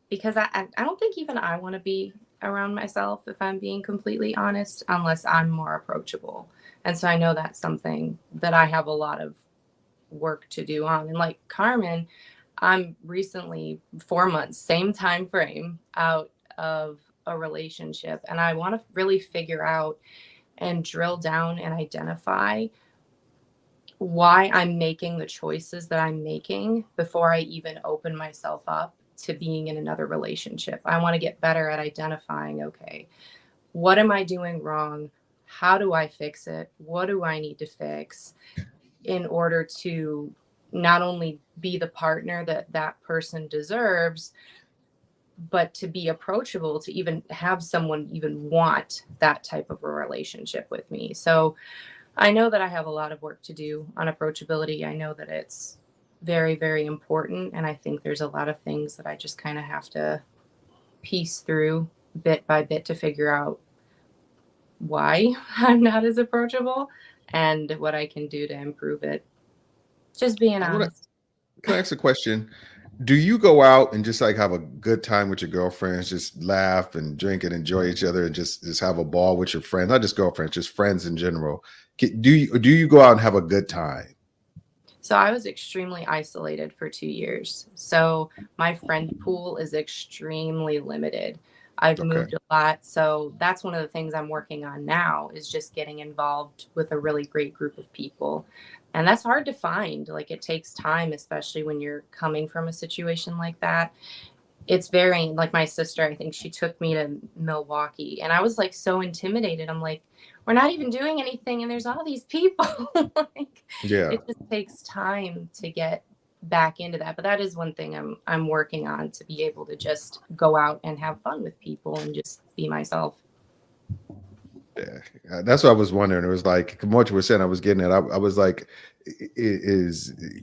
Because I don't think even I want to be around myself, if I'm being completely honest, unless I'm more approachable. And so I know that's something that I have a lot of work to do on. And like Carmen, I'm recently 4 months, same time frame, out of a relationship. And I want to really figure out and drill down and identify why I'm making the choices that I'm making before I even open myself up to being in another relationship. I want to get better at identifying, okay, what am I doing wrong? How do I fix it? What do I need to fix in order to not only be the partner that that person deserves, but to be approachable, to even have someone even want that type of a relationship with me. So I know that I have a lot of work to do on approachability. I know that it's very, very important. And I think there's a lot of things that I just kind of have to piece through bit by bit to figure out why I'm not as approachable and what I can do to improve it. Just being honest. Can I ask a question? Do you go out and just like have a good time with your girlfriends, just laugh and drink and enjoy each other and just have a ball with your friends? Not just girlfriends, just friends in general. Do you go out and have a good time? So I was extremely isolated for 2 years. So my friend pool is extremely limited. I've moved a lot. So that's one of the things I'm working on now, is just getting involved with a really great group of people. And that's hard to find. Like, it takes time, especially when you're coming from a situation like that. It's very, like my sister, I think she took me to Milwaukee and I was like so intimidated. I'm like, we're not even doing anything and there's all these people. Like, Yeah, it just takes time to get back into that. But that is one thing I'm working on, to be able to just go out and have fun with people and just be myself. yeah. That's what I was wondering. It was like, from what you were saying, I was getting it. I was like,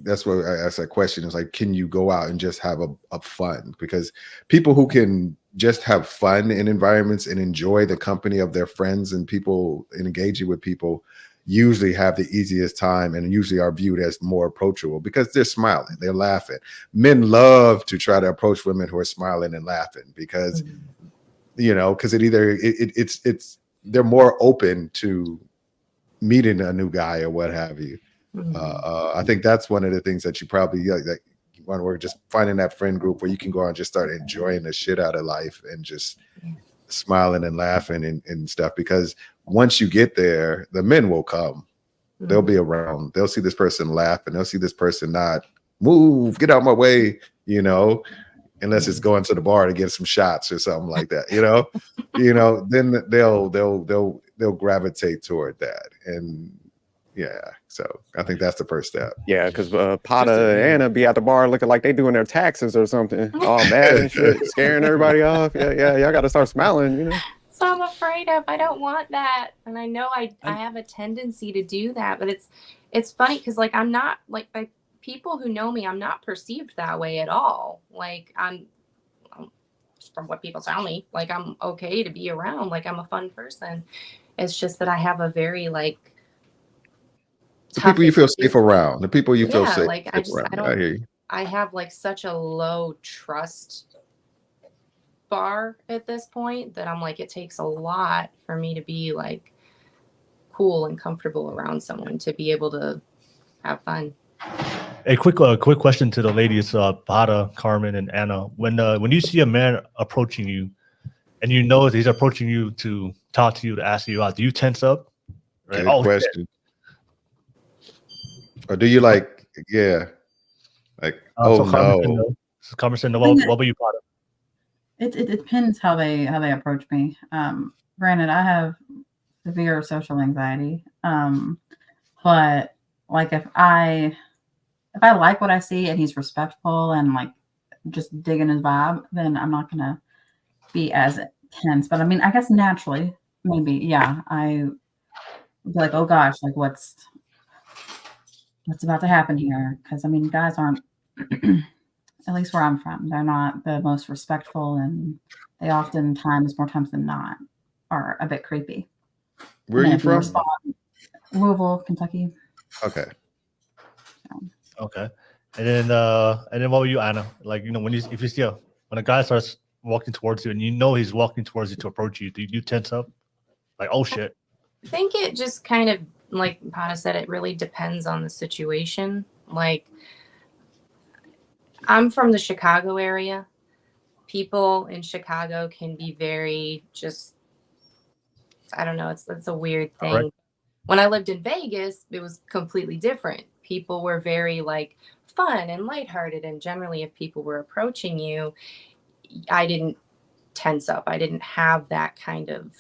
that's what I asked that question. Is like, can you go out and just have a fun? Because people who can just have fun in environments and enjoy the company of their friends and people and engaging with people usually have the easiest time and usually are viewed as more approachable because they're smiling, they're laughing. Men love to try to approach women who are smiling and laughing because, because it's they're more open to meeting a new guy or what have you. I think that's one of the things that you probably like when we're just finding that friend group where you can go out and just start enjoying the shit out of life and just smiling and laughing and stuff. Because once you get there, the men will come. They'll be around. They'll see this person laugh and they'll see this person not move, get out my way, unless it's going to the bar to get some shots or something like that, then they'll gravitate toward that. And so I think that's the first step. Yeah, because Pata and Anna be at the bar looking like they doing their taxes or something, all mad and shit, scaring everybody off. Yeah, y'all got to start smiling, So I'm afraid of, I don't want that. And I know I have a tendency to do that, but it's funny because like I'm not, like, by people who know me, I'm not perceived that way at all. Like, I'm from what people tell me, like, I'm okay to be around, like, I'm a fun person. It's just that I have a very, like, The people you toughest feel to- safe around. The people you feel Yeah, safe, like safe around. I hear you. I have like such a low trust bar at this point that I'm like, it takes a lot for me to be like cool and comfortable around someone to be able to have fun. A quick question to the ladies, Bada, Carmen, and Anna. When you see a man approaching you, and you know he's approaching you to talk to you, to ask you out, do you tense up? Right? Good Oh, question. Or do you like, yeah, like, so Carmen said no. no. So Carmen said no. I think What about you, Bada? It depends how they approach me. Granted, I have severe social anxiety. But like if I like what I see and he's respectful and like just digging his vibe, then I'm not gonna be as tense. But I mean, I guess naturally, maybe, yeah, I be like, oh gosh, like what's about to happen here? Because I mean, guys aren't, at least where I'm from, they're not the most respectful, and they oftentimes, more times than not, are a bit creepy. Where are And you if from? respond, Louisville, Kentucky. Okay. Okay. And then what were you, Anna? Like, when if you see when a guy starts walking towards you and you know he's walking towards you to approach you, do you tense up? Like, oh shit. I think it just kind of, like Pada said, it really depends on the situation. Like, I'm from the Chicago area. People in Chicago can be very just, I don't know, it's a weird thing. Right. When I lived in Vegas, it was completely different. People were very like fun and lighthearted. And generally, if people were approaching you, I didn't tense up. I didn't have that kind of,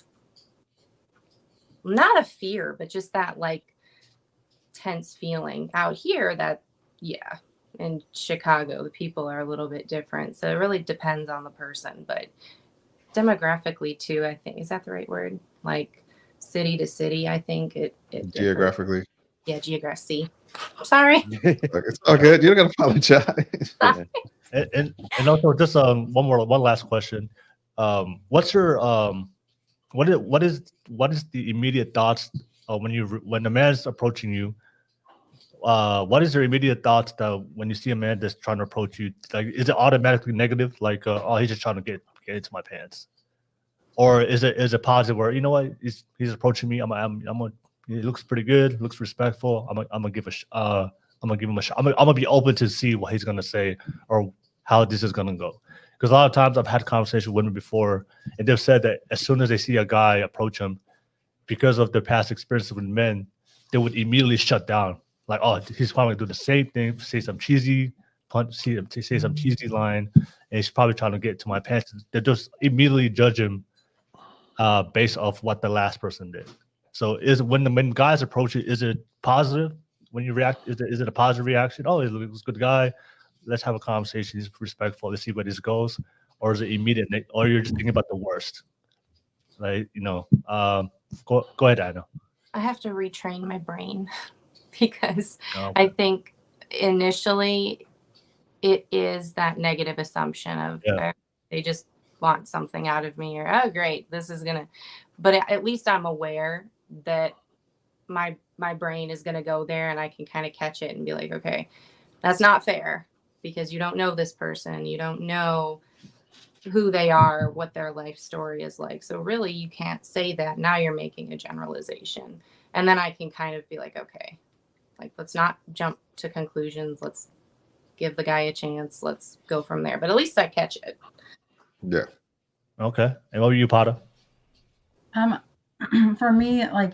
not a fear, but just that like tense feeling. Out here, that, yeah, in Chicago, the people are a little bit different. So it really depends on the person. But demographically too, I think, is that the right word? Like city to city, I think it Geographically. Yeah, geography. Sorry. It's all good. You don't gotta apologize. And also just one last question. What's your what is the immediate thoughts when the man's approaching you? What is your immediate thoughts that when you see a man that's trying to approach you? Like, is it automatically negative? Like, oh, he's just trying to get into my pants, or is it positive? Where, you know what, he's approaching me. He looks pretty good, looks respectful. I'm gonna give him a shot. I'm gonna be open to see what he's gonna say or how this is gonna go. Because a lot of times I've had conversations with women before, and they've said that as soon as they see a guy approach them, because of their past experiences with men, they would immediately shut down. Like, oh, he's probably gonna do the same thing, say some cheesy line, and he's probably trying to get to my pants. They just immediately judge him based off what the last person did. So when guys approach it, is it positive when you react? Is it a positive reaction? Oh, he's a good guy. Let's have a conversation. He's respectful. Let's see where this goes. Or is it immediate? Or you're just thinking about the worst? Like, go ahead, Anna. I have to retrain my brain because I think initially it is that negative assumption of they just want something out of me, or, oh, great, this is gonna. But at least I'm aware that my brain is gonna go there, and I can kind of catch it and be like, okay, that's not fair, because you don't know this person, you don't know who they are, what their life story is like. So really, you can't say that. Now you're making a generalization, and then I can kind of be like, okay, like, let's not jump to conclusions. Let's give the guy a chance. Let's go from there. But at least I catch it. Yeah. Okay. And what were you, Pada? For me, like,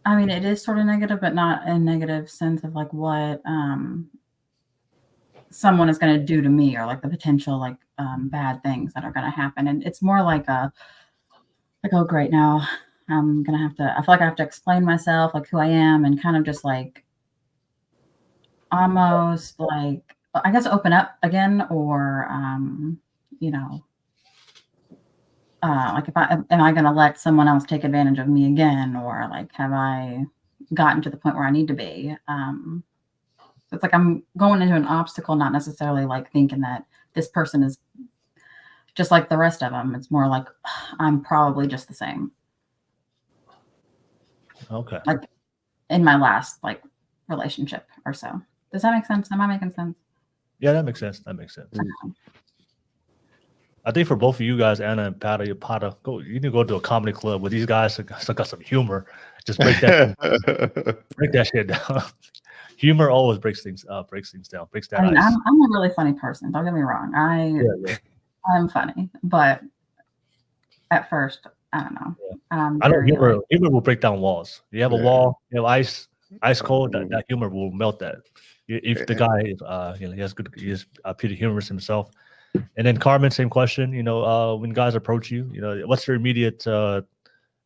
I mean, it is sort of negative, but not a negative sense of like what someone is going to do to me, or like the potential like bad things that are going to happen. And it's more like oh, great, now I'm going to have to, I feel like I have to explain myself, like who I am, and kind of just like almost like, I guess, open up again, or like, am I going to let someone else take advantage of me again, or like, have I gotten to the point where I need to be? So it's like I'm going into an obstacle, not necessarily like thinking that this person is just like the rest of them. It's more like I'm probably just the same. Okay. Like, in my last like relationship or so. Does that make sense? Am I making sense? Yeah, that makes sense. That makes sense. I think for both of you guys, Anna and Pata, you need to go to a comedy club with these guys that got some humor. Just break that shit down. Humor always breaks things down, breaks that I mean, ice. I'm a really funny person. Don't get me wrong. I'm funny, but at first, I don't know. I know humor will break down walls. You have a wall, you have ice cold. That humor will melt that. If the guy, he has pretty humorous himself. And then Carmen, same question. When guys approach you, what's your immediate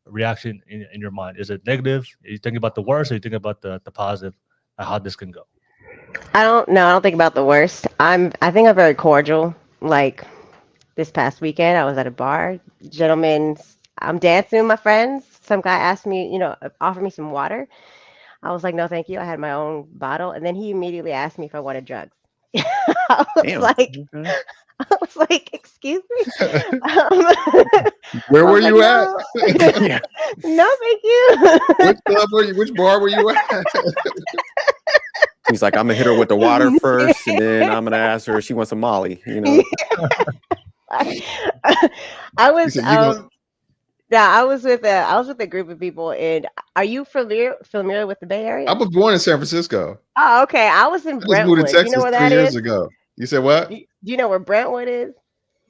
reaction in your mind? Is it negative? Are you thinking about the worst, or are you thinking about the positive, how this can go? I don't think about the worst. I think I'm very cordial. Like this past weekend, I was at a bar. Gentlemen, I'm dancing with my friends. Some guy asked me, offered me some water. I was like, no, thank you. I had my own bottle. And then he immediately asked me if I wanted drugs. I was like, excuse me. Where were you at? No, thank you. Which club were you? Which bar were you at? He's like, I'm gonna hit her with the water first, and then I'm gonna ask her if she wants some Molly. I was with a group of people. And are you familiar with the Bay Area? I was born in San Francisco. Oh, okay. I was in Brentwood. Moved to Texas you know where that 3 years is? ago. You said what? Do you know where Brentwood is?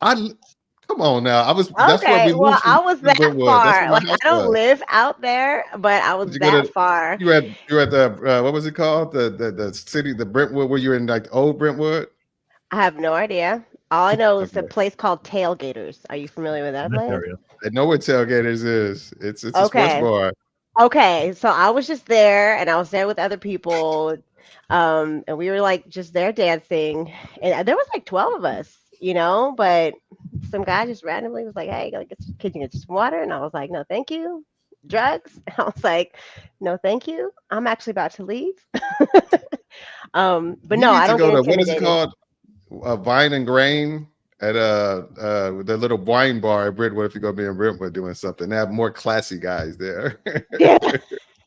Come on now. I was that far. Like I don't live out there, but I was that far. You at the what was it called? The city, the Brentwood, where you're in like old Brentwood? I have no idea. All I know is a place called Tailgaters. Are you familiar with that place? I know what Tailgaters is. It's a sports bar. Okay, so I was just there, and I was there with other people, and we were like just there dancing, and there was like 12 of us, but some guy just randomly was like, "Hey, can you get some water?" And I was like, "No, thank you." Drugs? And I was like, "No, thank you. I'm actually about to leave." But no, I don't get intimidated. What is it called? Vine and Grain at the little wine bar at Brentwood. If you go be in Brentwood doing something, they have more classy guys there.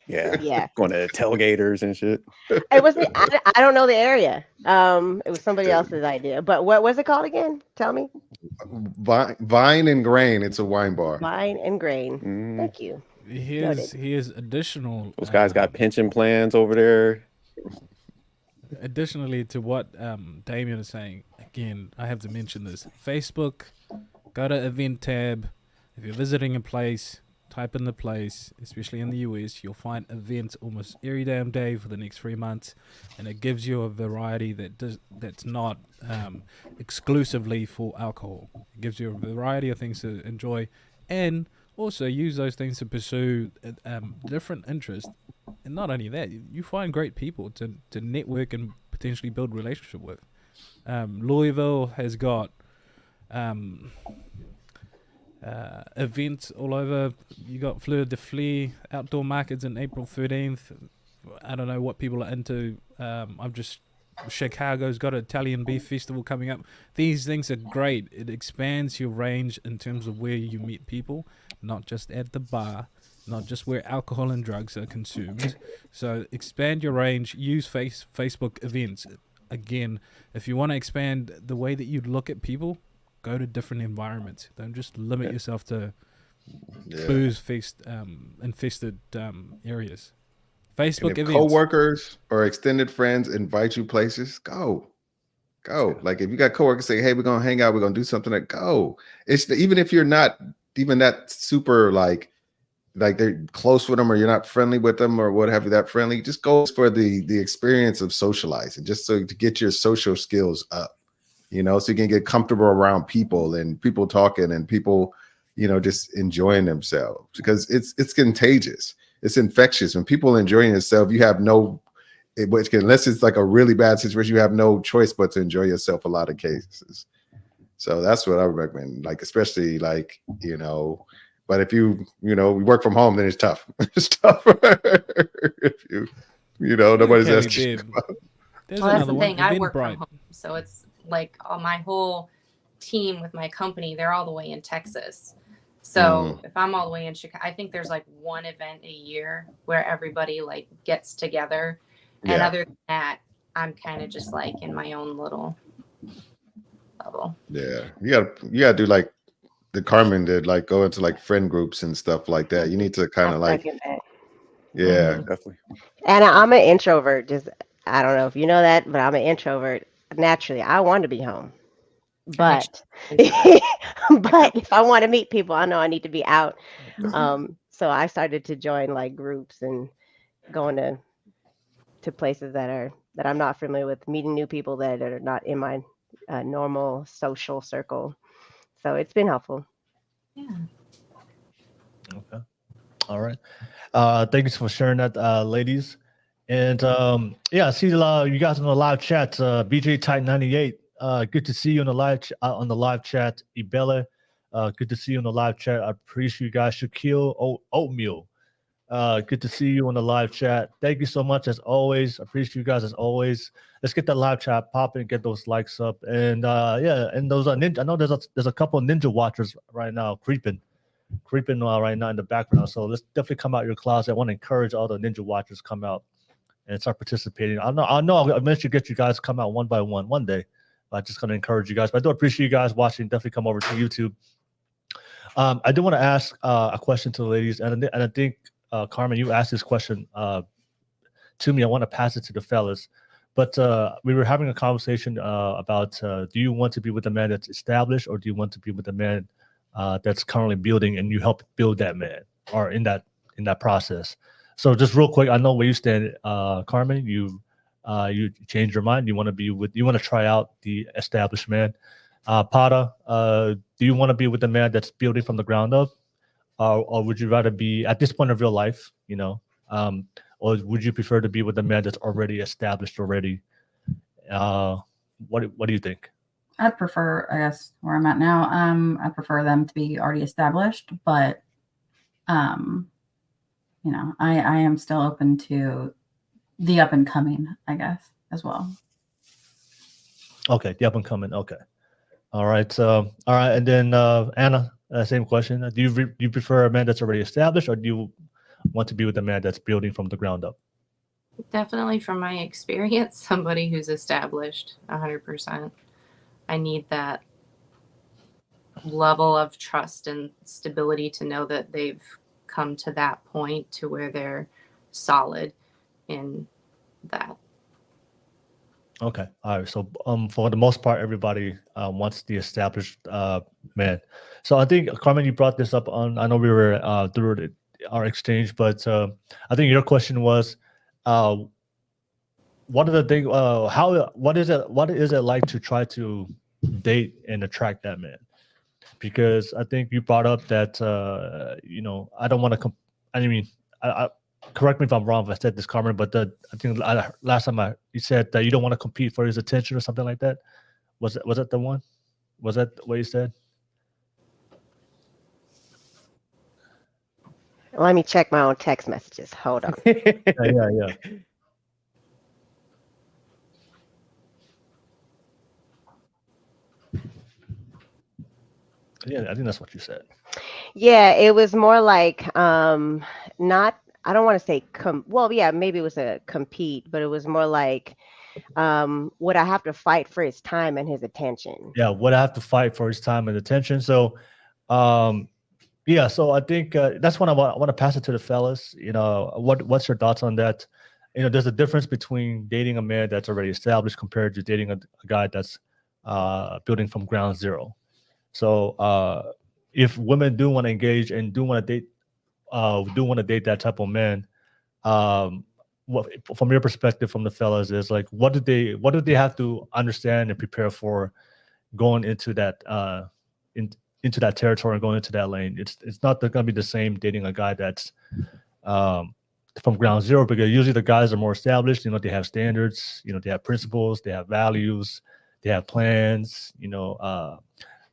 Yeah. Going to tailgaters and shit. It was. I don't know the area. It was somebody else's idea. But what was it called again? Tell me. Vine and Grain. It's a wine bar. Vine and Grain. Thank you. Here's additional. Those guys got pension plans over there. Additionally to what Damien is saying, again, I have to mention this. Facebook, go to event tab. If you're visiting a place, type in the place, especially in the US, you'll find events almost every damn day for the next 3 months, and it gives you a variety that's not exclusively for alcohol. It gives you a variety of things to enjoy, and also use those things to pursue different interests. And not only that, you find great people to network and potentially build relationship with. Louisville has got events all over. You got Fleur de Fleur outdoor markets in April 13th. I don't know what people are into. Chicago's got an Italian beef festival coming up. These things are great. It expands your range in terms of where you meet people, not just at the bar, not just where alcohol and drugs are consumed. So expand your range, use Facebook events. Again, if you want to expand the way that you look at people, go to different environments. Don't just limit yourself to booze infested areas. Facebook events. Coworkers or extended friends invite you places, go. Like if you got coworkers say, "Hey, we're gonna hang out, we're gonna do something," go. It's even if you're not even that super like they're close with them, or you're not friendly with them, or what have you, that friendly, just go for the experience of socializing, just so to get your social skills up, so you can get comfortable around people and people talking and people, just enjoying themselves, because it's contagious. It's infectious. When people enjoying themselves, you have unless it's like a really bad situation, you have no choice but to enjoy yourself a lot of cases. So that's what I would recommend, like, especially like, but if you work from home, then it's tough. It's tough. If nobody's asking. Well, that's the thing. I work from home, so it's like my whole team with my company, they're all the way in Texas. So if I'm all the way in Chicago, I think there's like one event a year where everybody like gets together. And other than that, I'm kind of just like in my own little bubble. Yeah, you gotta do like the Carmen did, like go into like friend groups and stuff like that. You need to kind of like, Definitely. And I'm an introvert. Just I don't know if you know that, but I'm an introvert. Naturally, I want to be home. But but if I want to meet people, I know I need to be out. So I started to join like groups and going to places that I'm not familiar with, meeting new people that are not in my normal social circle. So it's been helpful. Yeah. Okay. All right. Thank you for sharing that, ladies. And yeah, I see you guys on the live chat. BJ Tight 98. Good to see you on the live chat. Ibella, good to see you on the live chat. I appreciate you guys. Shaquille Oatmeal. Good to see you on the live chat. Thank you so much as always. Appreciate you guys as always. Let's get that live chat popping, get those likes up, and yeah, and those ninja. I know there's a couple of ninja watchers right now creeping right now in the background. So let's definitely come out your closet. I want to encourage all the ninja watchers come out and start participating. I know I'll eventually get you guys to come out one by one day. I'm just gonna encourage you guys. But I do appreciate you guys watching. Definitely come over to YouTube. I do want to ask a question to the ladies, and I think Carmen, you asked this question to me. I want to pass it to the fellas, but we were having a conversation about do you want to be with a man that's established, or do you want to be with a man that's currently building, and you help build that man, or in that process. So just real quick, I know where you stand, Carmen. You changed your mind. You want to try out the established man. Pata, do you want to be with a man that's building from the ground up, or would you rather be at this point of your life, or would you prefer to be with a man that's already established already? What do you think? I'd prefer, I guess, where I'm at now. I prefer them to be already established, but I am still open to the up and coming, I guess, as well. Okay, the up and coming. Okay, all right. All right, and then Anna, same question. Do you prefer a man that's already established, or do you want to be with a man that's building from the ground up? Definitely, from my experience, somebody who's established 100%. I need that level of trust and stability to know that they've come to that point to where they're solid in that. Okay. All right. So for the most part, everybody wants the established man. So I think, Carmen, you brought this up on, I know we were through our exchange, but I think your question was, what are the things, what is it like to try to date and attract that man? Because I think you brought up that, I don't want to, I correct me if I'm wrong if I said this, Carmen, but I think last time you said that you don't want to compete for his attention or something like that. Was that the one? Was that what you said? Let me check my own text messages. Hold on. Yeah. Yeah, I think that's what you said. Yeah, it was more like not, I don't want to say maybe it was a compete, but it was more like would I have to fight for his time and his attention? Yeah, would I have to fight for his time and attention? So yeah, so I think that's when I want to pass it to the fellas. What's your thoughts on that? There's a difference between dating a man that's already established compared to dating a guy that's building from ground zero. So if women do want to engage and do want to date that type of man, what from your perspective, from the fellas, is like, what do they have to understand and prepare for going into that into that territory and going into that lane? It's not going to be the same dating a guy that's from ground zero, because usually the guys are more established. They have standards. They have principles. They have values. They have plans.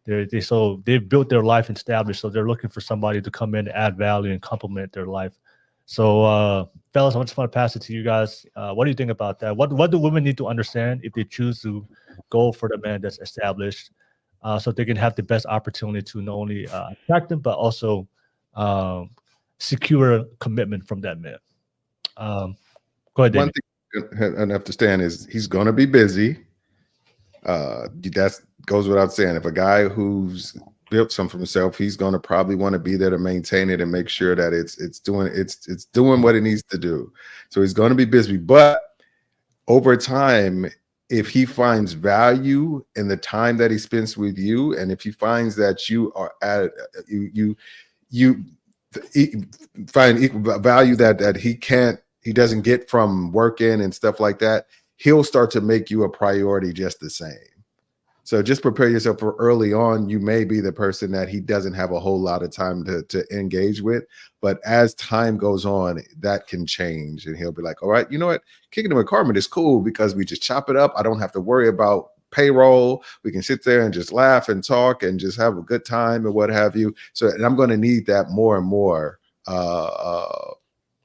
They've built their life and established, so they're looking for somebody to come in, add value, and complement their life. So, fellas, I just want to pass it to you guys. What do you think about that? What do women need to understand if they choose to go for the man that's established? so they can have the best opportunity to not only attract them, but also secure commitment from that man. Go ahead, One David. thing I have to stand is he's going to be busy. That goes without saying. If a guy who's built something for himself, he's going to probably want to be there to maintain it and make sure that it's doing what it needs to do. So he's going to be busy, but over time, if he finds value in the time that he spends with you, and if he finds that you are at you find equal value that he doesn't get from working and stuff like that, he'll start to make you a priority just the same. So just prepare yourself for early on. You may be the person that he doesn't have a whole lot of time to engage with, but as time goes on, that can change, and he'll be like, all right, you know what? Kicking him a Carmen is cool because we just chop it up. I don't have to worry about payroll. We can sit there and just laugh and talk and just have a good time and what have you. So, and I'm going to need that more and more.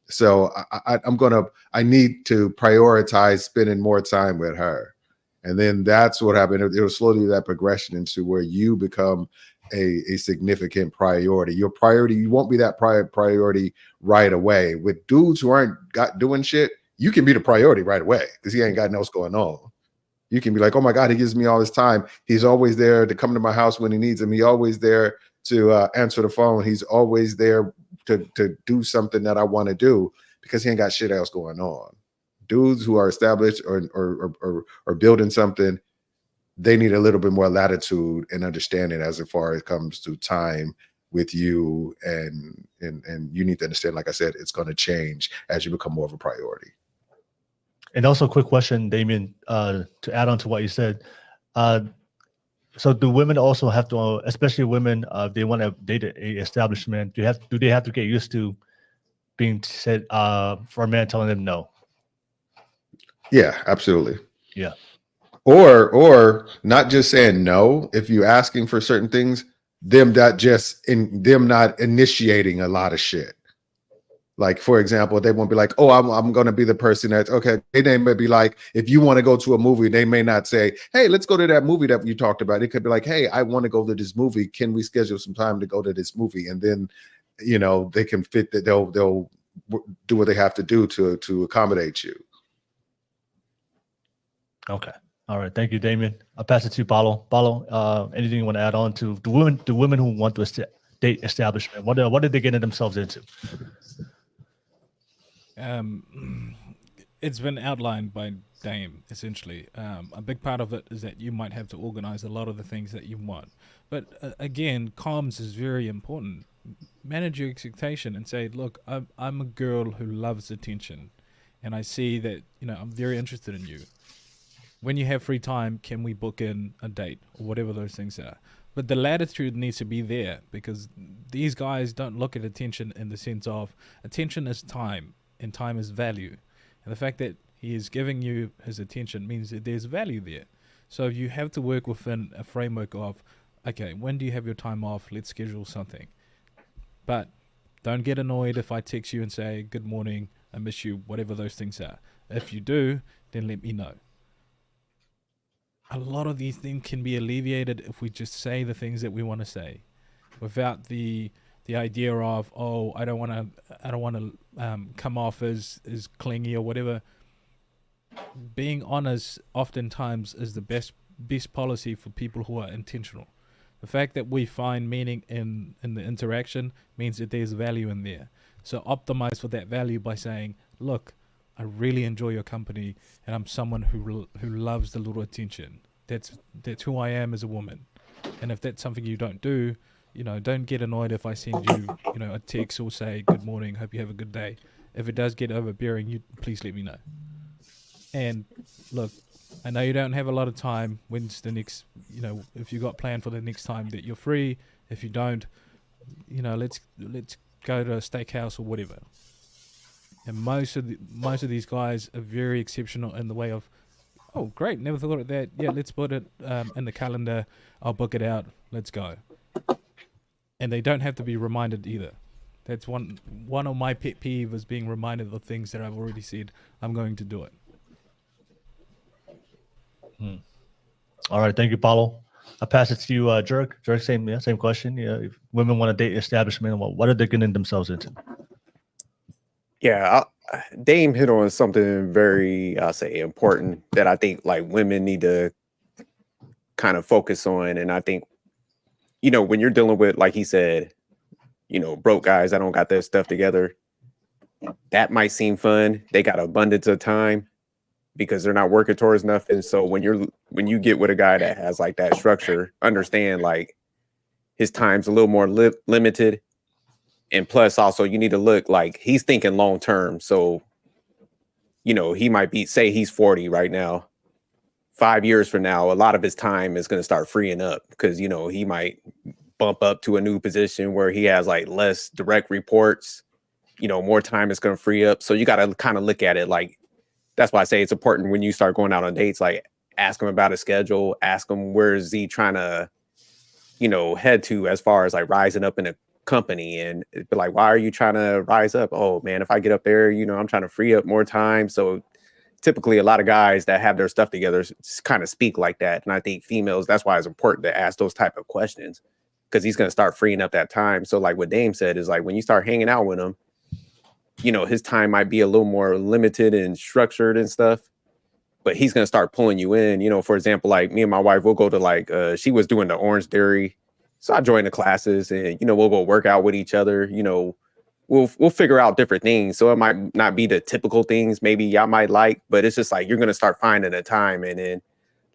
So I need to prioritize spending more time with her. And then that's what happened. It'll slowly do that progression into where you become a significant priority. Your priority, you won't be that priority right away. With dudes who aren't doing shit, you can be the priority right away because he ain't got nothing else going on. You can be like, oh my God, he gives me all this time. He's always there to come to my house when he needs him. He's always there to answer the phone. He's always there to do something that I want to do because he ain't got shit else going on. Dudes who are established or building something, they need a little bit more latitude and understanding as far as it comes to time with you, and you need to understand, like I said, it's going to change as you become more of a priority. And also, quick question, Damien, to add on to what you said. So do women also have to, especially women, if they want to date an established man, do they have to get used to being said for a man telling them no? Yeah, absolutely. Yeah. Or not just saying no. If you're asking for certain things, them not initiating a lot of shit. Like, for example, they won't be like, oh, I'm going to be the person that's okay. They may be like, if you want to go to a movie, they may not say, hey, let's go to that movie that you talked about. It could be like, hey, I want to go to this movie. Can we schedule some time to go to this movie? And then, they can fit that. They'll do what they have to do to accommodate you. Okay. All right. Thank you, Damien. I'll pass it to you, Paulo. Paulo, anything you want to add on to the women who want to date establishment? What did they get themselves into? It's been outlined by Dame, essentially. A big part of it is that you might have to organize a lot of the things that you want. But again, comms is very important. Manage your expectation and say, look, I'm a girl who loves attention, and I see that, I'm very interested in you. When you have free time, can we book in a date or whatever those things are? But the latitude needs to be there, because these guys don't look at attention in the sense of attention is time and time is value. And the fact that he is giving you his attention means that there's value there. So you have to work within a framework of, okay, when do you have your time off? Let's schedule something. But don't get annoyed if I text you and say, good morning, I miss you, whatever those things are. If you do, then let me know. A lot of these things can be alleviated if we just say the things that we want to say, without the idea of, oh, I don't want to come off as clingy or whatever. Being honest oftentimes is the best policy for people who are intentional. The fact that we find meaning in the interaction means that there's value in there. So optimize for that value by saying, look, I really enjoy your company, and I'm someone who loves the little attention. That's who I am as a woman. And if that's something you don't do, don't get annoyed if I send you, a text or say, good morning, hope you have a good day. If it does get overbearing, you please let me know. And look, I know you don't have a lot of time. When's the next, if you got planned for the next time that you're free? If you don't, let's go to a steakhouse or whatever. And most of these guys are very exceptional in the way of, oh, great, never thought of that. Yeah, let's put it in the calendar. I'll book it out. Let's go. And they don't have to be reminded either. That's one of my pet peeves, is being reminded of things that I've already said I'm going to do it. All right, thank you, Paulo. I'll pass it to you, Jerk. Jerk, same question. Yeah, if women want to date establishment, what are they getting themselves into? Yeah, Dame hit on something very, I'll say, important that I think like women need to kind of focus on. And I think, when you're dealing with, like he said, broke guys that don't got their stuff together, that might seem fun. They got abundance of time because they're not working towards nothing. So when you get with a guy that has like that structure, understand like his time's a little more limited. And plus also you need to look like he's thinking long term. So, he might say he's 40 right now. 5 years from now, a lot of his time is going to start freeing up because, he might bump up to a new position where he has like less direct reports, more time is going to free up. So you got to kind of look at it like, that's why I say it's important when you start going out on dates, like ask him about his schedule, ask him where is he trying to, head to as far as like rising up in a company, and be like, why are you trying to rise up? Oh man, if I get up there, I'm trying to free up more time. So typically a lot of guys that have their stuff together kind of speak like that. And I think females, that's why it's important to ask those type of questions, because he's going to start freeing up that time. So like what Dame said is like, when you start hanging out with him, his time might be a little more limited and structured and stuff, but he's going to start pulling you in. For example, like me and my wife, we'll go to like, she was doing the Orange Theory. So I joined the classes and, we'll go work out with each other. We'll figure out different things. So it might not be the typical things maybe y'all might like, but it's just like, you're going to start finding a time. And then,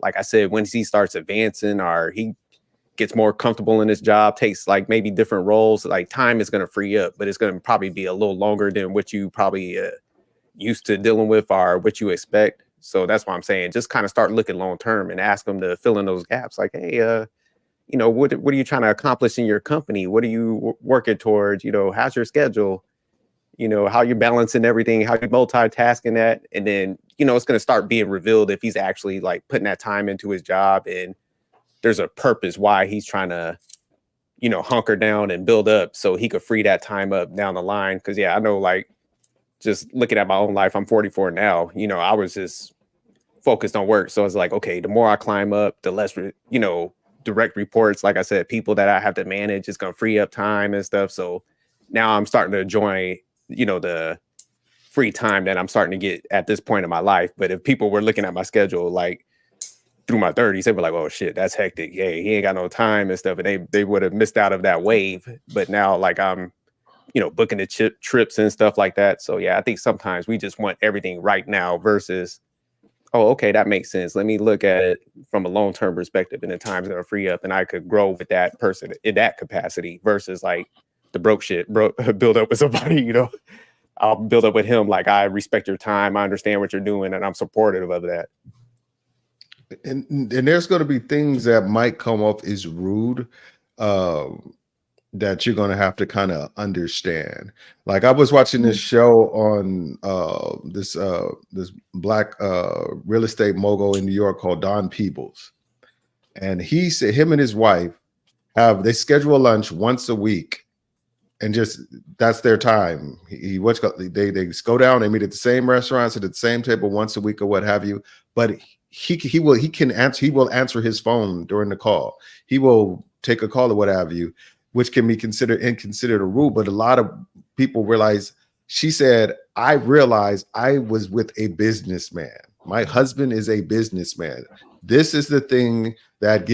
like I said, once he starts advancing or he gets more comfortable in his job, takes like maybe different roles, like time is going to free up, but it's going to probably be a little longer than what you probably used to dealing with or what you expect. So that's why I'm saying, just kind of start looking long term and ask them to fill in those gaps. Like, hey, what are you trying to accomplish in your company? What are you working towards? How's your schedule? How you're balancing everything, how you multitasking that. And then, it's going to start being revealed if he's actually like putting that time into his job and there's a purpose why he's trying to, hunker down and build up so he could free that time up down the line. Cause yeah, I know like just looking at my own life, I'm 44 now, I was just focused on work. So I was like, okay, the more I climb up, the less, direct reports, like I said, people that I have to manage, is going to free up time and stuff. So now I'm starting to enjoy, the free time that I'm starting to get at this point in my life. But if people were looking at my schedule, like through my 30s, they were like, oh shit, that's hectic. Yeah, he ain't got no time and stuff. And they would have missed out of that wave. But now like I'm, booking the trips and stuff like that. So yeah, I think sometimes we just want everything right now versus, oh, okay, that makes sense. Let me look at it from a long-term perspective, and the time's gonna free up, and I could grow with that person in that capacity versus like the broke build up with somebody. I'll build up with him like, I respect your time, I understand what you're doing, and I'm supportive of that. And there's going to be things that might come off as rude, that you're going to have to kind of understand. Like I was watching this show on this black real estate mogul in New York called Don Peebles. And he said him and his wife they schedule lunch once a week, and just that's their time. They go down, they meet at the same restaurants, at the same table once a week or what have you. But he will answer his phone during the call. He will take a call or what have you, which can be considered a rule. But a lot of people realize, she said, I realized I was with a businessman. My husband is a businessman. This is the thing that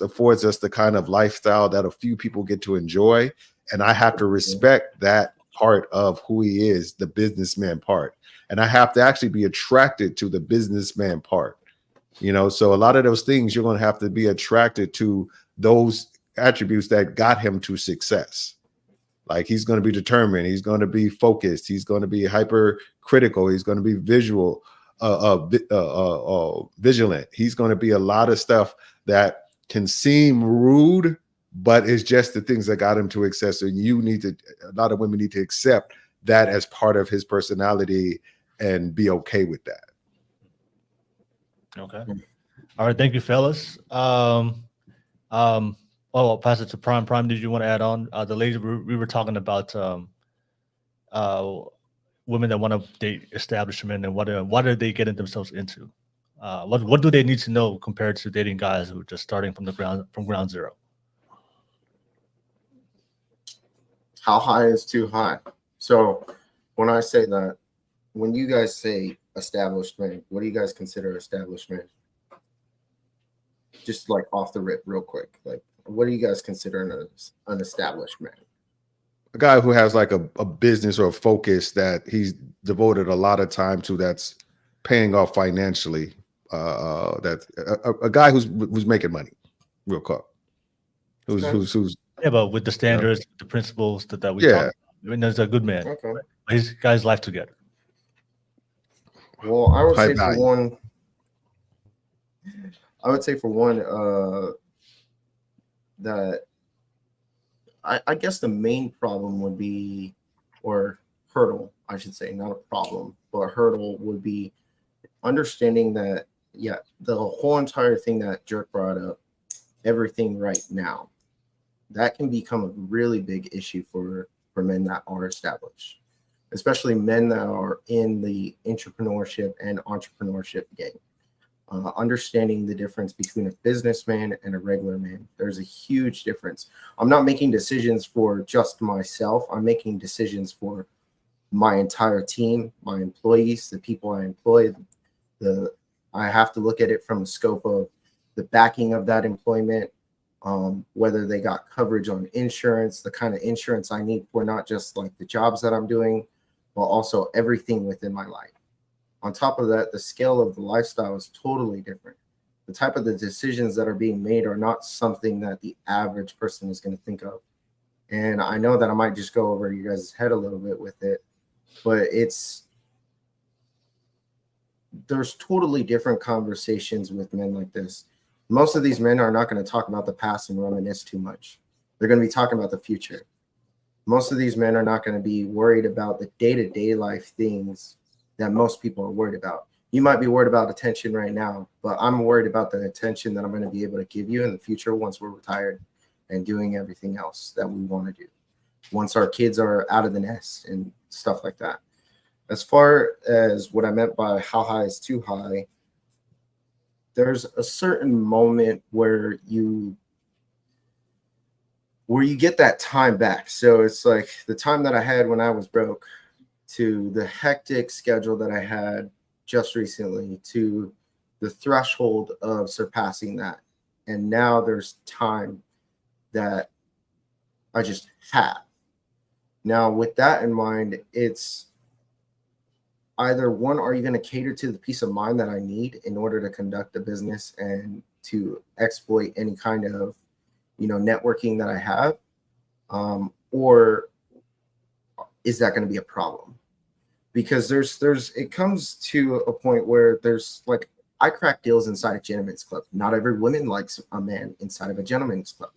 affords us the kind of lifestyle that a few people get to enjoy. And I have to respect that part of who he is, the businessman part. And I have to actually be attracted to the businessman part. So a lot of those things, you're going to have to be attracted to those attributes that got him to success. Like he's going to be determined, he's going to be focused, he's going to be hypercritical, he's going to be vigilant. He's going to be a lot of stuff that can seem rude, but it's just the things that got him to success. And a lot of women need to accept that as part of his personality and be okay with that. Okay. All right. Thank you, fellas. I'll pass it to Prime. Prime, did you want to add on? The lady, we were talking about women that want to date establishment and what are they getting themselves into? What do they need to know compared to dating guys who are just starting from ground zero? How high is too high? So when I say that, when you guys say established man, what do you guys consider established man? Just like off the rip, real quick. Like, what do you guys consider an established man? A guy who has like a business or a focus that he's devoted a lot of time to, that's paying off financially. That's a guy who's making money, real quick. Who's Yeah, but with the standards, the principles that we talk about. I mean, there's a good man. Okay. He's got his life together. Well, I would High say value. for one, that I guess the main problem would be, or hurdle, I should say, not a problem, but a hurdle would be understanding that, yeah, the whole entire thing that Jerk brought up, everything right now, that can become a really big issue for men that are established, especially men that are in the entrepreneurship game. Understanding the difference between a businessman and a regular man. There's a huge difference. I'm not making decisions for just myself. I'm making decisions for my entire team, my employees, the people I employ. I have to look at it from the scope of the backing of that employment, whether they got coverage on insurance, the kind of insurance I need for not just like the jobs that I'm doing, but also everything within my life. On top of that, the scale of the lifestyle is totally different. The type of the decisions that are being made are not something that the average person is going to think of. And I know that I might just go over you guys' head a little bit with it, but there's totally different conversations with men like this. Most of these men are not going to talk about the past and reminisce too much. They're going to be talking about the future. Most of these men are not going to be worried about the day-to-day life things that most people are worried about. You might be worried about attention right now, but I'm worried about the attention that I'm going to be able to give you in the future once we're retired and doing everything else that we want to do. Once our kids are out of the nest and stuff like that. As far as what I meant by how high is too high, there's a certain moment where you get that time back. So it's like the time that I had when I was broke, to the hectic schedule that I had just recently, to the threshold of surpassing that. And now there's time that I just have. Now, with that in mind, it's either one, are you going to cater to the peace of mind that I need in order to conduct a business and to exploit any kind of, networking that I have? Or is that going to be a problem? Because it comes to a point where there's like, I crack deals inside a gentleman's club. Not every woman likes a man inside of a gentleman's club.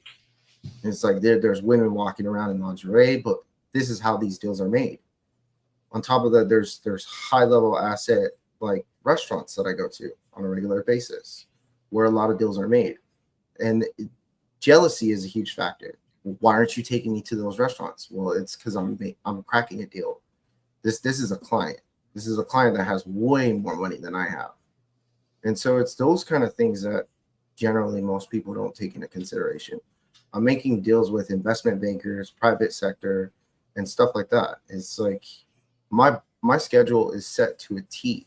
And it's like there's women walking around in lingerie, but this is how these deals are made. On top of that, there's high level asset like restaurants that I go to on a regular basis where a lot of deals are made. And jealousy is a huge factor. Why aren't you taking me to those restaurants? Well, it's because I'm cracking a deal. This is a client. This is a client that has way more money than I have. And so it's those kind of things that generally most people don't take into consideration. I'm making deals with investment bankers, private sector, and stuff like that. It's like my schedule is set to a T.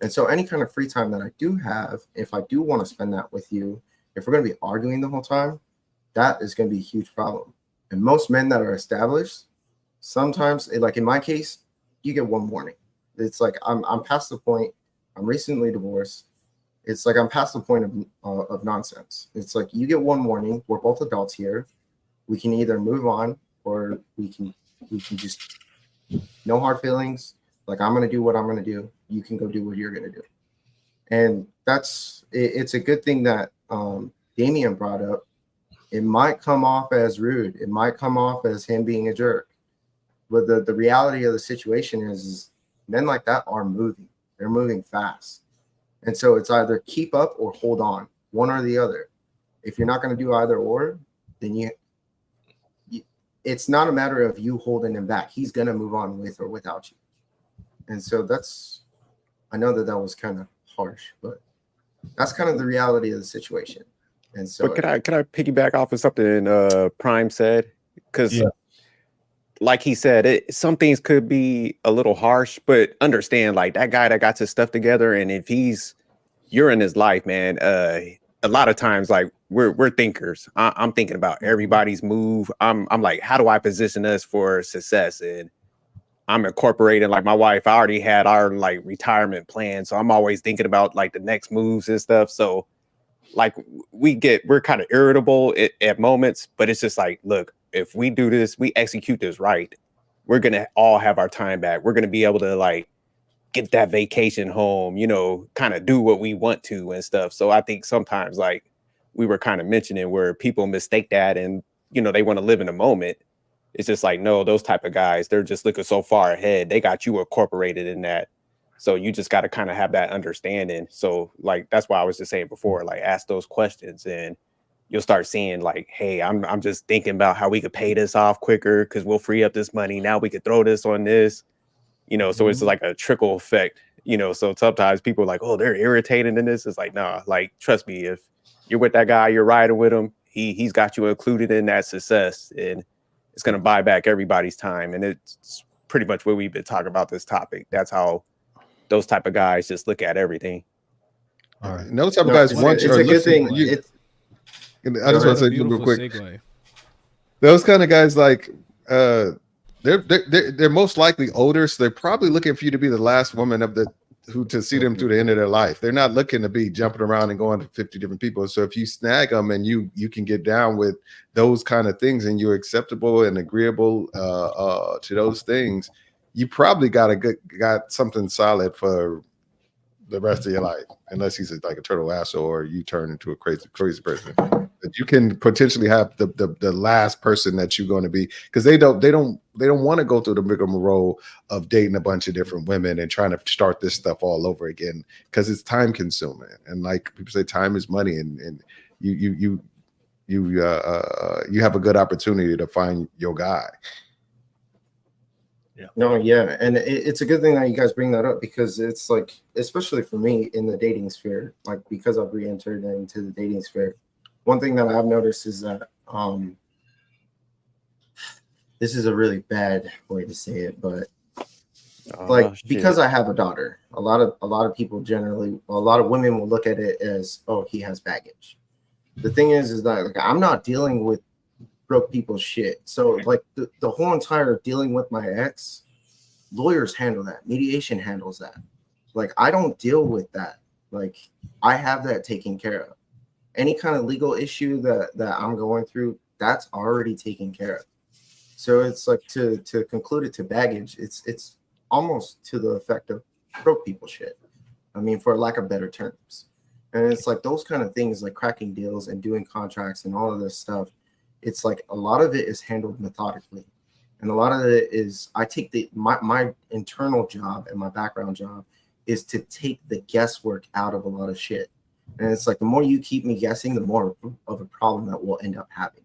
And so any kind of free time that I do have, if I do want to spend that with you, if we're going to be arguing the whole time, that is going to be a huge problem. And most men that are established, sometimes, like in my case, you get one warning. It's like I'm past the point. I'm recently divorced. It's like I'm past the point of nonsense. It's like you get one warning. We're both adults here. We can either move on or we can just, no hard feelings. Like, I'm going to do what I'm going to do. You can go do what you're going to do. And it's a good thing that Damien brought up. It might come off as rude. It might come off as him being a jerk. But the reality of the situation is men like that are moving. They're moving fast. And so it's either keep up or hold on, one or the other. If you're not going to do either or, then it's not a matter of you holding him back. He's going to move on with or without you. And so I know that was kind of harsh, but That's kind of the reality of the situation. And so, But could I piggyback off of something Prime said? Because like he said, some things could be a little harsh, but understand, like, that guy that got his stuff together, and if you're in his life, man, a lot of times, like, we're thinkers. I'm thinking about everybody's move. I'm like, how do I position us for success? And I'm incorporating, like, my wife, I already had our like retirement plan, so I'm always thinking about like the next moves and stuff. So like we're kind of irritable at moments, but it's just like, look, if we do this, we execute this right, we're gonna all have our time back. We're gonna be able to like get that vacation home, you know, kind of do what we want to and stuff. So I think sometimes, like we were kind of mentioning, where people mistake that and, you know, they want to live in a moment. It's just like, no, those type of guys, they're just looking so far ahead. They got you incorporated in that. So you just got to kind of have that understanding. So like, that's why I was just saying before, like, ask those questions and you'll start seeing like, hey, I'm just thinking about how we could pay this off quicker because we'll free up this money. Now we could throw this on this, you know, so it's like a trickle effect, you know. So sometimes people are like, oh, they're irritated in this. It's like, nah, like, trust me, if you're with that guy, you're riding with him, he's got you included in that success, and it's going to buy back everybody's time. And it's pretty much what we've been talking about this topic. That's how those type of guys just look at everything. All right. And those type of guys want you. It's a good thing. I just want to say real quick. Segue. Those kind of guys, like, they're most likely older, so they're probably looking for you to be the last woman to see them through the end of their life. They're not looking to be jumping around and going to 50 different people. So if you snag them and you can get down with those kind of things and you're acceptable and agreeable to those things, you probably got something solid for the rest of your life, unless he's like a total asshole or you turn into a crazy person. That you can potentially have the last person that you're going to be, because they don't want to go through the rigmarole of dating a bunch of different women and trying to start this stuff all over again, because it's time consuming. And like people say, time is money, and you have a good opportunity to find your guy. Yeah. No, yeah. And it's a good thing that you guys bring that up, because it's like, especially for me in the dating sphere, like, because I've re-entered into the dating sphere, one thing that I've noticed is that this is a really bad way to say it, but because I have a daughter, a lot of people generally, a lot of women will look at it as, oh, he has baggage. The thing is that, like, I'm not dealing with broke people's shit. So like the whole entire dealing with my ex, lawyers handle that, mediation handles that. Like, I don't deal with that. Like, I have that taken care of. Any kind of legal issue that I'm going through, that's already taken care of. So it's like, to conclude it to baggage, it's almost to the effect of broke people shit. I mean, for lack of better terms. And it's like those kind of things, like cracking deals and doing contracts and all of this stuff. It's like a lot of it is handled methodically, and a lot of it is, I take my internal job and my background job is to take the guesswork out of a lot of shit. And it's like, the more you keep me guessing, the more of a problem that we'll end up having.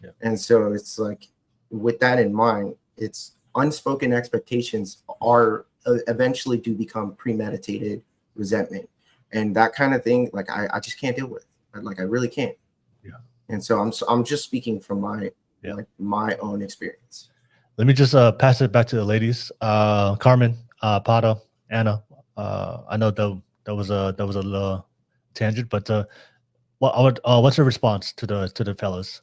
Yeah. And so it's like, with that in mind, it's unspoken expectations are eventually do become premeditated resentment, and that kind of thing. Like, I just can't deal with. Like, I really can't. Yeah. And so I'm just speaking from my own experience. Let me just pass it back to the ladies. Carmen, Pata, Anna. I know that was a little tangent, but what's your response to the fellas?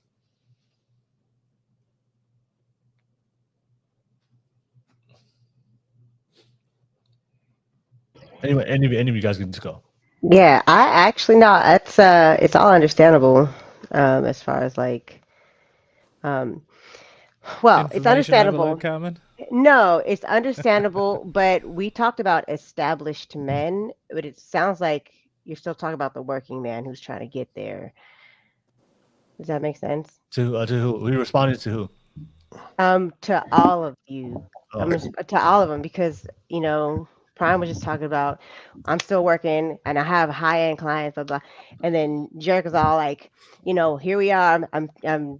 Anyway, any of you guys can just go. Yeah, I actually no, it's all understandable. As far as like, well, it's understandable. No, it's understandable, but we talked about established men, but it sounds like you're still talking about the working man who's trying to get there. Does that make sense? To who? We responded to who? To all of you. To all of them, because, you know, Prime was just talking about, I'm still working and I have high-end clients, blah, blah. And then Jerk is all like, you know, here we are. I'm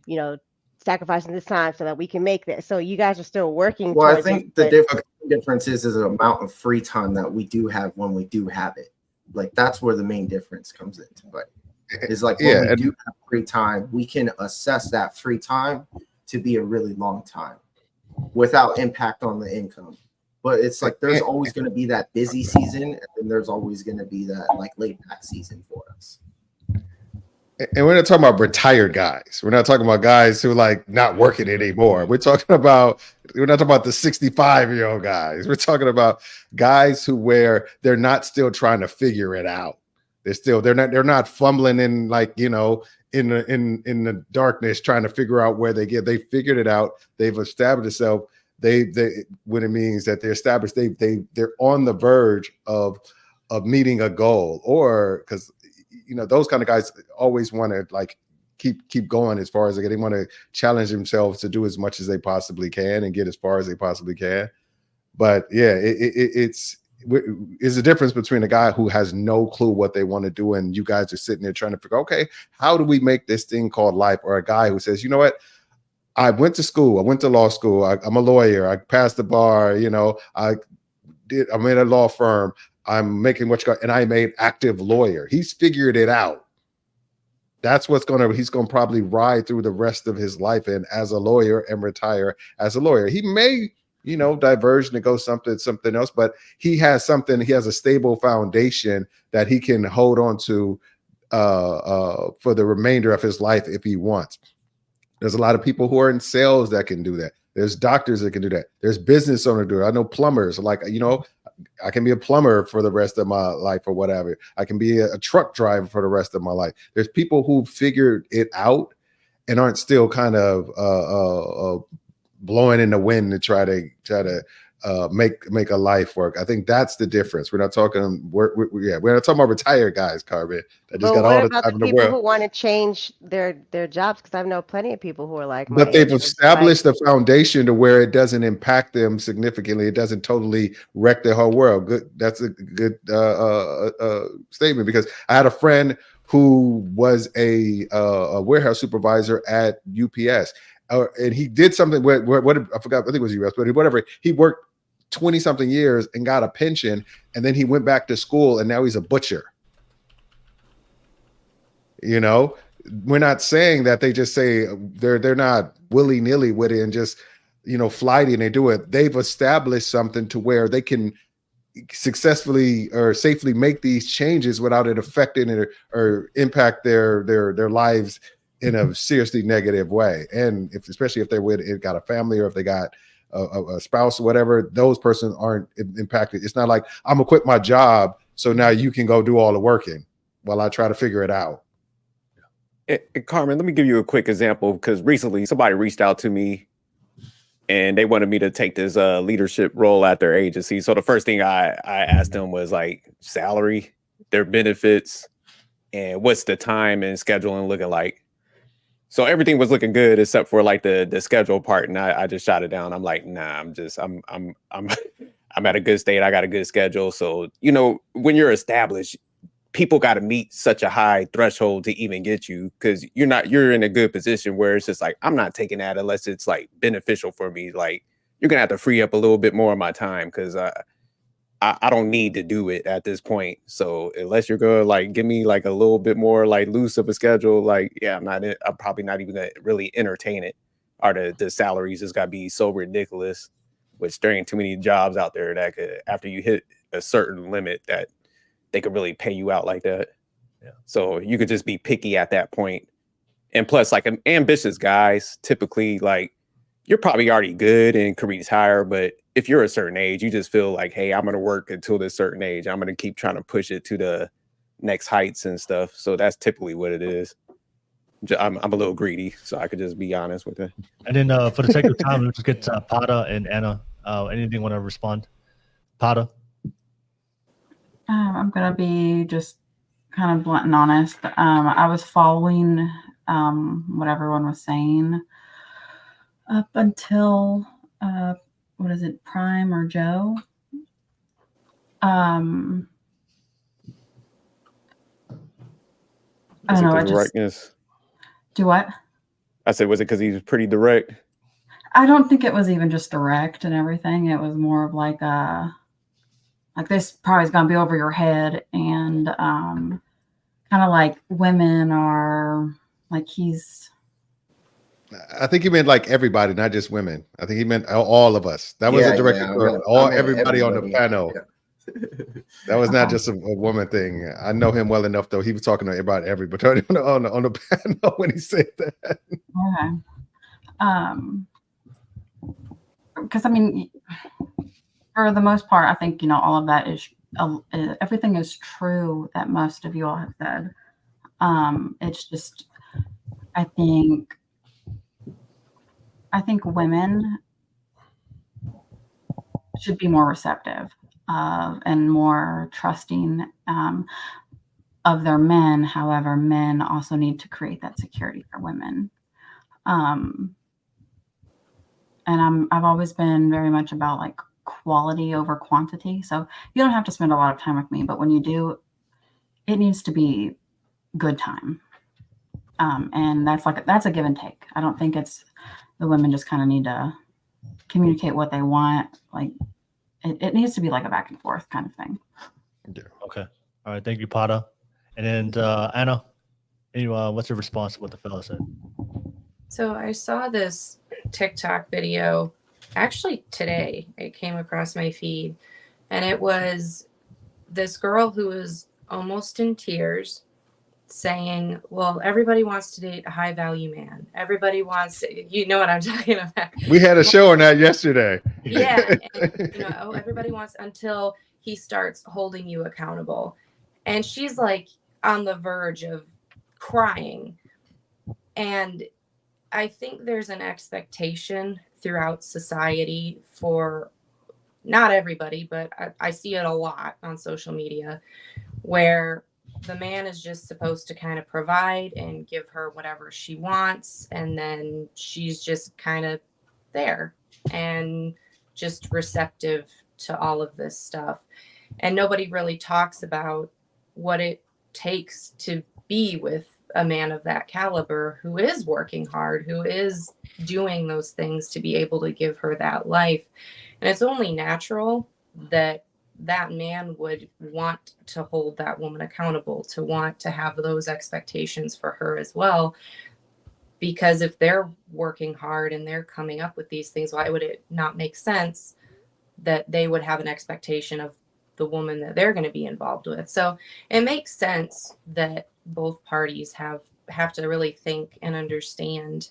you know, sacrificing this time so that we can make this. So you guys are still working. Well, I think the difference is the amount of free time that we do have when we do have it. like that's where the main difference comes into play. Is like Yeah, when we and- do have free time, we can assess that free time to be a really long time without impact on the income. But it's like there's always going to be that busy season, and then there's always going to be that like laid back season for us. And we're not talking about retired guys. We're not talking about guys who like not working anymore. We're not talking about the 65-year-old guys. We're talking about guys who where they're not still trying to figure it out. They're not fumbling in like, you know, in the darkness trying to figure out where they figured it out. They've established themselves. They what it means that they're established. They're on the verge of meeting a goal, or because you know those kind of guys always want to like keep going as far as they want to challenge themselves to do as much as they possibly can and get as far as they possibly can. But yeah, it's a difference between a guy who has no clue what they want to do and you guys are sitting there trying to figure, okay, how do we make this thing called life? Or a guy who says, you know what, I went to school, I went to law school, I'm a lawyer, I passed the bar, you know, I'm in a law firm, I'm making and I made active lawyer. He's figured it out. That's what's he's gonna probably ride through the rest of his life in as a lawyer and retire as a lawyer. He may, you know, diverge and go something else, but he has a stable foundation that he can hold on to for the remainder of his life if he wants. There's a lot of people who are in sales that can do that. There's doctors that can do that. There's business owners do it. I know plumbers, like, you know, I can be a plumber for the rest of my life or whatever. I can be a truck driver for the rest of my life. There's people who figured it out and aren't still kind of blowing in the wind to try to make a life work. I think that's the difference. We're not talking we're not talking about retired guys, Carbon, that just got all the time in the world. People who want to change their jobs? Because I know plenty of people who are like, but they've established the foundation to where it doesn't impact them significantly. It doesn't totally wreck their whole world. Good. That's a good statement, because I had a friend who was a warehouse supervisor at UPS. And he did something where I forgot, I think it was US, but whatever. He worked 20 something years and got a pension, and then he went back to school and now he's a butcher. You know, we're not saying that they just say they're not willy-nilly with it and just, you know, flighty and they do it. They've established something to where they can successfully or safely make these changes without it affecting it or impact their lives in a seriously negative way. And especially if they're got a family or if they got a spouse or whatever, those persons aren't impacted. It's not like I'm gonna quit my job so now you can go do all the working while I try to figure it out. Carmen, let me give you a quick example, because recently somebody reached out to me and they wanted me to take this leadership role at their agency. So the first thing I asked them was like salary, their benefits, and what's the time and scheduling looking like. So everything was looking good except for like the schedule part, and I just shot it down. I'm like, nah, I'm I'm at a good state. I got a good schedule. So, you know, when you're established, people got to meet such a high threshold to even get you, because you're in a good position where it's just like, I'm not taking that unless it's like beneficial for me. Like, you're gonna have to free up a little bit more of my time, because I don't need to do it at this point. So unless you're gonna like give me like a little bit more like loose of a schedule, like, yeah, I'm probably not even gonna really entertain it. Or the salaries just gotta be so ridiculous, which there ain't too many jobs out there that could, after you hit a certain limit, that they could really pay you out like that. Yeah. So you could just be picky at that point. And plus, like, ambitious guys, typically, like, you're probably already good and could retire, but if you're a certain age, you just feel like, hey, I'm going to work until this certain age. I'm going to keep trying to push it to the next heights and stuff. So that's typically what it is. I'm a little greedy, so I could just be honest with it. And then for the sake of time, let's get Pada and Anna. Anything want to respond? Pada? I'm going to be just kind of blunt and honest. I was following what everyone was saying up until, what is it, Prime or Joe? I don't know. I just Directness. do what? I said, was it because he was pretty direct? I don't think it was even just direct and everything. It was more of like like this probably is going to be over your head, and kind of like women are like I think he meant like everybody, not just women. I think he meant all of us. That was a directed for everybody on the panel. Yeah. That was not just a woman thing. I know him well enough, though. He was talking about everybody on the panel when he said that. Okay. Because I mean, for the most part, I think all of that is everything is true that most of you all have said. It's just I think women should be more receptive and more trusting of their men. However, men also need to create that security for women. And I've always been very much about like quality over quantity. So you don't have to spend a lot of time with me, but when you do, it needs to be good time. And that's a give and take. I don't think it's the women just kind of need to communicate what they want. Like it needs to be like a back and forth kind of thing. Yeah. Okay. All right. Thank you, Pada. And then Anna, what's your response to what the fella said? So I saw this TikTok video actually today. It came across my feed, and it was this girl who was almost in tears saying, well, everybody wants to date a high value man. Everybody wants, you know what I'm talking about. We had a show on that yesterday. Yeah. And, everybody wants until he starts holding you accountable. And she's like on the verge of crying. And I think there's an expectation throughout society for not everybody, but I see it a lot on social media where the man is just supposed to kind of provide and give her whatever she wants. And then she's just kind of there and just receptive to all of this stuff. And nobody really talks about what it takes to be with a man of that caliber who is working hard, who is doing those things to be able to give her that life. And it's only natural that man would want to hold that woman accountable, to want to have those expectations for her as well. Because if they're working hard and they're coming up with these things, why would it not make sense that they would have an expectation of the woman that they're going to be involved with? So it makes sense that both parties have to really think and understand,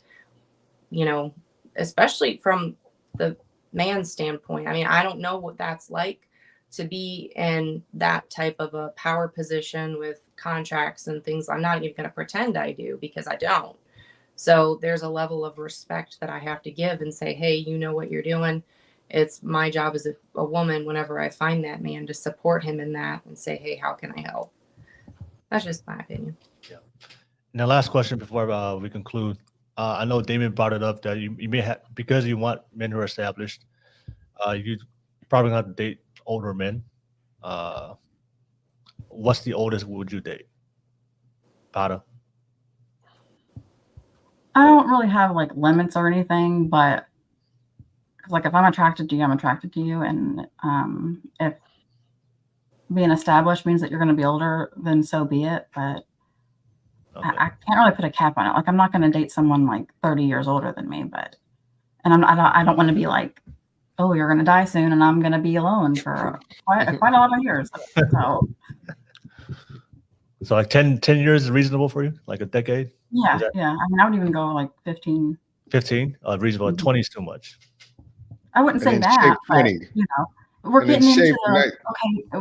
especially from the man's standpoint. I mean, I don't know what that's like to be in that type of a power position with contracts and things. I'm not even going to pretend I do, because I don't. So there's a level of respect that I have to give and say, hey, you know what you're doing. It's my job as a woman, whenever I find that man, to support him in that and say, hey, how can I help? That's just my opinion. Yeah. And the last question before we conclude, I know Damien brought it up that you may have, because you want men who are established, you probably not to date older men. What's the oldest would you date? Pada? I don't really have like limits or anything, but like if I'm attracted to you, I'm attracted to you. And if being established means that you're going to be older, then so be it. But okay. I can't really put a cap on it. Like I'm not going to date someone like 30 years older than me, and I don't want to be like, oh, you're going to die soon and I'm going to be alone for quite a lot of years. So like 10 years is reasonable for you? Like a decade? Yeah. Yeah. I mean, I would even go like 15. 15? Reasonable. 20 is too much. I wouldn't say that, but we're getting into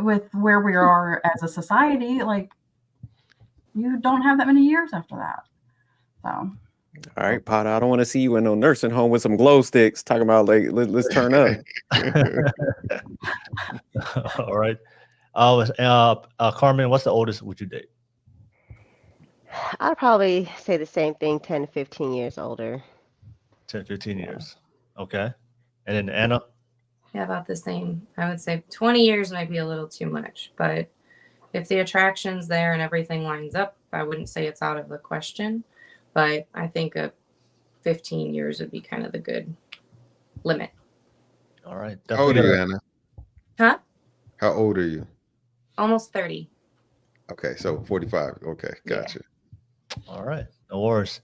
with where we are as a society. Like you don't have that many years after that. So. All right, Potter, I don't want to see you in no nursing home with some glow sticks talking about like let's turn up. All right. Carmen, what's the oldest would you date? I'd probably say the same thing, 10 to 15 years older. 10, 15 years. Okay. And then Anna? Yeah, about the same. I would say 20 years might be a little too much, but if the attraction's there and everything lines up, I wouldn't say it's out of the question. But I think 15 years would be kind of the good limit. All right. How old are you, Anna? Huh? How old are you? Almost 30. Okay, so 45. Okay, Yeah. gotcha. All right, no worries.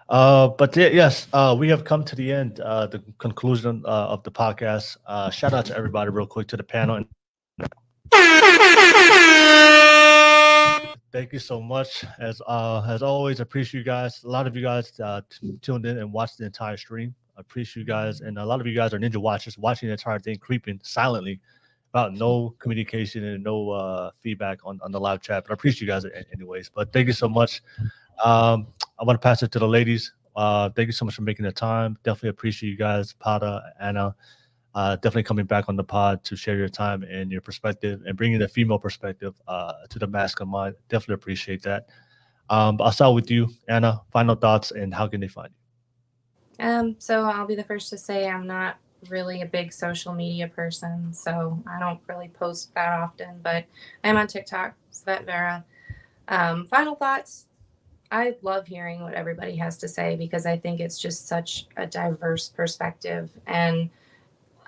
But yes, we have come to the end, the conclusion of the podcast. Shout out to everybody, real quick, to the panel. And thank you so much. As always, appreciate you guys. A lot of you guys tuned in and watched the entire stream. I appreciate you guys, and a lot of you guys are ninja watchers, watching the entire thing, creeping silently, about no communication and no feedback on the live chat. But I appreciate you guys anyways. But thank you so much. I want to pass it to the ladies. Thank you so much for making the time. Definitely appreciate you guys, Pada, Anna. Definitely coming back on the pod to share your time and your perspective and bringing the female perspective to the masculine mind. Definitely appreciate that. I'll start with you, Anna. Final thoughts and how can they find you? So I'll be the first to say I'm not really a big social media person, so I don't really post that often, but I'm on TikTok, Svet Vera. Final thoughts. I love hearing what everybody has to say because I think it's just such a diverse perspective. And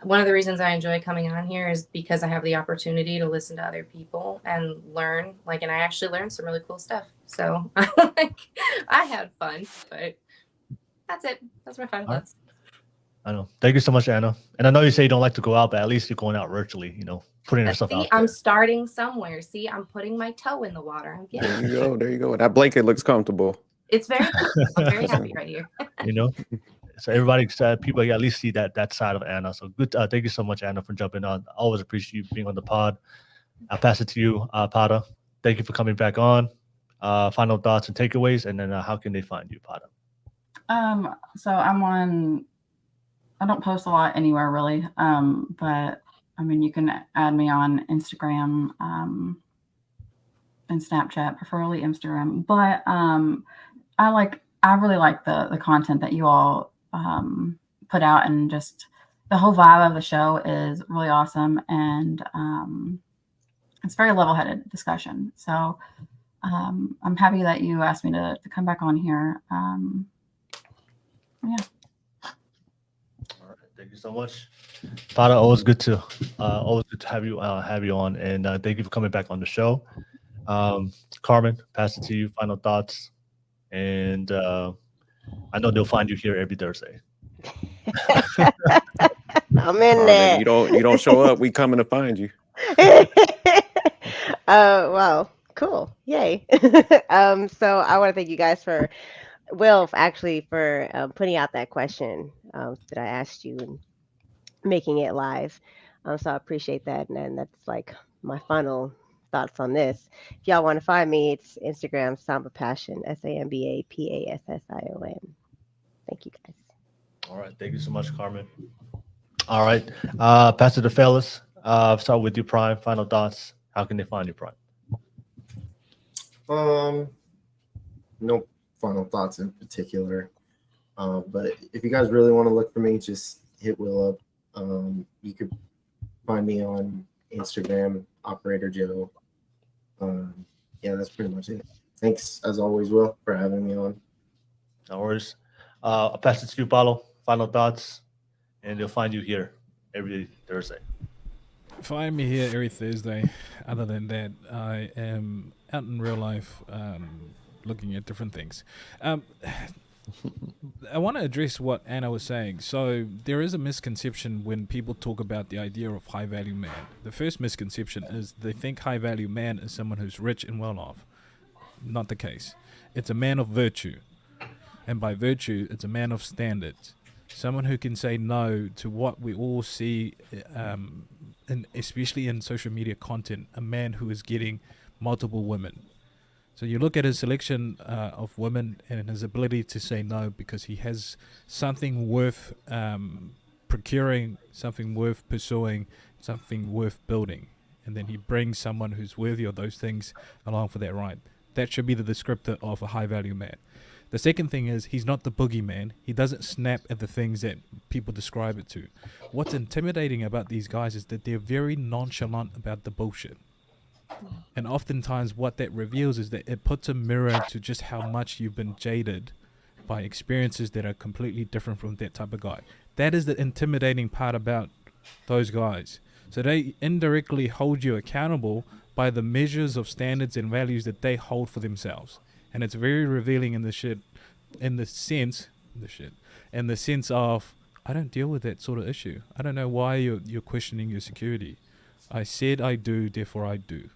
one of the reasons I enjoy coming on here is because I have the opportunity to listen to other people and learn, and I actually learned some really cool stuff. So I had fun, but that's it. That's my final thoughts. I know. Thank you so much, Anna. And I know you say you don't like to go out, but at least you're going out virtually, putting yourself out there. I'm starting somewhere. See, I'm putting my toe in the water. I'm There you go. There you go. That blanket looks comfortable. It's very cool. I'm very happy right here. So everybody said people at least see that side of Anna. So good. Thank you so much, Anna, for jumping on. I always appreciate you being on the pod. I'll pass it to you, Pada. Thank you for coming back on. Final thoughts and takeaways, and then how can they find you, Pada? So I don't post a lot anywhere really. But I mean, you can add me on Instagram and Snapchat, preferably Instagram. But I really like the content that you all put out, and just the whole vibe of the show is really awesome, and it's very level-headed discussion. So I'm happy that you asked me to come back on here. Yeah. All right, thank you so much, Pada. Always good to have you on, and thank you for coming back on the show. Carmen, pass it to you. Final thoughts, and I know they'll find you here every Thursday. I'm in there. You don't show up, we coming to find you. Well, cool. Yay. So I want to thank you guys for putting out that question that I asked you and making it live. So I appreciate that. And that's my final thoughts on this. If y'all want to find me, it's Instagram, Samba Passion, SAMBAPASSION. Thank you guys. All right. Thank you so much, Carmen. All right. Pass it to fellas. Start with you, Prime. Final thoughts. How can they find you, Prime? No final thoughts in particular. But if you guys really want to look for me, just hit Will up. You could find me on Instagram, Operator Joe. Yeah, that's pretty much it. Thanks, as always, Will, for having me on. No worries. I'll pass it to you, Paulo. Final thoughts, and they'll find you here every Thursday. Find me here every Thursday. Other than that, I am out in real life looking at different things. I want to address what Anna was saying. So there is a misconception when people talk about the idea of high-value man. The first misconception is they think high-value man is someone who's rich and well-off. Not the case. It's a man of virtue. And by virtue, it's a man of standards. Someone who can say no to what we all see, and especially in social media content, a man who is getting multiple women. So you look at his selection of women and his ability to say no because he has something worth procuring, something worth pursuing, something worth building. And then he brings someone who's worthy of those things along for that ride. That should be the descriptor of a high-value man. The second thing is he's not the boogeyman. He doesn't snap at the things that people describe it to. What's intimidating about these guys is that they're very nonchalant about the bullshit. And oftentimes what that reveals is that it puts a mirror to just how much you've been jaded by experiences that are completely different from that type of guy. That is the intimidating part about those guys. So they indirectly hold you accountable by the measures of standards and values that they hold for themselves. And it's very revealing in the sense of, I don't deal with that sort of issue. I don't know why you're questioning your security. I said I do, therefore I do.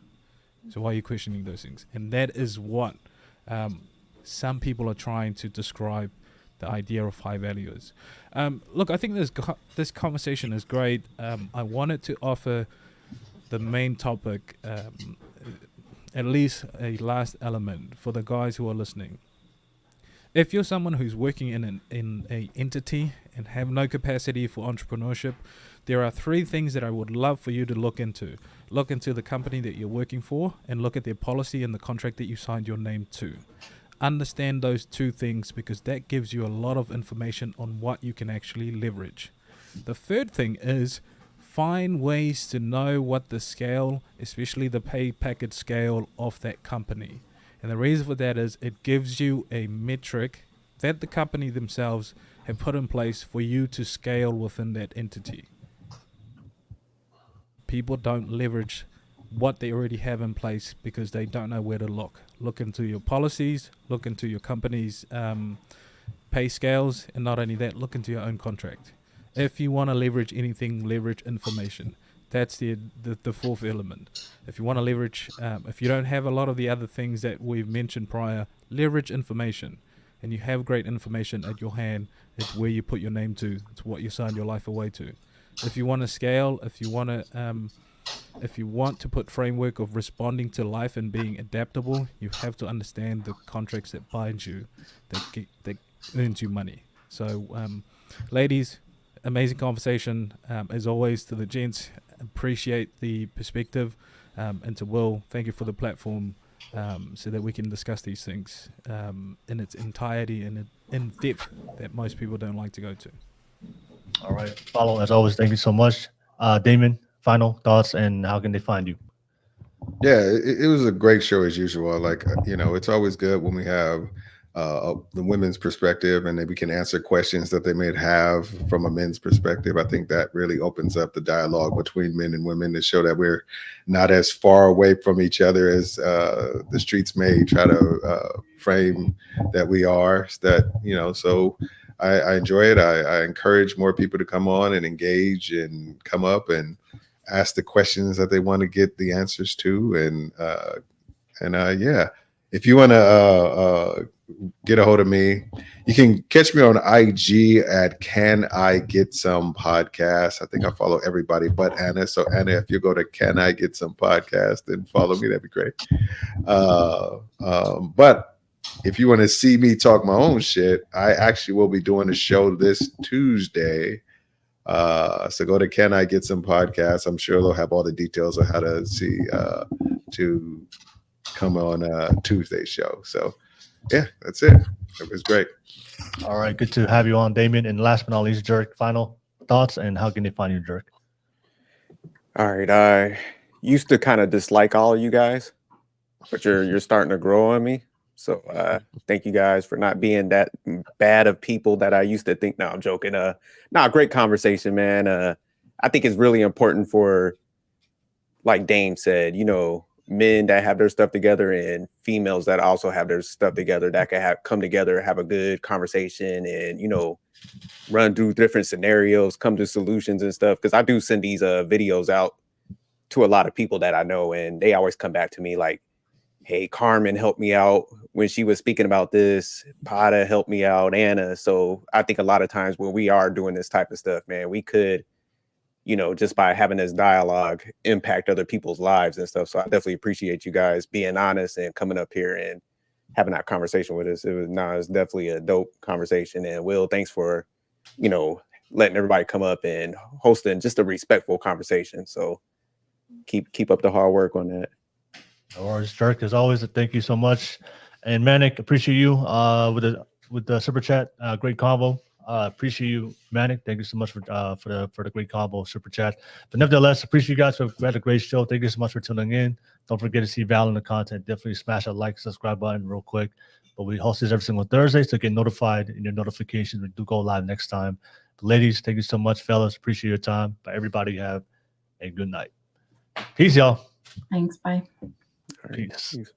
So why are you questioning those things? And that is what some people are trying to describe the idea of high value is. Look, I think this conversation is great. I wanted to offer the main topic, at least a last element for the guys who are listening. If you're someone who's working in a entity and have no capacity for entrepreneurship, there are 3 things that I would love for you to look into. Look into the company that you're working for and look at their policy and the contract that you signed your name to. Understand those 2 things, because that gives you a lot of information on what you can actually leverage. The third thing is find ways to know what the scale, especially the pay package scale of that company. And the reason for that is it gives you a metric that the company themselves have put in place for you to scale within that entity. People don't leverage what they already have in place because they don't know where to look. Look into your policies, look into your company's pay scales, and not only that, look into your own contract. If you want to leverage anything, leverage information. That's the 4th element. If you want to leverage, if you don't have a lot of the other things that we've mentioned prior, leverage information. And you have great information at your hand. It's where you put your name to. It's what you sign your life away to. If you want to scale, if you want to put framework of responding to life and being adaptable, you have to understand the contracts that bind you, that earns you money. So, ladies, amazing conversation. As always, to the gents, appreciate the perspective. And to Will, thank you for the platform, so that we can discuss these things in its entirety and in depth that most people don't like to go to. All right. Follow, as always, thank you so much. Damon, final thoughts and how can they find you? Yeah, it was a great show as usual. Like, it's always good when we have the women's perspective and that we can answer questions that they may have from a men's perspective. I think that really opens up the dialogue between men and women to show that we're not as far away from each other as the streets may try to frame that we are. So I enjoy it. I encourage more people to come on and engage and come up and ask the questions that they want to get the answers to. And yeah, if you want to get a hold of me, you can catch me on IG at Can I Get Some Podcast. I think I follow everybody but Anna. So Anna, if you go to Can I Get Some Podcast and follow me, that'd be great. But if you want to see me talk my own shit, I actually will be doing a show this Tuesday. So go to Can I Get Some Podcast. I'm sure they'll have all the details of how to see to come on Tuesday's show. So yeah, that's it. It was great. All right, good to have you on, Damien. And last but not least, Jerk, final thoughts and how can they find you, Jerk? All right, I used to kind of dislike all of you guys, but you're starting to grow on me. So thank you guys for not being that bad of people that I used to think. No, I'm joking. Great conversation, man. I think it's really important for, like Dame said, men that have their stuff together and females that also have their stuff together that can come together, have a good conversation and, run through different scenarios, come to solutions and stuff. Because I do send these videos out to a lot of people that I know, and they always come back to me like, hey, Carmen helped me out when she was speaking about this. Pada helped me out, Anna. So I think a lot of times when we are doing this type of stuff, man, we could, just by having this dialogue, impact other people's lives and stuff. So I definitely appreciate you guys being honest and coming up here and having that conversation with us. It's definitely a dope conversation. And Will, thanks for, letting everybody come up and hosting just a respectful conversation. So keep up the hard work on that. No worries, Jerk. As always, thank you so much. And Manic, appreciate you with the super chat. Great combo. Appreciate you, Manic. Thank you so much for the great combo super chat. But nevertheless, appreciate you guys. We had a great show. Thank you so much for tuning in. Don't forget to see Val in the content. Definitely smash that like, subscribe button real quick. But we host this every single Thursday, so get notified in your notifications. We do go live next time. But ladies, thank you so much, fellas. Appreciate your time. But everybody have a good night. Peace, y'all. Thanks. Bye. All right. Peace. Peace.